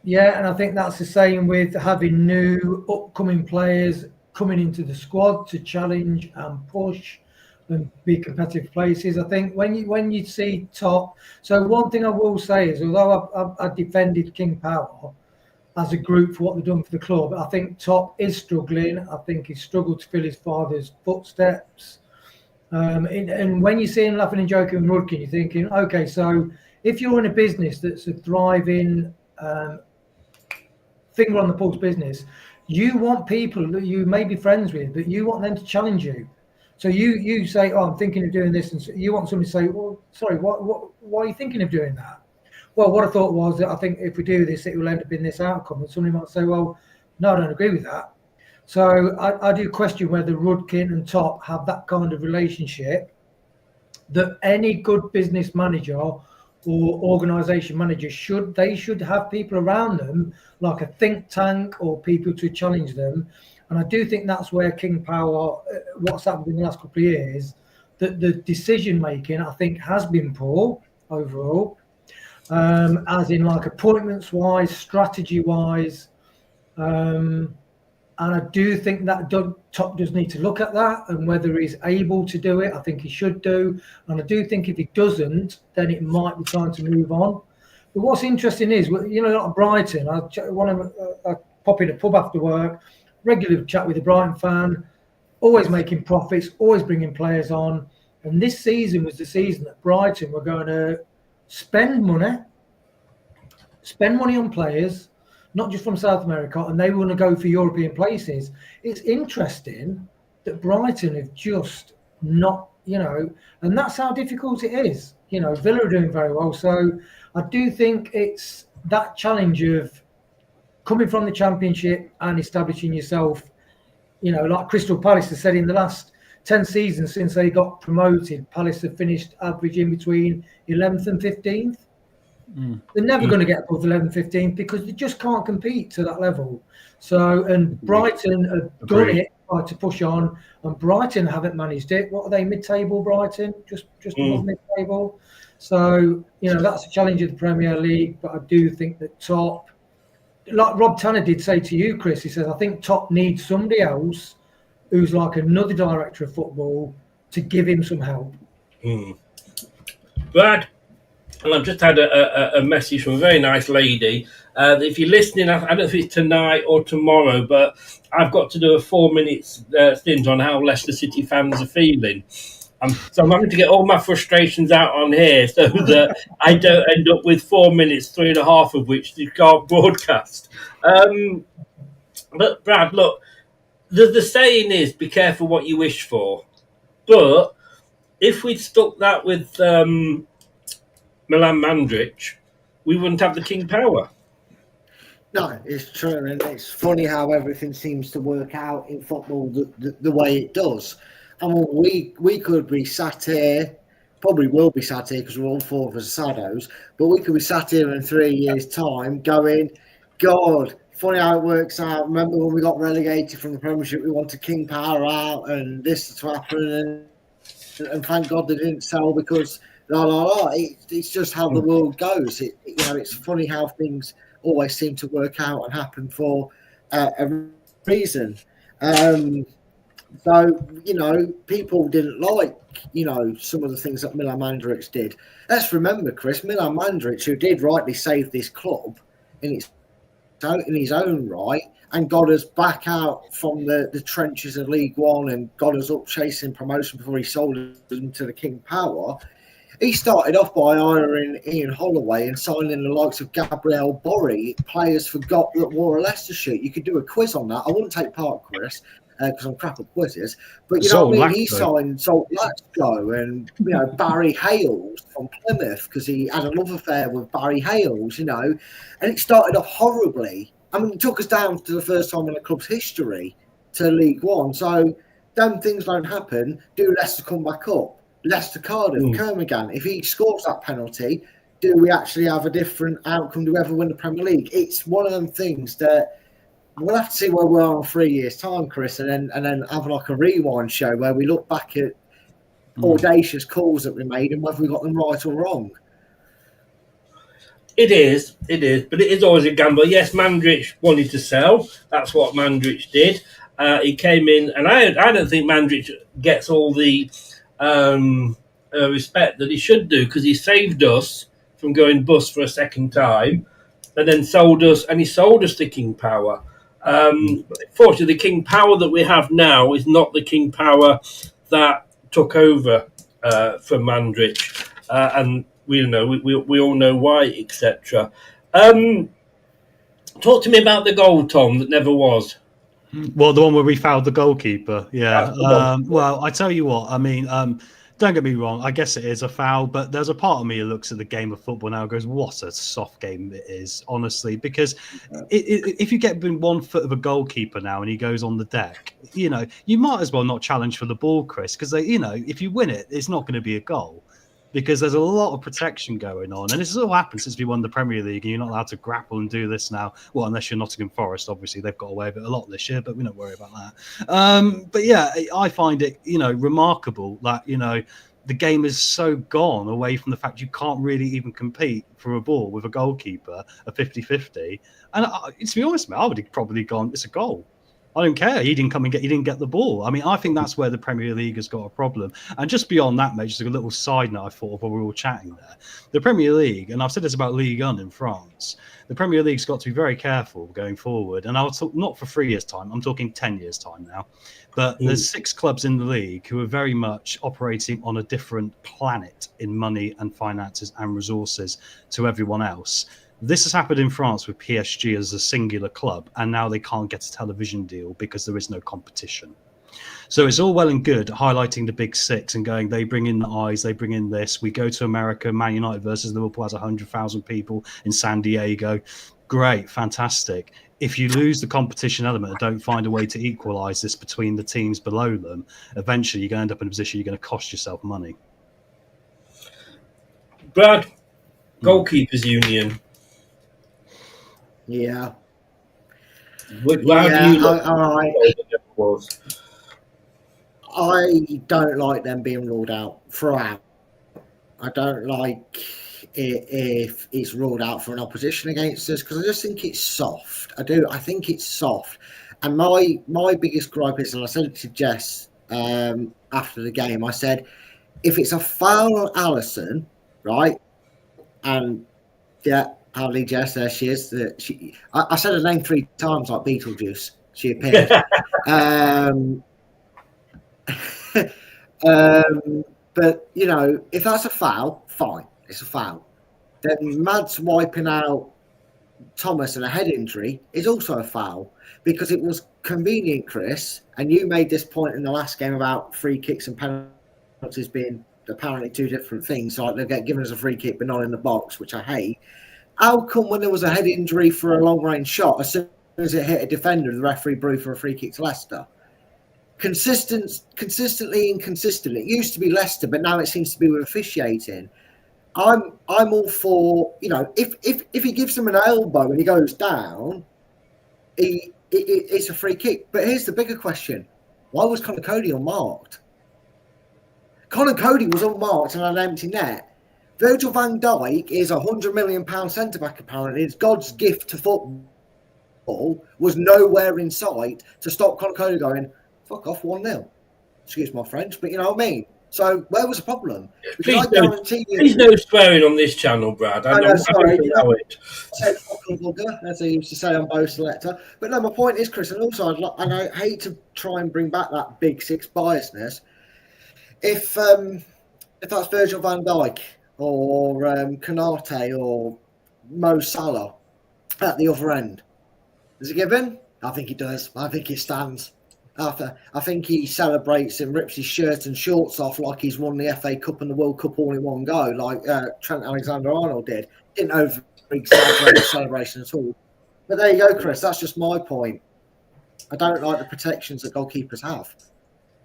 Yeah, and I think that's the same with having new upcoming players coming into the squad to challenge and push and be competitive places. I think when you see Top, so one thing I will say is, although I defended King Power as a group for what they've done for the club, I think Top is struggling. I think he's struggled to fill his father's footsteps. And when you see him laughing and joking with Rudkin, you're thinking, okay, so if you're in a business that's a thriving finger on the pulse business, you want people that you may be friends with, but you want them to challenge you. So you say, oh, I'm thinking of doing this, and so you want somebody to say, well, sorry, why are you thinking of doing that? Well, what I thought was that I think if we do this, it will end up in this outcome. And somebody might say, well, no, I don't agree with that. So I do question whether Rudkin and Top have that kind of relationship that any good business manager or organisation managers should have people around them, like a think tank or people to challenge them. And I do think that's where King Power, what's happened in the last couple of years, that the decision making, I think, has been poor overall, as in like appointments wise, strategy wise. And I do think that Top does need to look at that and whether he's able to do it. I think he should do. And I do think if he doesn't, then it might be time to move on. But what's interesting is, you know, like Brighton, I pop in a pub after work, regular chat with a Brighton fan, always making profits, always bringing players on. And this season was the season that Brighton were going to spend money on players, not just from South America, and they want to go for European places. It's interesting that Brighton have just not, you know, and that's how difficult it is. You know, Villa are doing very well. So I do think it's that challenge of coming from the Championship and establishing yourself, you know, like Crystal Palace has said in the last 10 seasons since they got promoted, Palace have finished averaging between 11th and 15th. They're never going to get above 11th, 15th because they just can't compete to that level. So, and Brighton have done it, tried to push on, and Brighton haven't managed it. What are they, mid-table, Brighton? Just above mid-table. So, you know, that's a challenge of the Premier League, but I do think that Top, like Rob Tanner did say to you, Chris, he says, I think Top needs somebody else who's like another director of football to give him some help. Brad, and I've just had a message from a very nice lady. If you're listening, I don't know if it's tonight or tomorrow, but I've got to do a 4-minute stint on how Leicester City fans are feeling. So I'm having to get all my frustrations out on here so that I don't end up with 4 minutes, 3.5 of which you can't broadcast. But Brad, look, the saying is, be careful what you wish for. But if we'd stuck that with Milan Mandrić, we wouldn't have the King Power. No, it's true, and it's funny how everything seems to work out in football the way it does. I mean, we could be sat here, probably will be sat here because we're all four of us shadows, but we could be sat here in 3 years' time going, God, funny how it works out. Remember when we got relegated from the Premiership, we wanted King Power out and this to happen, and thank God they didn't sell because it's just how the world goes. It's funny how things always seem to work out and happen for a reason. So, you know, people didn't like, you know, some of the things that Milan Mandrić did. Let's remember, Chris, Milan Mandrić, who did rightly save this club in his own right and got us back out from the trenches of League One and got us up chasing promotion before he sold them to the King Power. He started off by hiring Ian Holloway and signing the likes of Gabriel Borri. Players forgot that wore a Leicester shirt. You could do a quiz on that. I wouldn't take part, Chris, because I'm crap at quizzes. But you know what I mean? He signed Zolt Laxko and, you know, Barry Hales from Plymouth because he had a love affair with Barry Hales, you know. And it started off horribly. I mean, it took us down to the first time in the club's history to League One. So, them things don't happen. Do Leicester come back up? Leicester, Cardiff, Kermigan, if he scores that penalty, do we actually have a different outcome? Do we ever win the Premier League? It's one of them things that we'll have to see where we are in 3 years' time, Chris, and then have like a rewind show where we look back at audacious calls that we made and whether we got them right or wrong. It is, but it is always a gamble. Yes, Mandrić wanted to sell. That's what Mandrić did. He came in, and I don't think Mandrić gets all the respect that he should do because he saved us from going bust for a second time and then sold us to King Power. Fortunately, the King Power that we have now is not the King Power that took over from Mandrić, and we all know why, etc. Talk to me about the goal, Tom, that never was. Well, the one where we fouled the goalkeeper. Yeah. Well, I tell you what, I mean, don't get me wrong. I guess it is a foul, but there's a part of me who looks at the game of football now and goes, what a soft game it is, honestly, because if you get within 1 foot of a goalkeeper now and he goes on the deck, you know, you might as well not challenge for the ball, Chris, because, you know, if you win it, it's not going to be a goal. because there's a lot of protection going on. And this has all happened since we won the Premier League, and you're not allowed to grapple and do this now. Well, unless you're Nottingham Forest, obviously they've got away with it a lot this year, but we don't worry about that. But yeah, I find it, remarkable that, the game is so gone away from the fact you can't really even compete for a ball with a goalkeeper, a 50-50. And to be honest, mate, I would have probably gone, it's a goal. I don't care. He didn't get the ball. I mean, I think that's where the Premier League has got a problem. And just beyond that, mate, just a little side note I thought of while we were all chatting there. The Premier League, and I've said this about Ligue 1 in France, the Premier League's got to be very careful going forward. And I'll talk not for 3 years' time, I'm talking 10 years' time now. But there's 6 clubs in the league who are very much operating on a different planet in money and finances and resources to everyone else. This has happened in France with PSG as a singular club, and now they can't get a television deal because there is no competition. So it's all well and good highlighting the big 6 and going, they bring in the eyes, they bring in this. We go to America, Man United versus Liverpool has 100,000 people in San Diego. Great, fantastic. If you lose the competition element and don't find a way to equalise this between the teams below them, eventually you're going to end up in a position you're going to cost yourself money. Brad, Goalkeepers Union. Yeah. I don't like them being ruled out throughout. I don't like it if it's ruled out for an opposition against us, because I just think it's soft. I think it's soft. And my biggest gripe is, and I said it to Jess after the game, I said, if it's a foul on Alisson, right, and yeah, Howley Jess, there she is. I said her name 3 times like Beetlejuice. She appeared. But, if that's a foul, fine. It's a foul. Then Mads wiping out Thomas and a head injury is also a foul, because it was convenient, Chris, and you made this point in the last game about free kicks and penalties being apparently 2 different things. Like, they get given us a free kick but not in the box, which I hate. How come when there was a head injury for a long-range shot, as soon as it hit a defender, the referee blew for a free kick to Leicester? Consistently inconsistent. It used to be Leicester, but now it seems to be with officiating. I'm all for, if he gives him an elbow and he goes down, it's a free kick. But here's the bigger question: why was Conor Cody unmarked? Conor Cody was unmarked on an empty net. Virgil van Dijk is a £100 million centre-back, apparently. It's God's gift to football, was nowhere in sight to stop Conor Cody going, fuck off, 1-0. Excuse my French, but you know what I mean? So where was the problem? Please no swearing on this channel, Brad. I know, sorry. I said fucking bugger, as I used to say on Bo Selector. But no, my point is, Chris, and also I hate to try and bring back that big 6 biasness. If that's Virgil van Dijk, or Konate, or Mo Salah at the other end, does it give in? I think it does. I think it stands. I think he celebrates and rips his shirt and shorts off like he's won the FA Cup and the World Cup all in one go, like Trent Alexander-Arnold did. Didn't over-exaggerate the celebration at all. But there you go, Chris. That's just my point. I don't like the protections that goalkeepers have.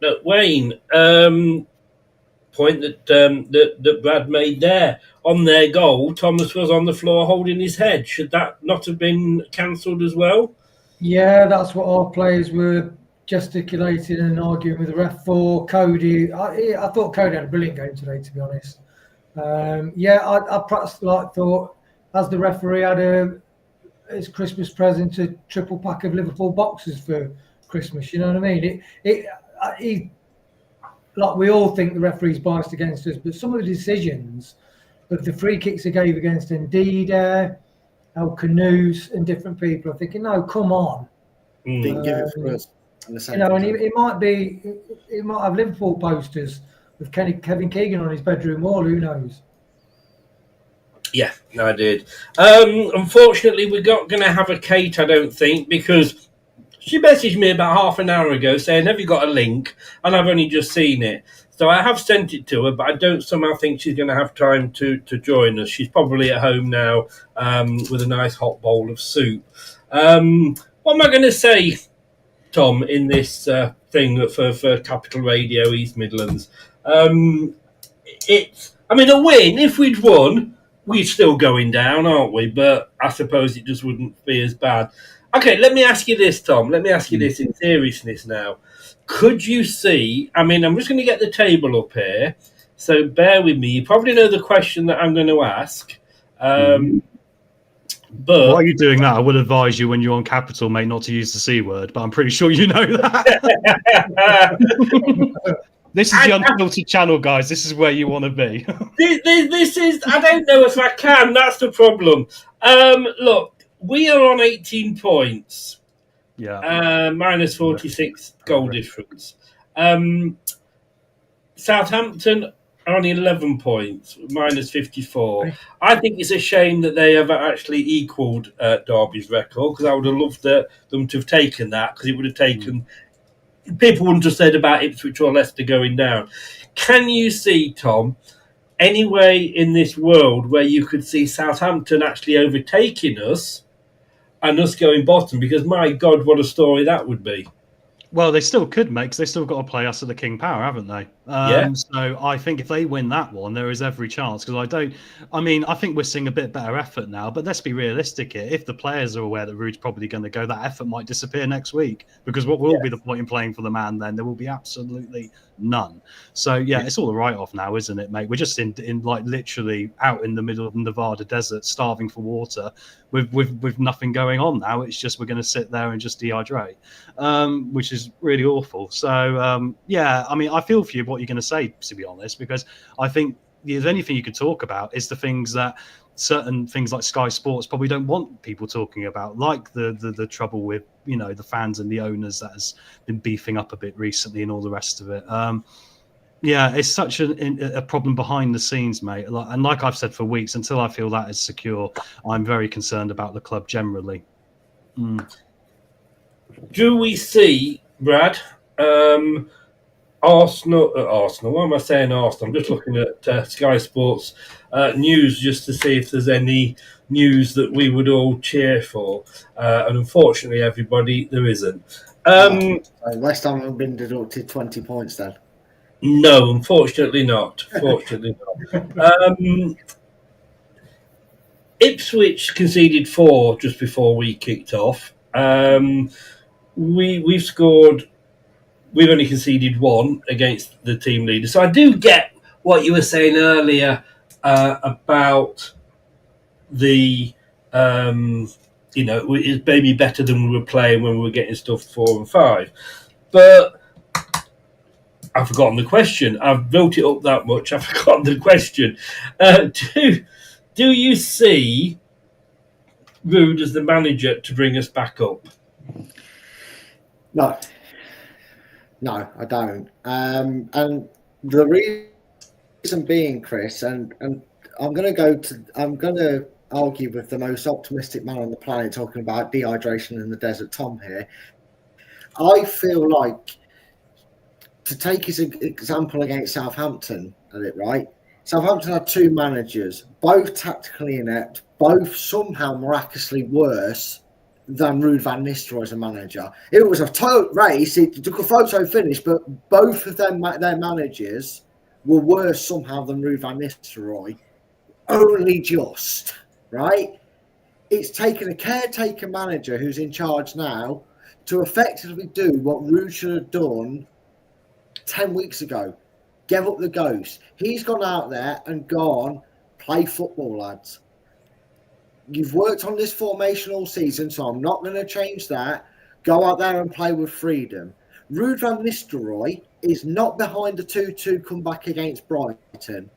Look, Wayne, point that Brad made there. On their goal, Thomas was on the floor holding his head. Should that not have been cancelled as well? Yeah, that's what our players were gesticulating and arguing with the ref for. Cody, I thought Cody had a brilliant game today, to be honest. I perhaps thought, as the referee had his Christmas present, a triple pack of Liverpool boxes for Christmas. You know what I mean? Like, we all think the referee's biased against us, but some of the decisions of the free kicks he gave against Ndida, El Canoes, and different people, I'm thinking, no, come on. Didn't give it for us. And it might have Liverpool posters with Kevin Keegan on his bedroom wall. Who knows? Yeah, I did. Unfortunately, we're not going to have a Kate, I don't think, because she messaged me about half an hour ago saying, have you got a link? And I've only just seen it. So I have sent it to her, but I don't somehow think she's going to have time to join us. She's probably at home now with a nice hot bowl of soup. What am I going to say, Tom, in this thing for Capital Radio East Midlands? I I mean, a win, if we'd won, we're still going down, aren't we? But I suppose it just wouldn't be as bad. Okay, let me ask you this, Tom. Let me ask you this in seriousness now. Could you see, I mean, I'm just going to get the table up here, so bear with me. You probably know the question that I'm going to ask. But why are you doing that? I would advise you when you're on Capital, mate, not to use the C word, but I'm pretty sure you know that. This is the unfiltered channel, guys. This is where you want to be. This is, I don't know if I can. That's the problem. Look, we are on 18 points. Yeah. Minus 46 goal difference. Southampton are on 11 points, minus 54. I think it's a shame that they have actually equalled Derby's record, because I would have loved them to have taken that, because it would have taken... People wouldn't have said about Ipswich or Leicester going down. Can you see, Tom, any way in this world where you could see Southampton actually overtaking us and us going bottom? Because, my God, what a story that would be. Well, they still could, mate, because they still got to play us at the King Power, haven't they? So I think if they win that one, there is every chance. Because I think we're seeing a bit better effort now. But let's be realistic here. If the players are aware that Rude's probably going to go, that effort might disappear next week. Because what will be the point in playing for the man then? There will be absolutely none. So, it's all a write-off now, isn't it, mate? We're just in like literally out in the middle of the Nevada desert, starving for water, with nothing going on now. It's just we're going to sit there and just dehydrate, which is really awful. So, I feel for you what you're going to say, to be honest, because I think if anything you could talk about is the things that certain things like Sky Sports probably don't want people talking about, like the trouble with, the fans and the owners that has been beefing up a bit recently and all the rest of it. It's such a problem behind the scenes, mate. And like I've said for weeks, until I feel that is secure, I'm very concerned about the club generally. Do we see, Brad, Arsenal, why am I saying Arsenal? I'm just looking at Sky Sports news just to see if there's any news that we would all cheer for. And unfortunately, everybody, there isn't. West Ham have been deducted 20 points then. No, unfortunately not. Ipswich conceded 4 just before we kicked off. We've scored... We've only conceded 1 against the team leader. So I do get what you were saying earlier about the, it's maybe better than we were playing when we were getting stuff 4 and 5. But I've forgotten the question. I've built it up that much. I've forgotten the question. Do you see Rude as the manager to bring us back up? No, I don't. And the reason being, Chris, and I'm going to argue with the most optimistic man on the planet talking about dehydration in the desert, Tom here. I feel like, to take his example against Southampton, right? Southampton had 2 managers, both tactically inept, both somehow miraculously worse than Ruud van Nistelrooy as a manager. It was a total race. It took a photo finish, but both of their managers were worse somehow than Ruud van Nistelrooy. Only just, right? It's taken a caretaker manager who's in charge now to effectively do what Ruud should have done 10 weeks ago. Give up the ghost. He's gone out there and gone, play football, lads. You've worked on this formation all season, so I'm not going to change that. Go out there and play with freedom. Ruud van Nistelrooy is not behind the 2-2 comeback against Brighton.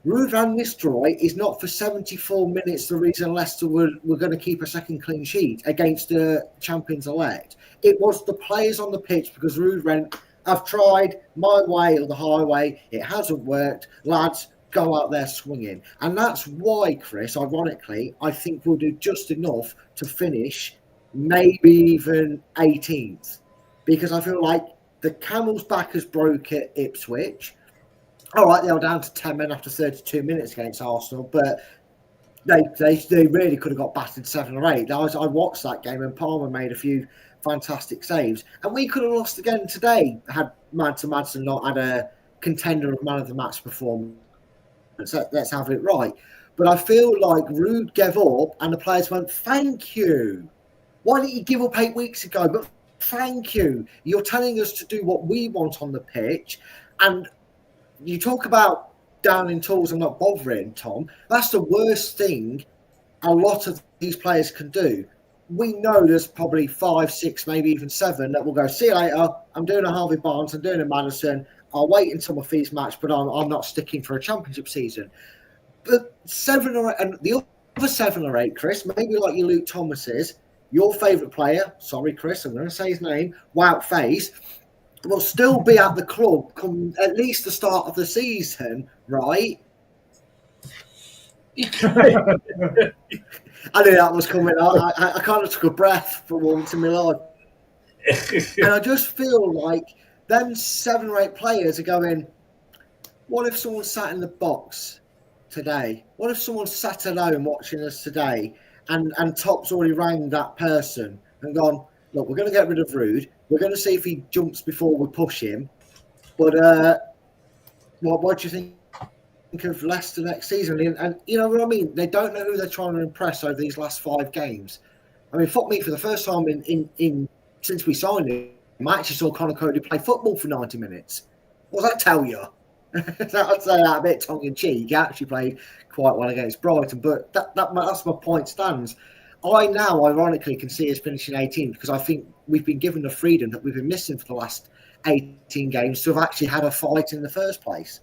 Ruud van Nistelrooy is not for 74 minutes the reason Leicester were going to keep a second clean sheet against the champions-elect. It was the players on the pitch, because Ruud went, I've tried my way or the highway. It hasn't worked. Lads, go out there swinging. And that's why, Chris, ironically, I think we'll do just enough to finish maybe even 18th. Because I feel like the camel's back has broke at Ipswich. All right, they were down to 10 men after 32 minutes against Arsenal, but they really could have got battered 7 or 8. I watched that game and Palmer made a few fantastic saves. And we could have lost again today had Madsen not had a contender of man of the match performance. Let's have it right. But I feel like Ruud gave up and the players went, thank you. Why didn't you give up 8 weeks ago? But thank you. You're telling us to do what we want on the pitch. And you talk about downing tools and not bothering, Tom. That's the worst thing a lot of these players can do. We know there's probably 5, 6, maybe even 7 that will go, see you later. I'm doing a Harvey Barnes. I'm doing a Madison. I'll wait until my fees match, but I'm not sticking for a championship season. But 7 or 8, and the other 7 or 8, Chris, maybe like your Luke Thomas's, your favourite player, sorry, Chris, I'm going to say his name, Wout Faes, will still be at the club come at least the start of the season, right? I knew that was coming. I kind of took a breath for once in my life. And I just feel like them 7 or 8 players are going, what if someone sat in the box today? What if someone sat at home watching us today and Top's already rang that person and gone, look, we're going to get rid of Ruud. We're going to see if he jumps before we push him. But what do you think of Leicester next season? And you know what I mean? They don't know who they're trying to impress over these last 5 games. I mean, fuck me, for the first time in since we signed him, I actually saw Conor Cody play football for 90 minutes. What does that tell you? I'd say that a bit tongue-in-cheek. He actually played quite well against Brighton, but that's my point stands. I now, ironically, can see us finishing 18th because I think we've been given the freedom that we've been missing for the last 18 games to have actually had a fight in the first place.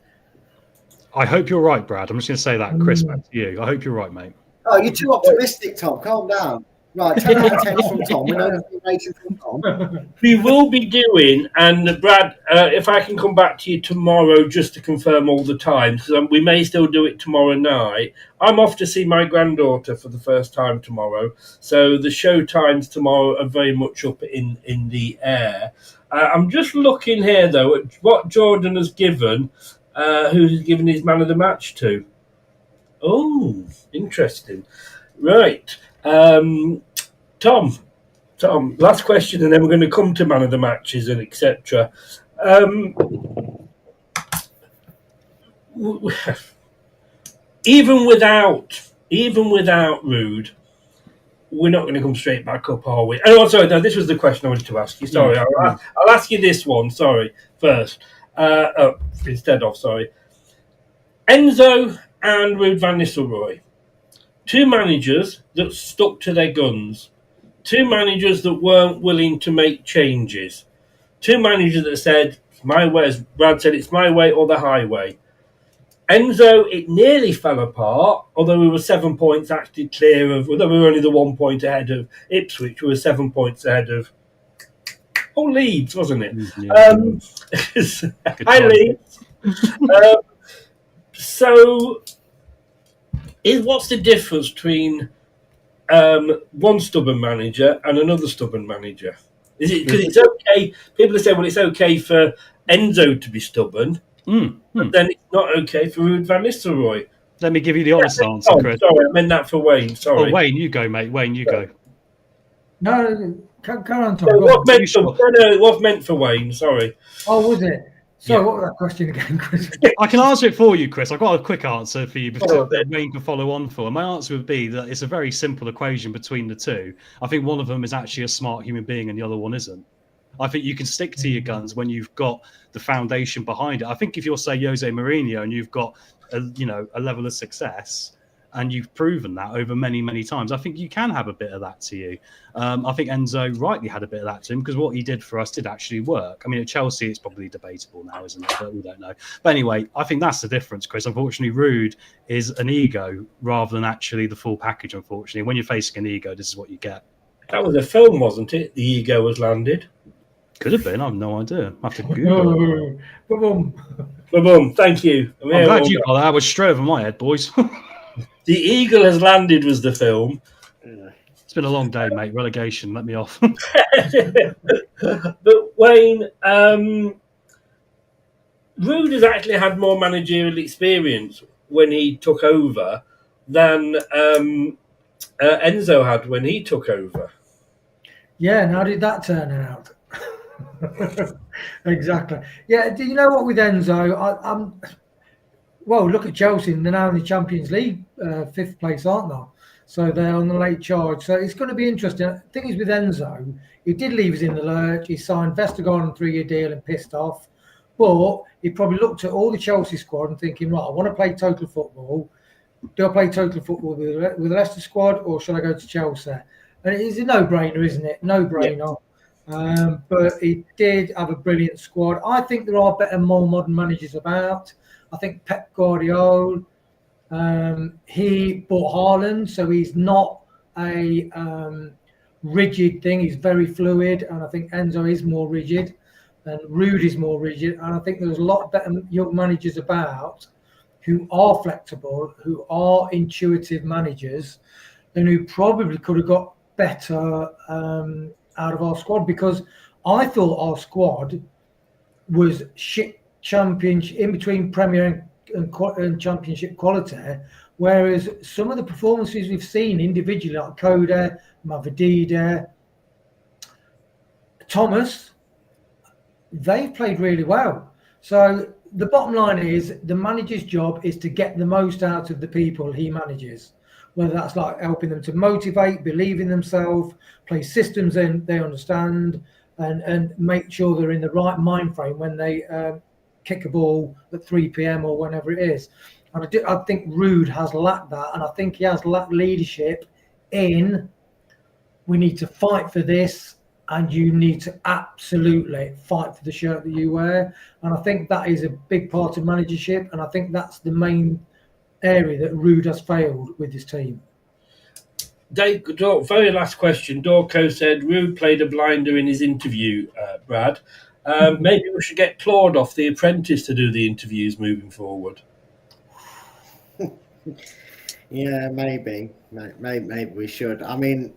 I hope you're right, Brad. I'm just going to say that. Chris, back to you. I hope you're right, mate. Oh, you're too optimistic, Tom. Calm down. Right, 10 out of 10 from Tom. We know the rating from Tom. We will be doing, and Brad, if I can come back to you tomorrow just to confirm all the times, because we may still do it tomorrow night. I'm off to see my granddaughter for the first time tomorrow, so the show times tomorrow are very much up in the air. I'm just looking here, though, at what Jordan has given, who he's given his man of the match to. Oh, interesting. Right. Tom, last question, and then we're going to come to man of the matches and etc. Even without Ruud, we're not going to come straight back up, are we? Oh, sorry, no, this was the question I wanted to ask you. Sorry, I'll ask you this one. Sorry, first. Sorry. Enzo and Ruud van Nistelrooy, 2 managers that stuck to their guns, 2 managers that weren't willing to make changes, 2 managers that said, my way, as Brad said, it's my way or the highway. Enzo, it nearly fell apart, although we were 7 points actually clear of, although we were only the 1 point ahead of Ipswich, we were 7 points ahead of Leeds, wasn't it? Yeah. Hi, Leeds. So, what's the difference between one stubborn manager and another stubborn manager? Is it because it's okay? People are saying, well, it's okay for Enzo to be stubborn, but then it's not okay for Ruud van Nistelrooy. Let me give you the honest answer, Chris. Sorry, I meant that for Wayne. Sorry. Oh, Wayne, you go, mate. Wayne, you go. No, carry on, Tom. No, it was meant for Wayne. Sorry. Oh, was it? Sorry, what was that question again, Chris? I can answer it for you, Chris. I've got a quick answer for you that Wayne can follow on for. My answer would be that it's a very simple equation between the two. I think one of them is actually a smart human being and the other one isn't. I think you can stick to your guns when you've got the foundation behind it. I think if you're, say, Jose Mourinho and you've got a level of success and you've proven that over many, many times, I think you can have a bit of that to you. I think Enzo rightly had a bit of that to him because what he did for us did actually work. I mean, at Chelsea, it's probably debatable now, isn't it? But we don't know. But anyway, I think that's the difference, Chris. Unfortunately, Ruud is an ego rather than actually the full package, unfortunately. When you're facing an ego, this is what you get. That was a film, wasn't it? The ego was landed. Could have been. I have no idea. I have to Google it. Boom. Thank you. I'm glad you got that. That was straight over my head, boys. The Eagle Has Landed was the film. It's been a long day, mate. Relegation, let me off. But Wayne, Ruud has actually had more managerial experience when he took over than Enzo had when he took over. Yeah, and how did that turn out? Exactly. Yeah, do you know what with Enzo? Well, look at Chelsea. They're now in the Champions League, 5th place, aren't they? So they're on the late charge. So it's going to be interesting. The thing is with Enzo, he did leave us in the lurch. He signed Vestergaard on a 3-year deal and pissed off. But he probably looked at all the Chelsea squad and thinking, right, I want to play total football. Do I play total football with the Leicester squad, or should I go to Chelsea? And it's a no-brainer, isn't it? No-brainer. Yeah. But he did have a brilliant squad. I think there are better, more modern managers about. I think Pep Guardiola, he bought Haaland, so he's not a rigid thing. He's very fluid, and I think Enzo is more rigid, and Rude is more rigid. And I think there's a lot better young managers about who are flexible, who are intuitive managers, and who probably could have got better out of our squad, because I thought our squad was shit championship, in between Premier and Championship quality, whereas some of the performances we've seen individually, like Koda, Mavadida, Thomas, they've played really well. So the bottom line is the manager's job is to get the most out of the people he manages, whether that's like helping them to motivate, believe in themselves, play systems they understand, and make sure they're in the right mind frame when they kick a ball at 3 p.m. or whenever it is. And I think Rude has lacked that, and I think he has lacked leadership in, we need to fight for this, and you need to absolutely fight for the shirt that you wear. And I think that is a big part of managership, and I think that's the main area that Rude has failed with his team. Dave, very last question. Dorco said Rude played a blinder in his interview, Brad. Maybe we should get Claude off The Apprentice to do the interviews moving forward. Yeah, maybe we should. I mean,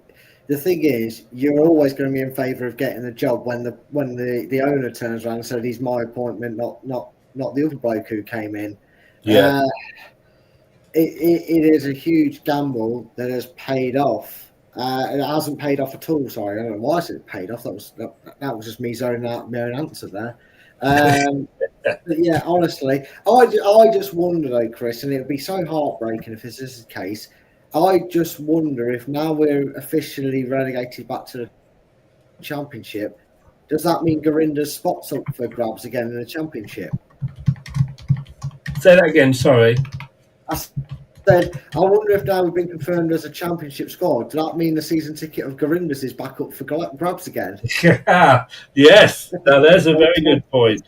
the thing is, you're always going to be in favour of getting the job when the owner turns around and said he's my appointment, not the other bloke who came in. Yeah. It is a huge gamble that has paid off. It hasn't paid off at all. Sorry, I don't know why I said it paid off. That was just me zoning out my own answer there. But yeah, honestly, I just wonder though, Chris, and it would be so heartbreaking if this is the case. I just wonder if now we're officially relegated back to the Championship, does that mean Gorinda's spot's up for grabs again in the Championship? Say that again, sorry. I said, I wonder if now we've been confirmed as a Championship squad, does that mean the season ticket of Gorinda's is back up for grabs again? Yes, now there's a very good point.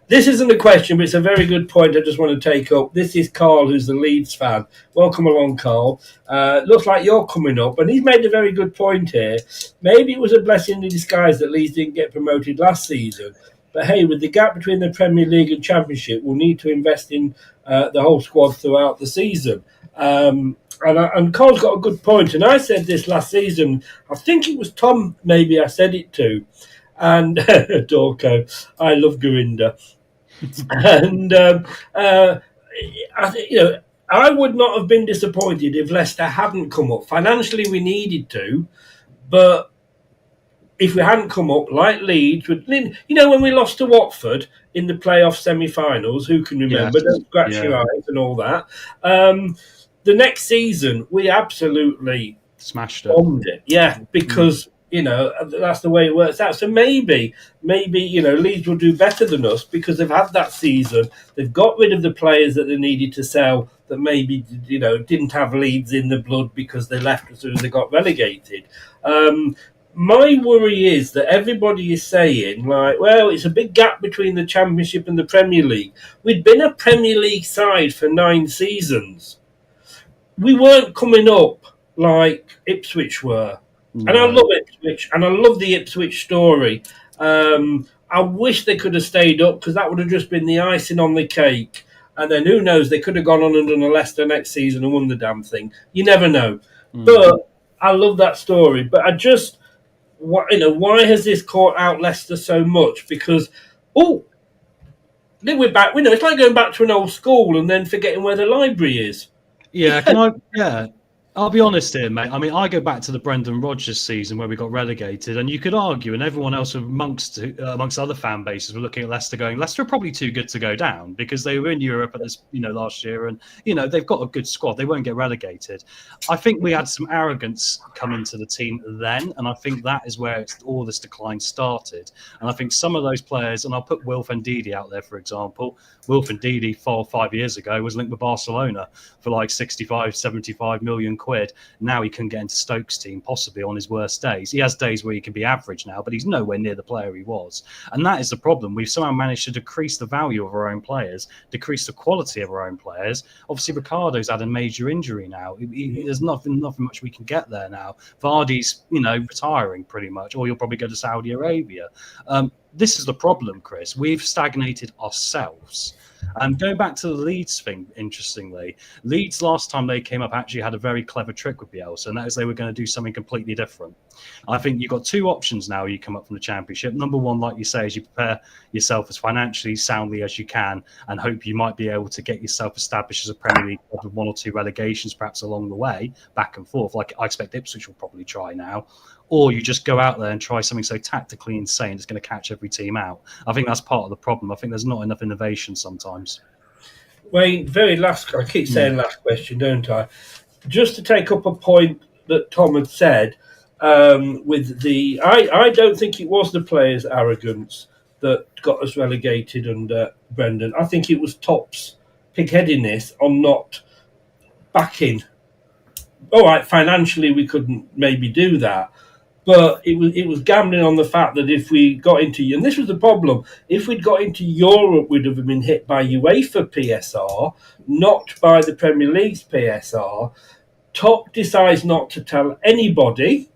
This isn't a question, but it's a very good point I just want to take up. This is Carl, who's the Leeds fan. Welcome along, Carl. Looks like you're coming up, and he's made a very good point here. Maybe it was a blessing in disguise that Leeds didn't get promoted last season. But hey, with the gap between the Premier League and Championship, we'll need to invest in the whole squad throughout the season. And Carl's got a good point. And I said this last season. I think it was Tom, maybe I said it to. And Dorco, I love Gorinda. And I think, I would not have been disappointed if Leicester hadn't come up. Financially, we needed to, but if we hadn't come up like Leeds, when we lost to Watford in the playoff semi-finals, who can remember? Don't scratch your eyes and all that. The next season, we absolutely smashed it. Bombed it, because that's the way it works out. So maybe Leeds will do better than us because they've had that season. They've got rid of the players that they needed to sell that maybe didn't have Leeds in the blood because they left as soon as they got relegated. My worry is that everybody is saying, it's a big gap between the Championship and the Premier League. We'd been a Premier League side for 9 seasons. We weren't coming up like Ipswich were. No. And I love Ipswich, and I love the Ipswich story. I wish they could have stayed up because that would have just been the icing on the cake. And then who knows, they could have gone on and done a Leicester next season and won the damn thing. You never know. But I love that story. But I just... why has this caught out Leicester so much? Because, then we're back. It's like going back to an old school and then forgetting where the library is. Yeah, I'll be honest here, mate. I mean, I go back to the Brendan Rodgers season where we got relegated, and you could argue, and everyone else amongst other fan bases were looking at Leicester going, Leicester are probably too good to go down because they were in Europe at this, last year, and they've got a good squad. They won't get relegated. I think we had some arrogance come into the team then, and I think that is where all this decline started. And I think some of those players, and I'll put Wilf Ndidi out there, for example. Wilf Ndidi 4 or 5 years ago was linked with Barcelona for like 65, 75 million quid. Now he can get into Stoke's team, possibly on his worst days. He has days where he can be average now, but he's nowhere near the player he was. And that is the problem. We've somehow managed to decrease the value of our own players, decrease the quality of our own players. Obviously, Ricardo's had a major injury now. There's nothing much we can get there now. Vardy's, retiring pretty much, or he'll probably go to Saudi Arabia. This is the problem, Chris. We've stagnated ourselves. Going back to the Leeds thing, interestingly, Leeds last time they came up actually had a very clever trick with Bielsa, and that is they were going to do something completely different. I think you've got two options now. You come up from the Championship. Number one, like you say, is you prepare yourself as financially soundly as you can and hope you might be able to get yourself established as a Premier League club with 1 or 2 relegations perhaps along the way, back and forth, like I expect Ipswich will probably try now. Or you just go out there and try something so tactically insane it's going to catch every team out. I think that's part of the problem. I think there's not enough innovation sometimes. Wayne, I keep saying last question, don't I? Just to take up a point that Tom had said, I don't think it was the players' arrogance that got us relegated under Brendan. I think it was Top's pig-headedness on not backing. All right, financially we couldn't maybe do that. But it was gambling on the fact that if we got into, and this was the problem, if we'd got into Europe, we'd have been hit by UEFA PSR, not by the Premier League's PSR. Top decides not to tell anybody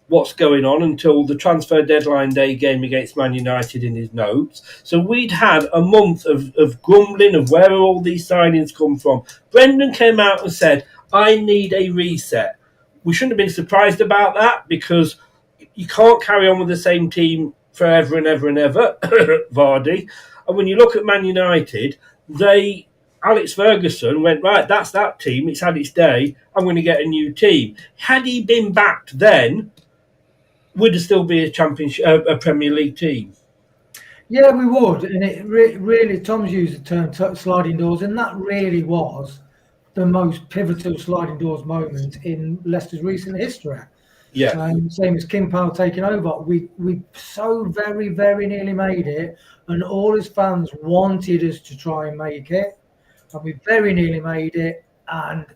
what's going on until the transfer deadline day game against Man United in his notes. So we'd had a month of grumbling of where all these signings come from. Brendan came out and said, I need a reset. We shouldn't have been surprised about that because you can't carry on with the same team forever and ever and ever, Vardy. And when you look at Man United, Alex Ferguson went, right, that's that team. It's had its day. I'm going to get a new team. Had he been backed then, would it still be a Premier League team? Yeah, we would. And it really, Tom's used the term sliding doors, and that really was the most pivotal sliding doors moment in Leicester's recent history. Yeah. Same as Kim Powell taking over. We so very, very nearly made it, and all his fans wanted us to try and make it. And we very nearly made it, and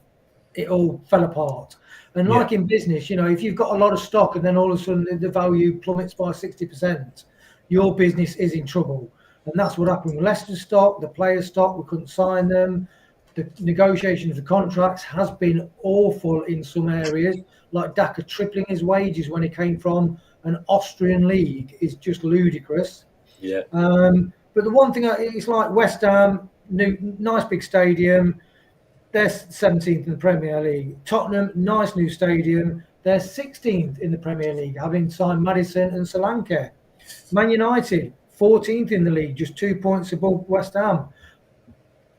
it all fell apart. And like in business, if you've got a lot of stock and then all of a sudden the value plummets by 60%, your business is in trouble. And that's what happened with Leicester's stock, the players' stock. We couldn't sign them. The negotiations of contracts has been awful in some areas, like Daka tripling his wages when he came from an Austrian league is just ludicrous. Yeah. But the one thing, it's like West Ham, nice big stadium. They're 17th in the Premier League. Tottenham, nice new stadium. They're 16th in the Premier League, having signed Maddison and Solanke. Man United, 14th in the league, just 2 points above West Ham.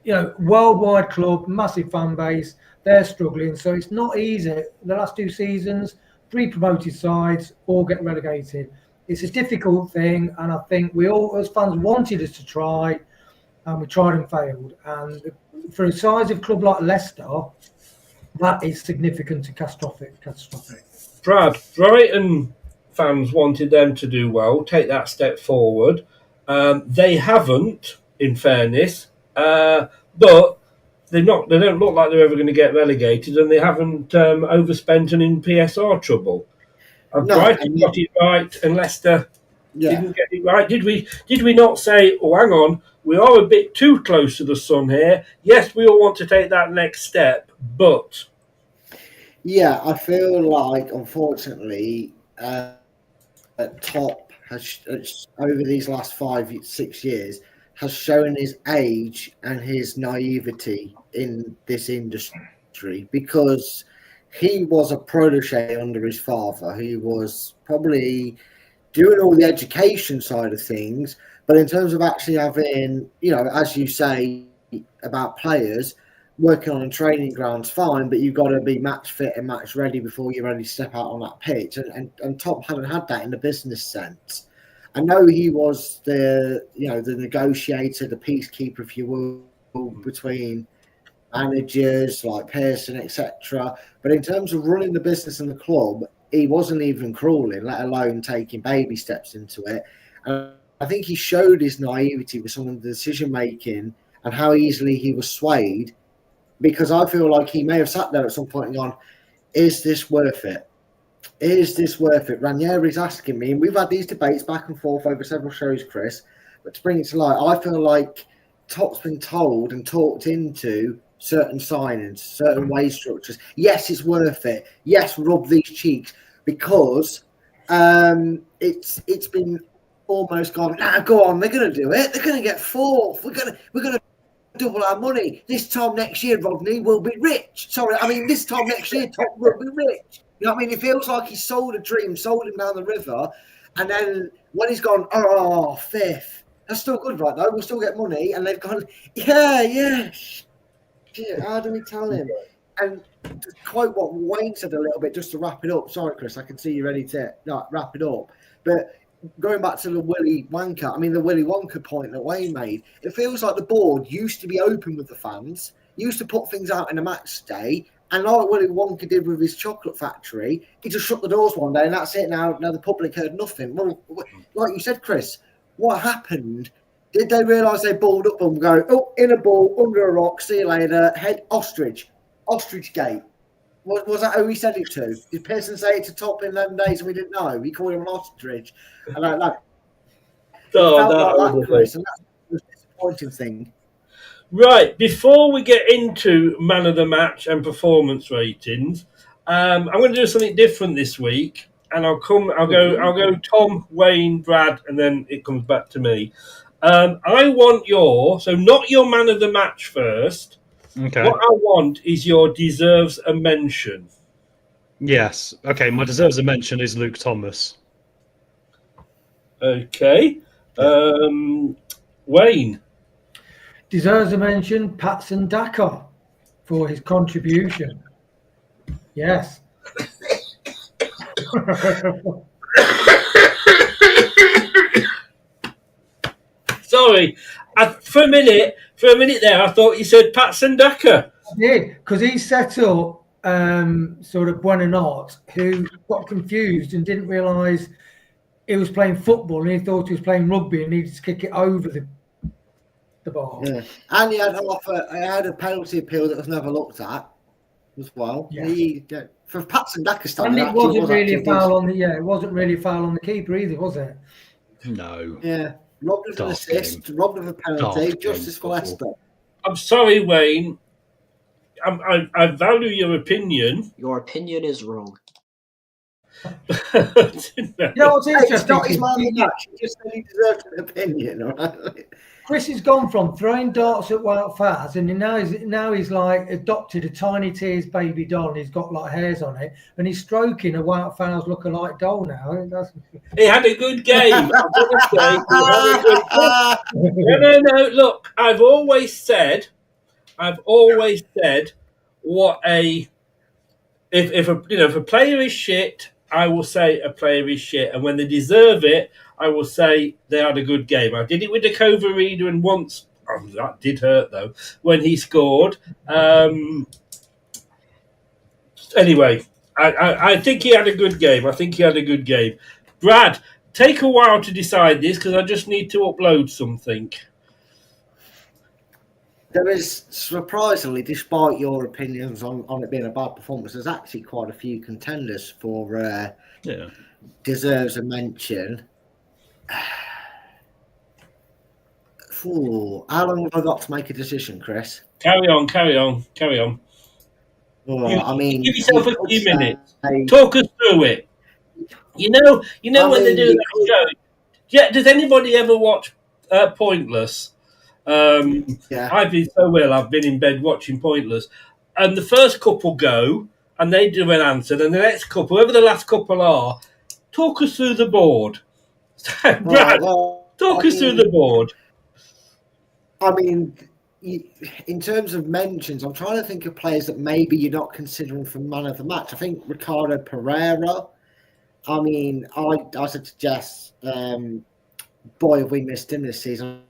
Worldwide club, massive fan base. They're struggling, so it's not easy. The last 2 seasons, 3 promoted sides all get relegated. It's a difficult thing, and I think we all, as fans, wanted us to try, and we tried and failed. And for a size of club like Leicester, that is significant and catastrophic. Brad, Brighton fans wanted them to do well, take that step forward. They haven't, in fairness. But they don't look like they're ever going to get relegated, and they haven't overspent and in PSR trouble. Brighton got it right, and Leicester didn't get it right. Did we not say, oh, hang on, we are a bit too close to the sun here? Yes, we all want to take that next step, but... Yeah, I feel like, unfortunately, Top has, over these last 5-6 years, has shown his age and his naivety in this industry, because he was a protege under his father. He was probably doing all the education side of things, but in terms of actually having, as you say about players, working on a training ground's fine, but you've got to be match fit and match ready before you're ready to step out on that pitch. And Tom hadn't had that in the business sense. I know he was the negotiator, the peacekeeper, if you will, between managers like Pearson, etc. But in terms of running the business and the club, he wasn't even crawling, let alone taking baby steps into it. And I think he showed his naivety with some of the decision making and how easily he was swayed, because I feel like he may have sat there at some point and gone, is this worth it? Is this worth it? Ranieri's asking me, and we've had these debates back and forth over several shows, Chris, but to bring it to light, I feel like Top's been told and talked into certain signings, certain wage structures. Yes, it's worth it. Yes, rub these cheeks, because it's been almost gone, go on, they're going to do it. They're going to get fourth. We're going to double our money. This time next year, Rodney will be rich. Sorry, I mean, this time next year, Top will be rich. You know what I mean? It feels like he sold a dream, sold him down the river, and then when he's gone, fifth, that's still good, right, though? We'll still get money, and they've gone, yeah. Shit, how do we tell him? And to quote what Wayne said a little bit, just to wrap it up. Sorry, Chris, I can see you ready to wrap it up. But going back to the Willy Wonka point that Wayne made, it feels like the board used to be open with the fans, used to put things out in a match day, and like Willy Wonka did with his chocolate factory, he just shut the doors one day and that's it. Now the public heard nothing. Well, like you said, Chris, what happened? Did they realise they balled up and go, in a ball, under a rock, see you later, head ostrich gate? Was that who he said it to? Did Pearson say it to Top in 11 days and we didn't know? He called him an ostrich. I don't know. Chris, and that's the disappointing thing. Right, before we get into man of the match and performance ratings, I'm going to do something different this week, and I'll go Tom, Wayne, Brad, and then it comes back to me. I want not your man of the match first. Okay. What I want is your deserves a mention. Yes. Okay, my deserves a mention is Luke Thomas. Okay. Wayne. Deserves a mention, Patson Daka, for his contribution. Yes. Sorry, for a minute there, I thought you said Patson Daka. I did, because he set up sort of Buonanotte, who got confused and didn't realise he was playing football, and he thought he was playing rugby and needed to kick it over the bar. Yeah. And he had a penalty appeal that was never looked at as well. Yeah. For Patson Daka standing, and it wasn't really a foul on the keeper either, was it? No. Yeah. Robbed of an assist, robbed of a penalty, justice for Leicester. I'm sorry, Wayne. I value your opinion. Your opinion is wrong. What's interesting? It's not his man of the match. He just said he deserved an opinion. Right? Chris has gone from throwing darts at Wout Faz, and now he's like adopted a Tiny Tears baby doll, and he's got like hairs on it, and he's stroking a Wout Faz lookalike doll now. He had a good game. No. Look, I've always said, what if a player is shit, I will say a player is shit, and when they deserve it, I will say they had a good game. I did it with the Cover-Reader, and once that did hurt though when he scored. Anyway, I think he had a good game. Brad, take a while to decide this because I just need to upload something. There is, surprisingly, despite your opinions on it being a bad performance, there's actually quite a few contenders for deserves a mention. How long have I got to make a decision, Chris? Carry on. Well, give yourself a few minutes. Talk us through it. You know when they do that show. Yeah, does anybody ever watch Pointless? I've been so ill. I've been in bed watching Pointless, and the first couple go and they do an answer, and the next couple, whoever the last couple are, talk us through the board. Brad, talk us through the board. I mean, in terms of mentions, I'm trying to think of players that maybe you're not considering for man of the match. I think Ricardo Pereira. I mean, I said to Jess, boy, have we missed him this season.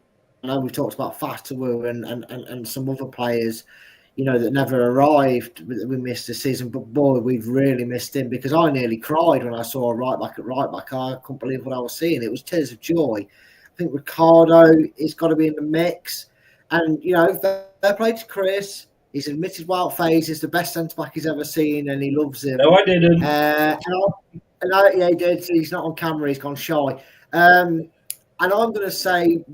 I know we talked about Fatawu and some other players, you know, that never arrived that we missed this season. But boy, we've really missed him, because I nearly cried when I saw a right back at right back. I couldn't believe what I was seeing. It was tears of joy. I think Ricardo has got to be in the mix. And, you know, fair play to Chris. He's admitted Wout Faes is the best centre-back he's ever seen, and he loves him. No, I didn't. Yeah, he did. He's not on camera. He's gone shy. And I'm going to say,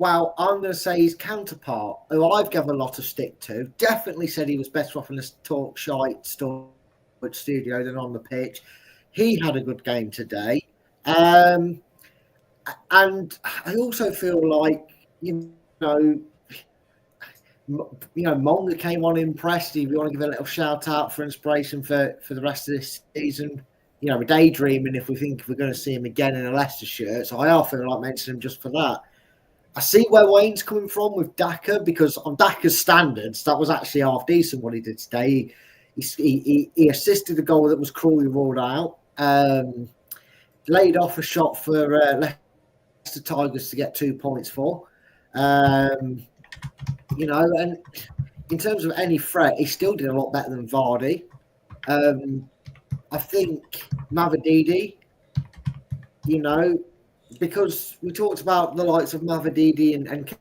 his counterpart, who I've given a lot of stick to, definitely said he was better off in the talk shite studio than on the pitch. He had a good game today. And I also feel like, Monga came on impressed. If you want to give a little shout out for inspiration for the rest of this season, you know, we're daydreaming if we think we're going to see him again in a Leicester shirt. So I often like mentioning him just for that. I see where Wayne's coming from with Daka, because on Daka's standards, that was actually half decent what he did today. He assisted the goal that was cruelly ruled out. Laid off a shot for Leicester Tigers to get 2 points for. You know, and in terms of any threat, he still did a lot better than Vardy. I think Mavididi, you know, because we talked about the likes of Mavididi and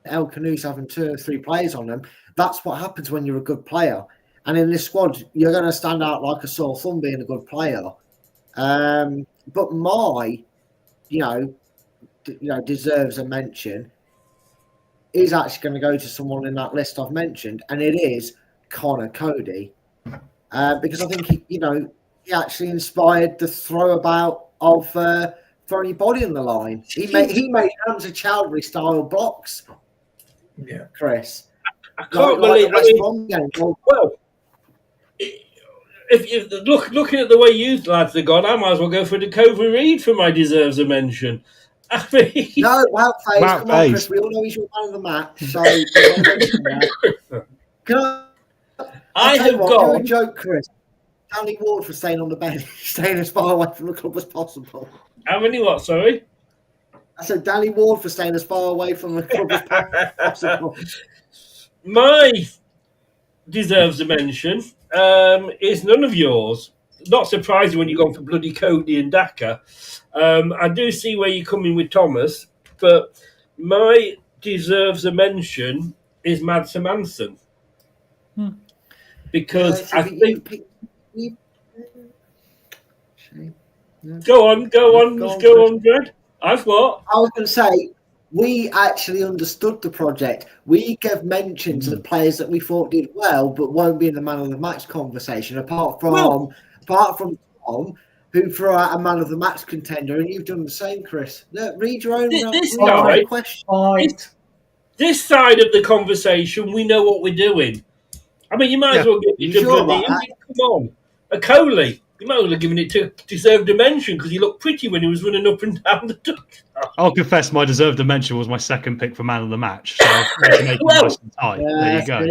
El Canoes having 2 or 3 players on them. That's what happens when you're a good player. And in this squad, you're going to stand out like a sore thumb being a good player. But deserves a mention. Is actually going to go to someone in that list I've mentioned, and it is Connor Cody, because I think he actually inspired the throw about of throwing your body on the line. He made Hamza Chowdhury style blocks. Yeah, Chris. I can't believe. Well, if you looking at the way you lads have gone, I might as well go for Dakota Reed for my deserves a mention. I mean, no, Wout Faes. Come on, Chris. We all know he's your man of the match. So, I have got a joke, Chris. Danny Ward for staying on the bench, staying as far away from the club as possible. How many what? Sorry, I said Danny Ward for staying as far away from the club as possible. My deserves a mention is none of yours. Not surprising when you've gone for bloody Cody and Daka. I do see where you're coming with Thomas, but my deserves a mention is Mads Manson. Because I think... Go on, Brad. I've what? I was going to say, we actually understood the project. We gave mentions of players that we thought did well, but won't be in the man of the match conversation, apart from Tom, who threw out a man of the match contender, and you've done the same, Chris. Look, read your own question. This side of the conversation, we know what we're doing. I mean, you might as well give it to bloody. Come on, a Coley. You might as well have given it to deserved a mention because he looked pretty when he was running up and down the duck. I'll confess, my deserved a mention was my second pick for man of the match. So there you go.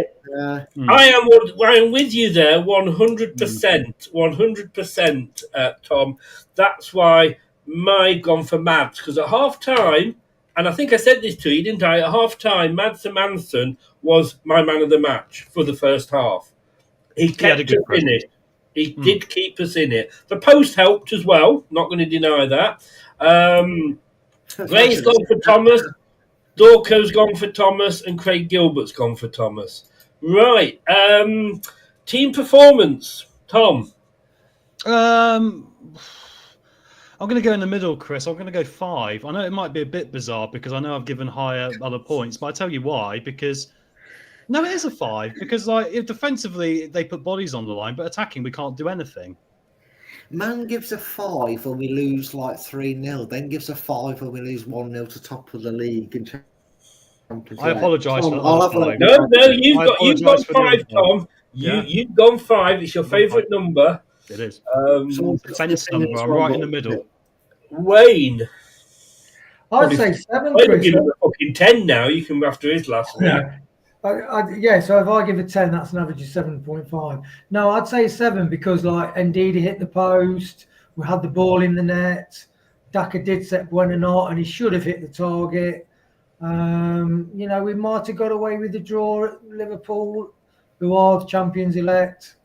I am with you there, 100%, 100%, Tom. That's why my gone for Mads, because at half time, and I think I said this to you, didn't I? At half time, Mads Manson was my man of the match for the first half. He kept us in it. He did keep us in it. The post helped as well. Not going to deny that. Gray's gone for Thomas. Dorco's gone for Thomas. And Craig Gilbert's gone for Thomas. Right. Team performance. Tom. I'm going to go in the middle, Chris. I'm going to go 5. I know it might be a bit bizarre because I know I've given higher other points, but I tell you why. Because no, it is a 5 because if defensively they put bodies on the line, but attacking we can't do anything. Man gives a 5 when we lose 3-0. Then gives a 5 when we lose 1-0 to top of the league. I apologise for that. No, you've gone 5, Tom. You've gone 5. It's your favourite number. It is. Fence number. I'm right in the middle. Wayne. I'd say 7. Wayne will give him a fucking 10 now. You can after his last week. Yeah, so if I give a 10, that's an average of 7.5. No, I'd say 7 because, like, Ndidi hit the post, we had the ball in the net, Daka did set Buenanotte, and he should have hit the target. You know, we might have got away with the draw at Liverpool, who are the champions-elect.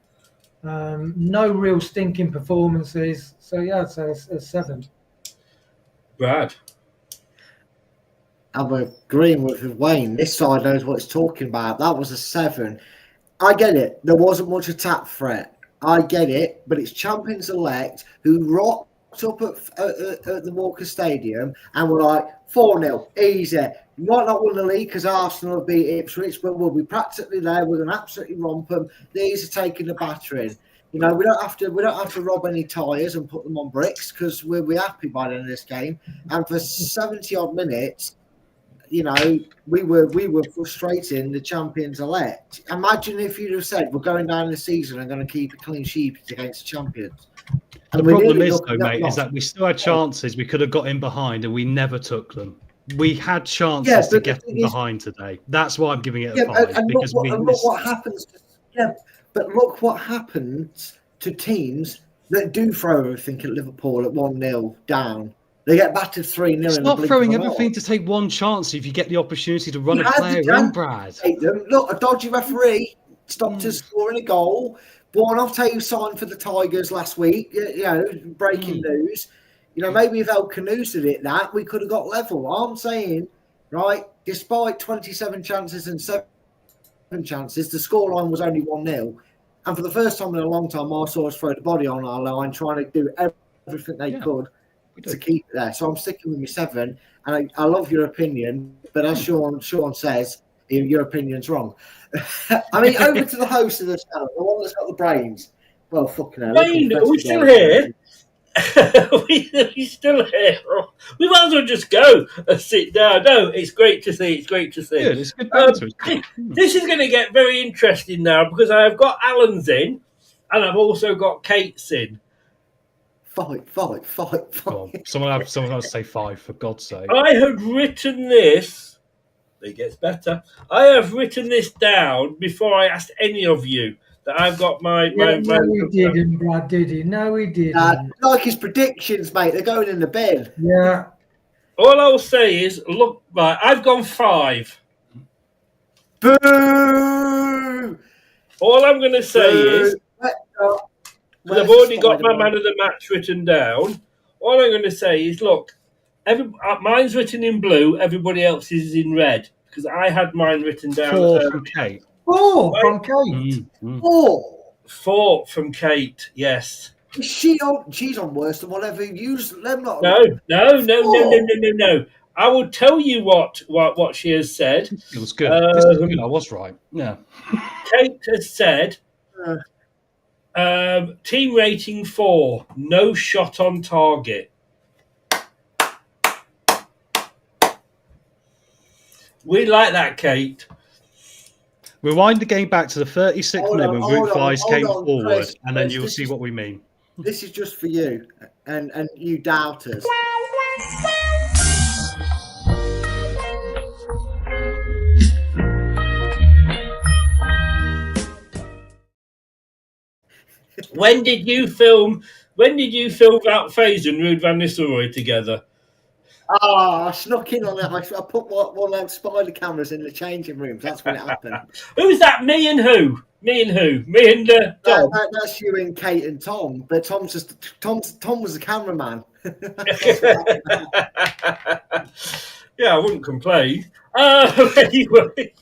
No real stinking performances. So, yeah, I'd say a 7. Brad? I'm agreeing with Wayne. This side knows what it's talking about. That was a 7. I get it. There wasn't much attack threat. I get it. But it's champions elect who rocked up at the Walker Stadium and were like, 4-0, easy. You might not win the league because Arsenal have beat Ipswich, but we'll be practically there. We're going to absolutely romp them. These are taking the battering. You know, we don't have to rob any tyres and put them on bricks because we'll be happy by the end of this game. And for 70 odd minutes, you know, we were frustrating the champions elect. Imagine if you'd have said we're going down the season and going to keep a clean sheet against the champions. The problem is, though, mate, is that we still had chances. We could have got in behind, and we never took them. We had chances to get in behind today. That's why I'm giving it a 5 because look what happens. But look what happens to teams that do throw everything at Liverpool at 1-0 down. They get battered 3-0. It's not throwing everything to take one chance if you get the opportunity to run a player in, Brad. Look, a dodgy referee stopped us scoring a goal. Buenanotte signed for the Tigers last week. You know, breaking news. You know, maybe if El Canoes did it, we could have got level. I'm saying, right, despite 27 chances and 7 chances, the scoreline was only 1-0. And for the first time in a long time, I saw us throw the body on our line, trying to do everything they could to keep it there. So I'm sticking with my 7. And I love your opinion, but as Sean says, your opinion's wrong. I mean, over to the host of the channel, the one that's got the brains. Well, fucking hell. Wayne, are we still here? We're still here. We might as well just go and sit down. No, it's great to see. It's great to see. Good, it's good banter. This is going to get very interesting now because I've got Alan's in and I've also got Kate's in. Fight. Someone else to say 5, for God's sake. I had written this. It gets better. I have written this down before I asked any of you. That I've got my. No, he didn't, Brad, did he? No, he didn't. Like his predictions, mate. They're going in the bin. Yeah. All I'll say is, look, right, I've gone 5. Boo! All I'm going to say is, I've already got my man of the match written down. All I'm going to say is, look, mine's written in blue. Everybody else is in red because I had mine written down. 4 from Kate. 4 from Kate. 4 from Kate. Yes. She's on worse than whatever you use. No. I will tell you what she has said. It was good. This is good. I was right. Yeah. Kate has said, team rating 4, no shot on target. We like that, Kate. Rewind the game back to the 36th minute when Root 5 came forward, Chris, and then you'll see what we mean. This is just for you and you doubters. When did you film Wout Faes and Ruud van Nistelrooy together? I snuck in on that. I put one of those spider cameras in the changing rooms. That's when it happened. Who's that? Me and who? Me and Tom. That's you and Kate and Tom. But Tom was the cameraman. Yeah, I wouldn't complain. Anyway.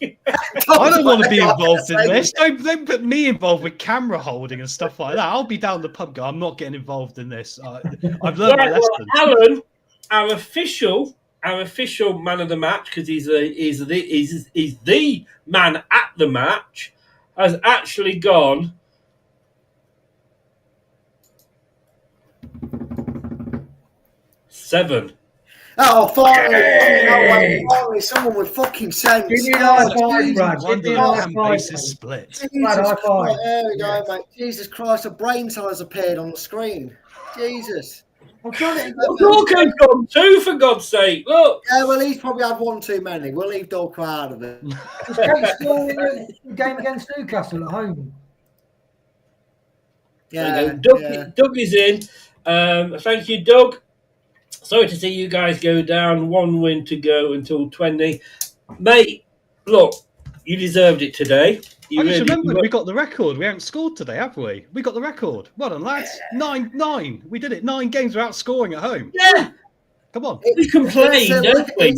I don't want to be involved in this. Don't put me involved with camera holding and stuff like that. I'll be down the pub. I'm not getting involved in this. I've learned my lesson. Alan, our official man of the match, because he's the man at the match, has actually gone 7. Oh, finally, someone with fucking sense. Give me an high five, Brad. Give me an high five. Split. There we go, mate. Jesus Christ, a brain size appeared on the screen. Jesus. I'm trying to. Dorco's gone too, for God's sake. Look. Yeah, well, he's probably had one too many. We'll leave Dorco out of it. Is Kate still in the game against Newcastle at home? Yeah, Doug is in. Thank you, Doug. Sorry to see you guys go down. 1 win to go until 20. Mate, look, you deserved it today. I just remembered we got the record. We haven't scored today, have we? We got the record. Well done, lads. 9-9. We did it. 9 games without scoring at home. Yeah. Come on. We complain, don't we?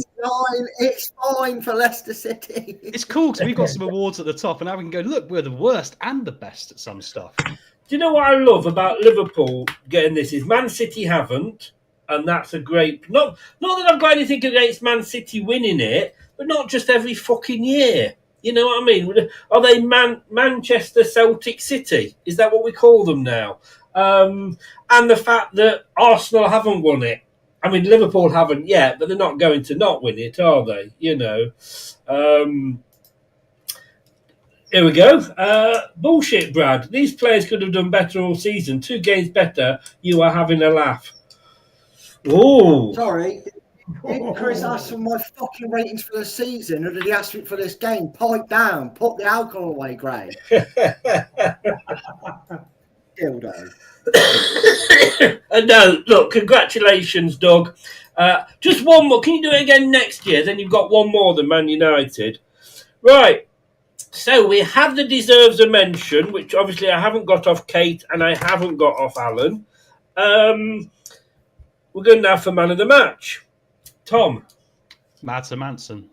It's fine for Leicester City. It's cool because we've got some awards at the top, and now we can go, look, we're the worst and the best at some stuff. Do you know what I love about Liverpool getting this is Man City haven't, and that's a great... Not that I've got anything against Man City winning it, but not just every fucking year. You know what I mean? Are they Manchester Celtic City? Is that what we call them now? And the fact that Arsenal haven't won it. I mean, Liverpool haven't yet, but they're not going to not win it, are they? You know. Here we go. Bullshit, Brad. These players could have done better all season. 2 games better. You are having a laugh. Oh. Sorry. Did Chris ask for my fucking ratings for the season, or did he ask me for this game? Pipe down. Put the alcohol away, Gray. Dildo. No, look, congratulations, Doug. Just one more. Can you do it again next year? Then you've got one more than Man United. Right. So we have the deserves a mention, which obviously I haven't got off Kate and I haven't got off Alan. We're going now for man of the match. Tom. Mads Manson.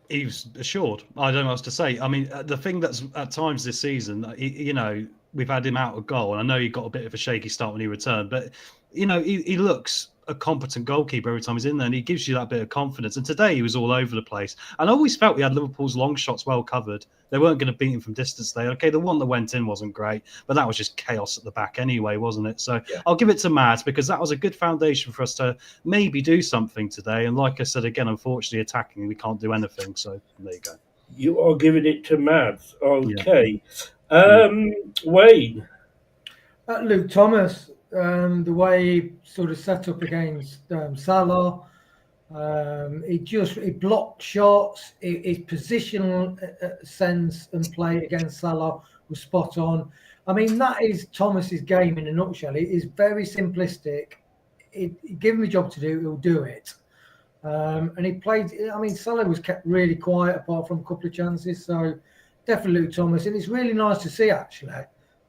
He was assured. I don't know what else to say. I mean, the thing that's at times this season, you know, we've had him out of goal, and I know he got a bit of a shaky start when he returned, but, you know, he looks a competent goalkeeper every time he's in there, and he gives you that bit of confidence. And today he was all over the place. And I always felt we had Liverpool's long shots well covered. They weren't going to beat him from distance there. Okay, the one that went in wasn't great, but that was just chaos at the back anyway, wasn't it? So yeah. I'll give it to Mads because that was a good foundation for us to maybe do something today. And like I said, again, unfortunately, attacking, we can't do anything. So there you go. You are giving it to Mads. Okay. Yeah. Wayne. Luke Thomas. The way he sort of set up against Salah, he blocked shots. His positional sense and play against Salah was spot on. I mean, that is Thomas's game in a nutshell. It is very simplistic. Give him a job to do, he'll do it. And he played. I mean, Salah was kept really quiet apart from a couple of chances. So definitely Luke Thomas, and it's really nice to see actually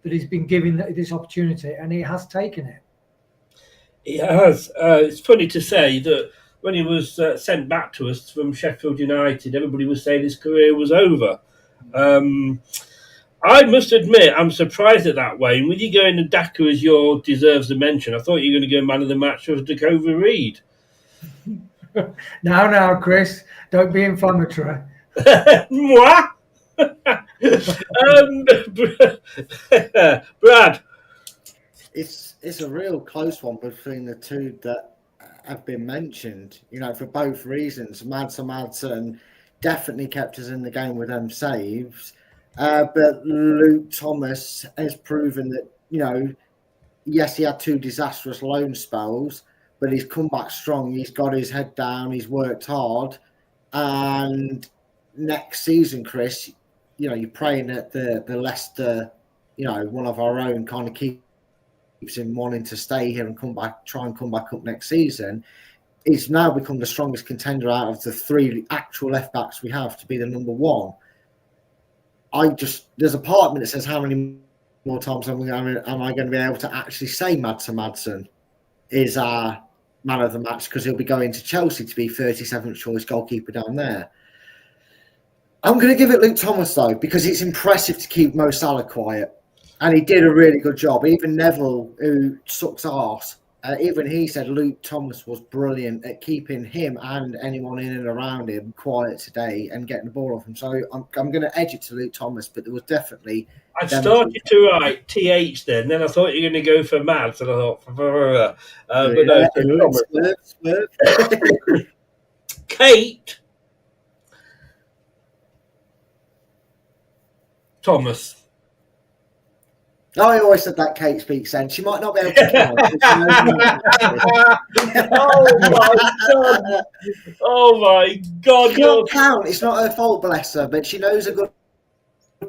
that he's been given this opportunity and he has taken it. He has. It's funny to say that when he was sent back to us from Sheffield United, everybody was saying his career was over. I must admit, I'm surprised at that, Wayne. With you going to Daka as your deserves a mention, I thought you were going to go man of the match with Dakova Reed. Now, Chris, don't be inflammatory. Moi? Brad. It's a real close one between the two that have been mentioned, you know, for both reasons. Madsen definitely kept us in the game with them saves, but Luke Thomas has proven that, you know, yes, he had 2 disastrous loan spells, but he's come back strong. He's got his head down, he's worked hard, and next season, Chris, you know, you're praying that the Leicester, you know, one of our own kind of keeps him wanting to stay here and try and come back up next season. He's now become the strongest contender out of the 3 actual left backs we have to be the number 1. There's a part of me that says, how many more times am I going to be able to actually say Madsen is our man of the match, because he'll be going to Chelsea to be 37th choice goalkeeper down there. I'm going to give it Luke Thomas, though, because it's impressive to keep Mo Salah quiet. And he did a really good job. Even Neville, who sucks arse, even he said Luke Thomas was brilliant at keeping him and anyone in and around him quiet today and getting the ball off him. So I'm going to edge it to Luke Thomas, but there was definitely... I started to write TH then I thought you were going to go for Mads, and I thought... but no, Swerve. Kate... Thomas. I always said that Kate speaks sense. She might not be able to count. Oh my God! She can't count. It's not her fault, bless her. But she knows a good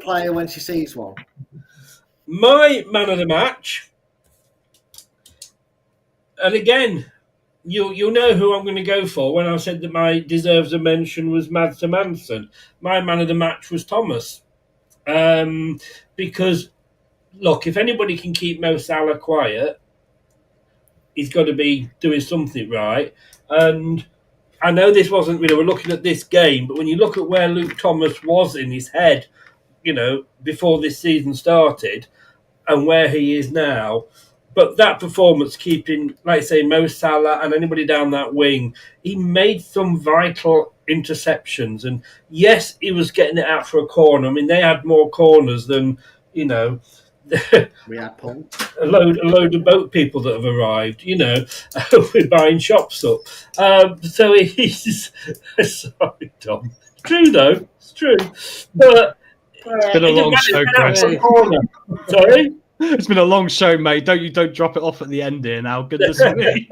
player when she sees one. My man of the match, and again, you'll know who I'm going to go for when I said that my deserves a mention was Mads Manson. My man of the match was Thomas, because look, if anybody can keep Mo Salah quiet, he's got to be doing something right. And I know this wasn't, we're looking at this game, but when you look at where Luke Thomas was in his head, before this season started and where he is now, but that performance keeping, like I say, Mo Salah and anybody down that wing, he made some vital interceptions. And yes, he was getting it out for a corner. I mean, they had more corners than, we had Paul. a load of boat people that have arrived, we're buying shops up. So he's sorry, Tom. It's true though, it's true. But it's been a long show, Chris. Sorry? It's been a long show, mate. Don't drop it off at the end here now. Goodness me.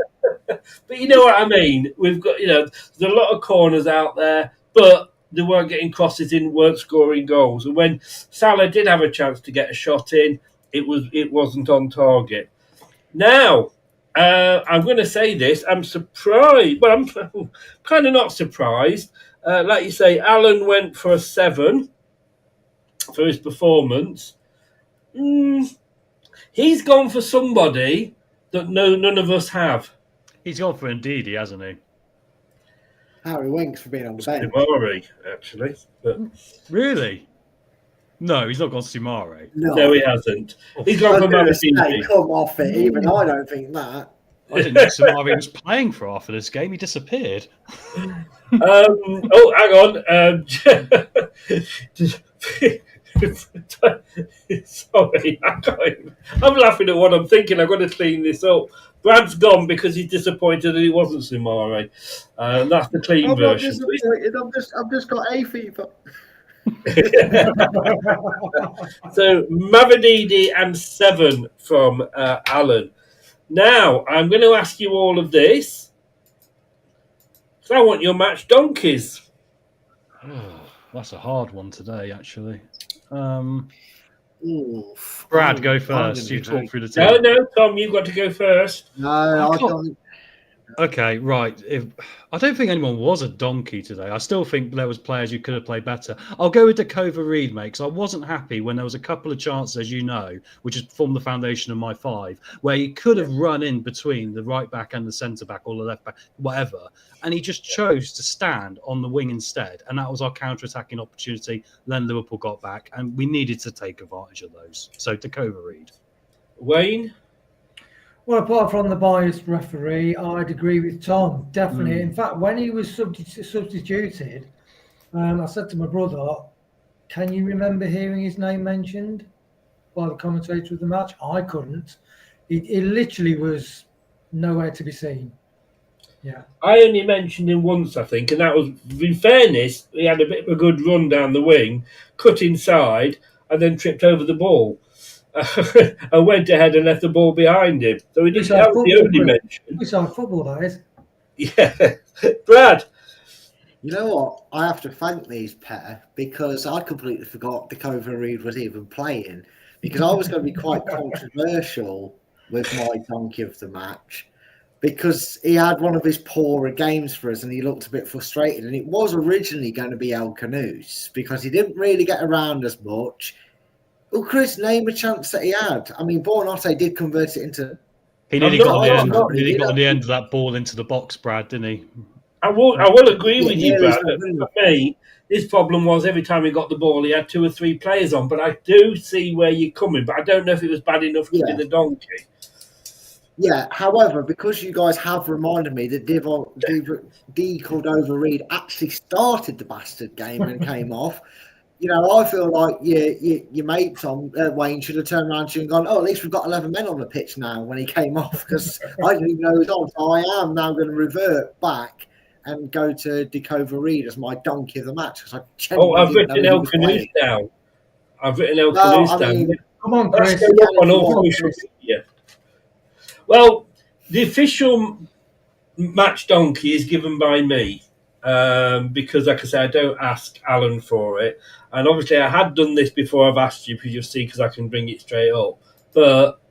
But you know what I mean? We've got, there's a lot of corners out there, but they weren't getting crosses in, weren't scoring goals. And when Salah did have a chance to get a shot in, it wasn't on target. Now, I'm going to say this. I'm surprised. Well, I'm kind of not surprised. Like you say, Alan went for a 7 for his performance. He's gone for somebody that none of us have. He's gone for Ndidi, hasn't he? Harry Winks for being on the bench. Sumari, actually. But... Really? No, he's not gone Sumari. No, he hasn't. He's gone for Mamadidi. Come off it. Even I don't think that. I didn't know Sumari was playing for half of this game. He disappeared. Hang on. Sorry, I'm laughing at what I'm thinking. I've got to clean this up. Brad's gone because he's disappointed that he wasn't Sumari. That's the clean version. I've just got a fever. So Mamadidi and 7 from Alan. Now I'm going to ask you all of this. So I want your match donkeys. That's a hard one today, actually. Brad, go first. You talk through the team. No, Tom, you've got to go first. No, I don't. Okay, right. I don't think anyone was a donkey today. I still think there was players who could have played better. I'll go with Dakova Reed, mate, because I wasn't happy when there was a couple of chances, as you know, which has formed the foundation of my 5, where he could have run in between the right back and the centre back or the left back, whatever, and he just chose to stand on the wing instead, and that was our counter-attacking opportunity. Then Liverpool got back, and we needed to take advantage of those. So Dakova Reed. Wayne? Well, apart from the biased referee, I'd agree with Tom, definitely. In fact, when he was substituted, I said to my brother, can you remember hearing his name mentioned by the commentator of the match? I couldn't. It literally was nowhere to be seen. Yeah. I only mentioned him once, I think, and that was, in fairness, he had a bit of a good run down the wing, cut inside, and then tripped over the ball. And went ahead and left the ball behind him. So he didn't have the only mention. We saw football, that is. Yeah. Brad? You know what? I have to thank these pair because I completely forgot Dakova Reed was even playing because I was going to be quite controversial with my donkey of the match because he had one of his poorer games for us and he looked a bit frustrated. And it was originally going to be El Canoes because he didn't really get around as much. Well, Chris, name a chance that he had. I mean, Bornate did convert it into... He nearly got on the end of that ball into the box, Brad, didn't he? I will agree with you, Brad. For me, his problem was every time he got the ball, he had 2 or 3 players on. But I do see where you're coming. But I don't know if it was bad enough to be the donkey. Yeah, however, because you guys have reminded me that D Cordova Reed actually started the bastard game and came off... You know, I feel like your mate, Tom, Wayne, should have turned around to you and gone, at least we've got 11 men on the pitch now when he came off because I didn't even know he was on. So I am now going to revert back and go to Dakova Reed as my donkey of the match. I've written El Canoes down. I've written El Canoes down. Come on, Chris. Let's go on all social media. Well, the official match donkey is given by me because, like I say, I don't ask Alan for it. And obviously, I had done this before I've asked you, because you'll see, because I can bring it straight up. But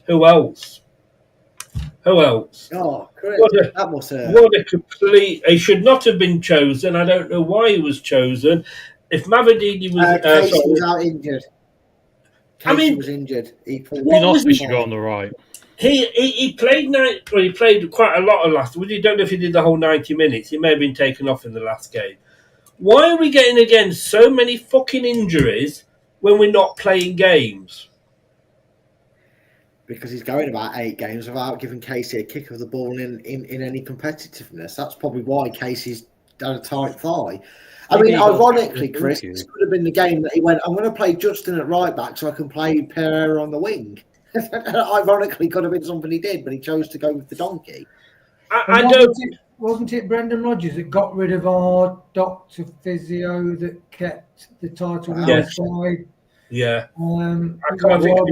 who else? Who else? Oh, Chris, that was what a complete... He should not have been chosen. I don't know why he was chosen. If Mavadini was... Casey was out injured. Casey was injured. He should go on the right. He played he played quite a lot of last. We don't know if he did the whole 90 minutes. He may have been taken off in the last game. Why are we getting again so many fucking injuries when we're not playing games? Because he's going about 8 games without giving Casey a kick of the ball in any competitiveness. That's probably why Casey's done a tight thigh. I mean, ironically, Chris, this could have been the game that he went, I'm going to play Justin at right back so I can play Pereira on the wing. Ironically, could have been something he did, but he chose to go with the donkey. Wasn't it Brendan Rodgers that got rid of our doctor physio that kept the title on the side? Yeah. I can't think of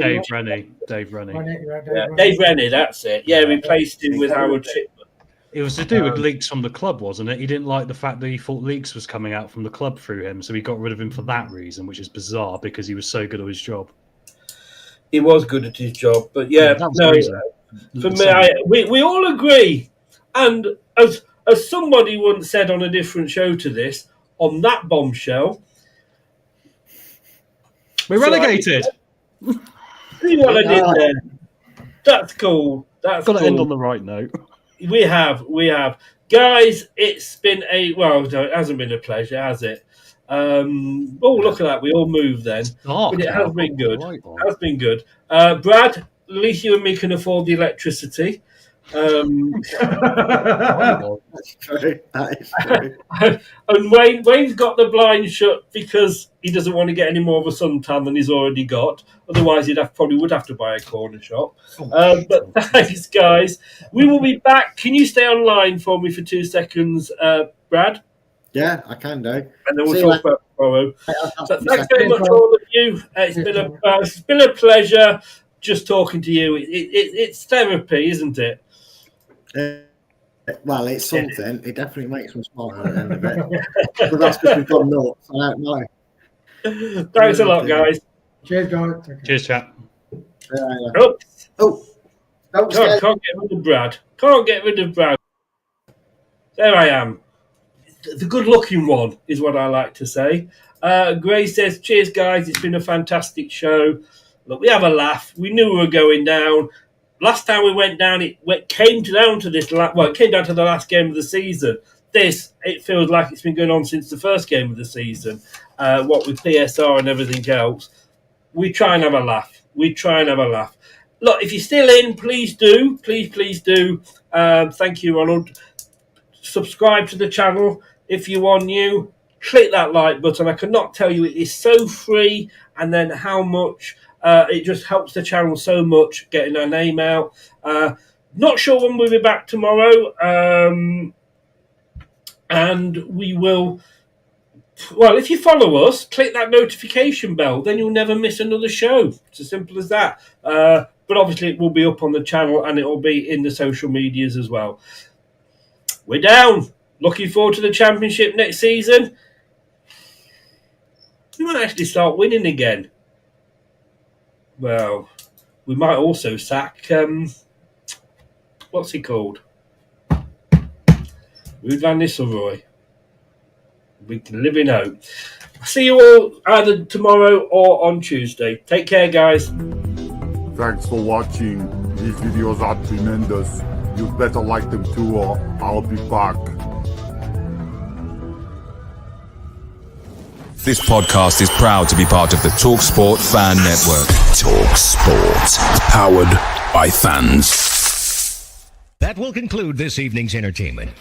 Dave Rennie. Dave Rennie, that's it. Yeah, replaced him with Howard Chipman. It was to do with leaks from the club, wasn't it? He didn't like the fact that he thought leaks was coming out from the club through him, so he got rid of him for that reason, which is bizarre because he was so good at his job. He was good at his job, but yeah, for me, we all agree. And as somebody once said on a different show to this, on that bombshell, we're relegated. See what I did there? That's cool. That's got to end on the right note. We have. Guys, it's been it hasn't been a pleasure, has it? Look at that. We all moved then. But it has been good. Has been good. Brad, at least you and me can afford the electricity. That's true. That is true. And Wayne's got the blind shut because he doesn't want to get any more of a suntan than he's already got. Otherwise, he'd probably would have to buy a corner shop. But thanks, guys. We will be back. Can you stay online for me for 2 seconds, Brad? Yeah, I can do. And then we'll talk about tomorrow. So thanks very much, all of you. It's been a pleasure just talking to you. It's therapy, isn't it? Well, it's something. It definitely makes me smile at the end of it. But that's because we've gone nuts. I don't know. Thanks a lot, guys. Cheers, guys. Cheers, chat. God, can't get rid of Brad. Can't get rid of Brad. There I am. The good-looking one is what I like to say. Gray says, cheers, guys. It's been a fantastic show. Look, we have a laugh. We knew we were going down. Last time we went down, it came down to the last game of the season. It feels like it's been going on since the first game of the season. What with PSR and everything else. We try and have a laugh. Look, if you're still in, please do. Please do. Thank you, Ronald. Subscribe to the channel if you are new. Click that like button. I cannot tell you, it is so free, and then how much it just helps the channel so much getting our name out. Not sure when we'll be back tomorrow, and we will. Well, if you follow us, click that notification bell, then you'll never miss another show. It's as simple as that. But obviously, it will be up on the channel and it will be in the social medias as well. We're down. Looking forward to the championship next season. We might actually start winning again. Well, we might also sack, what's he called? Ruud van Nistelrooy. We can live in hope. See you all either tomorrow or on Tuesday. Take care, guys. Thanks for watching. These videos are tremendous. You better like them too, or I'll be back. This podcast is proud to be part of the TalkSport Fan Network. TalkSport. Powered by fans. That will conclude this evening's entertainment.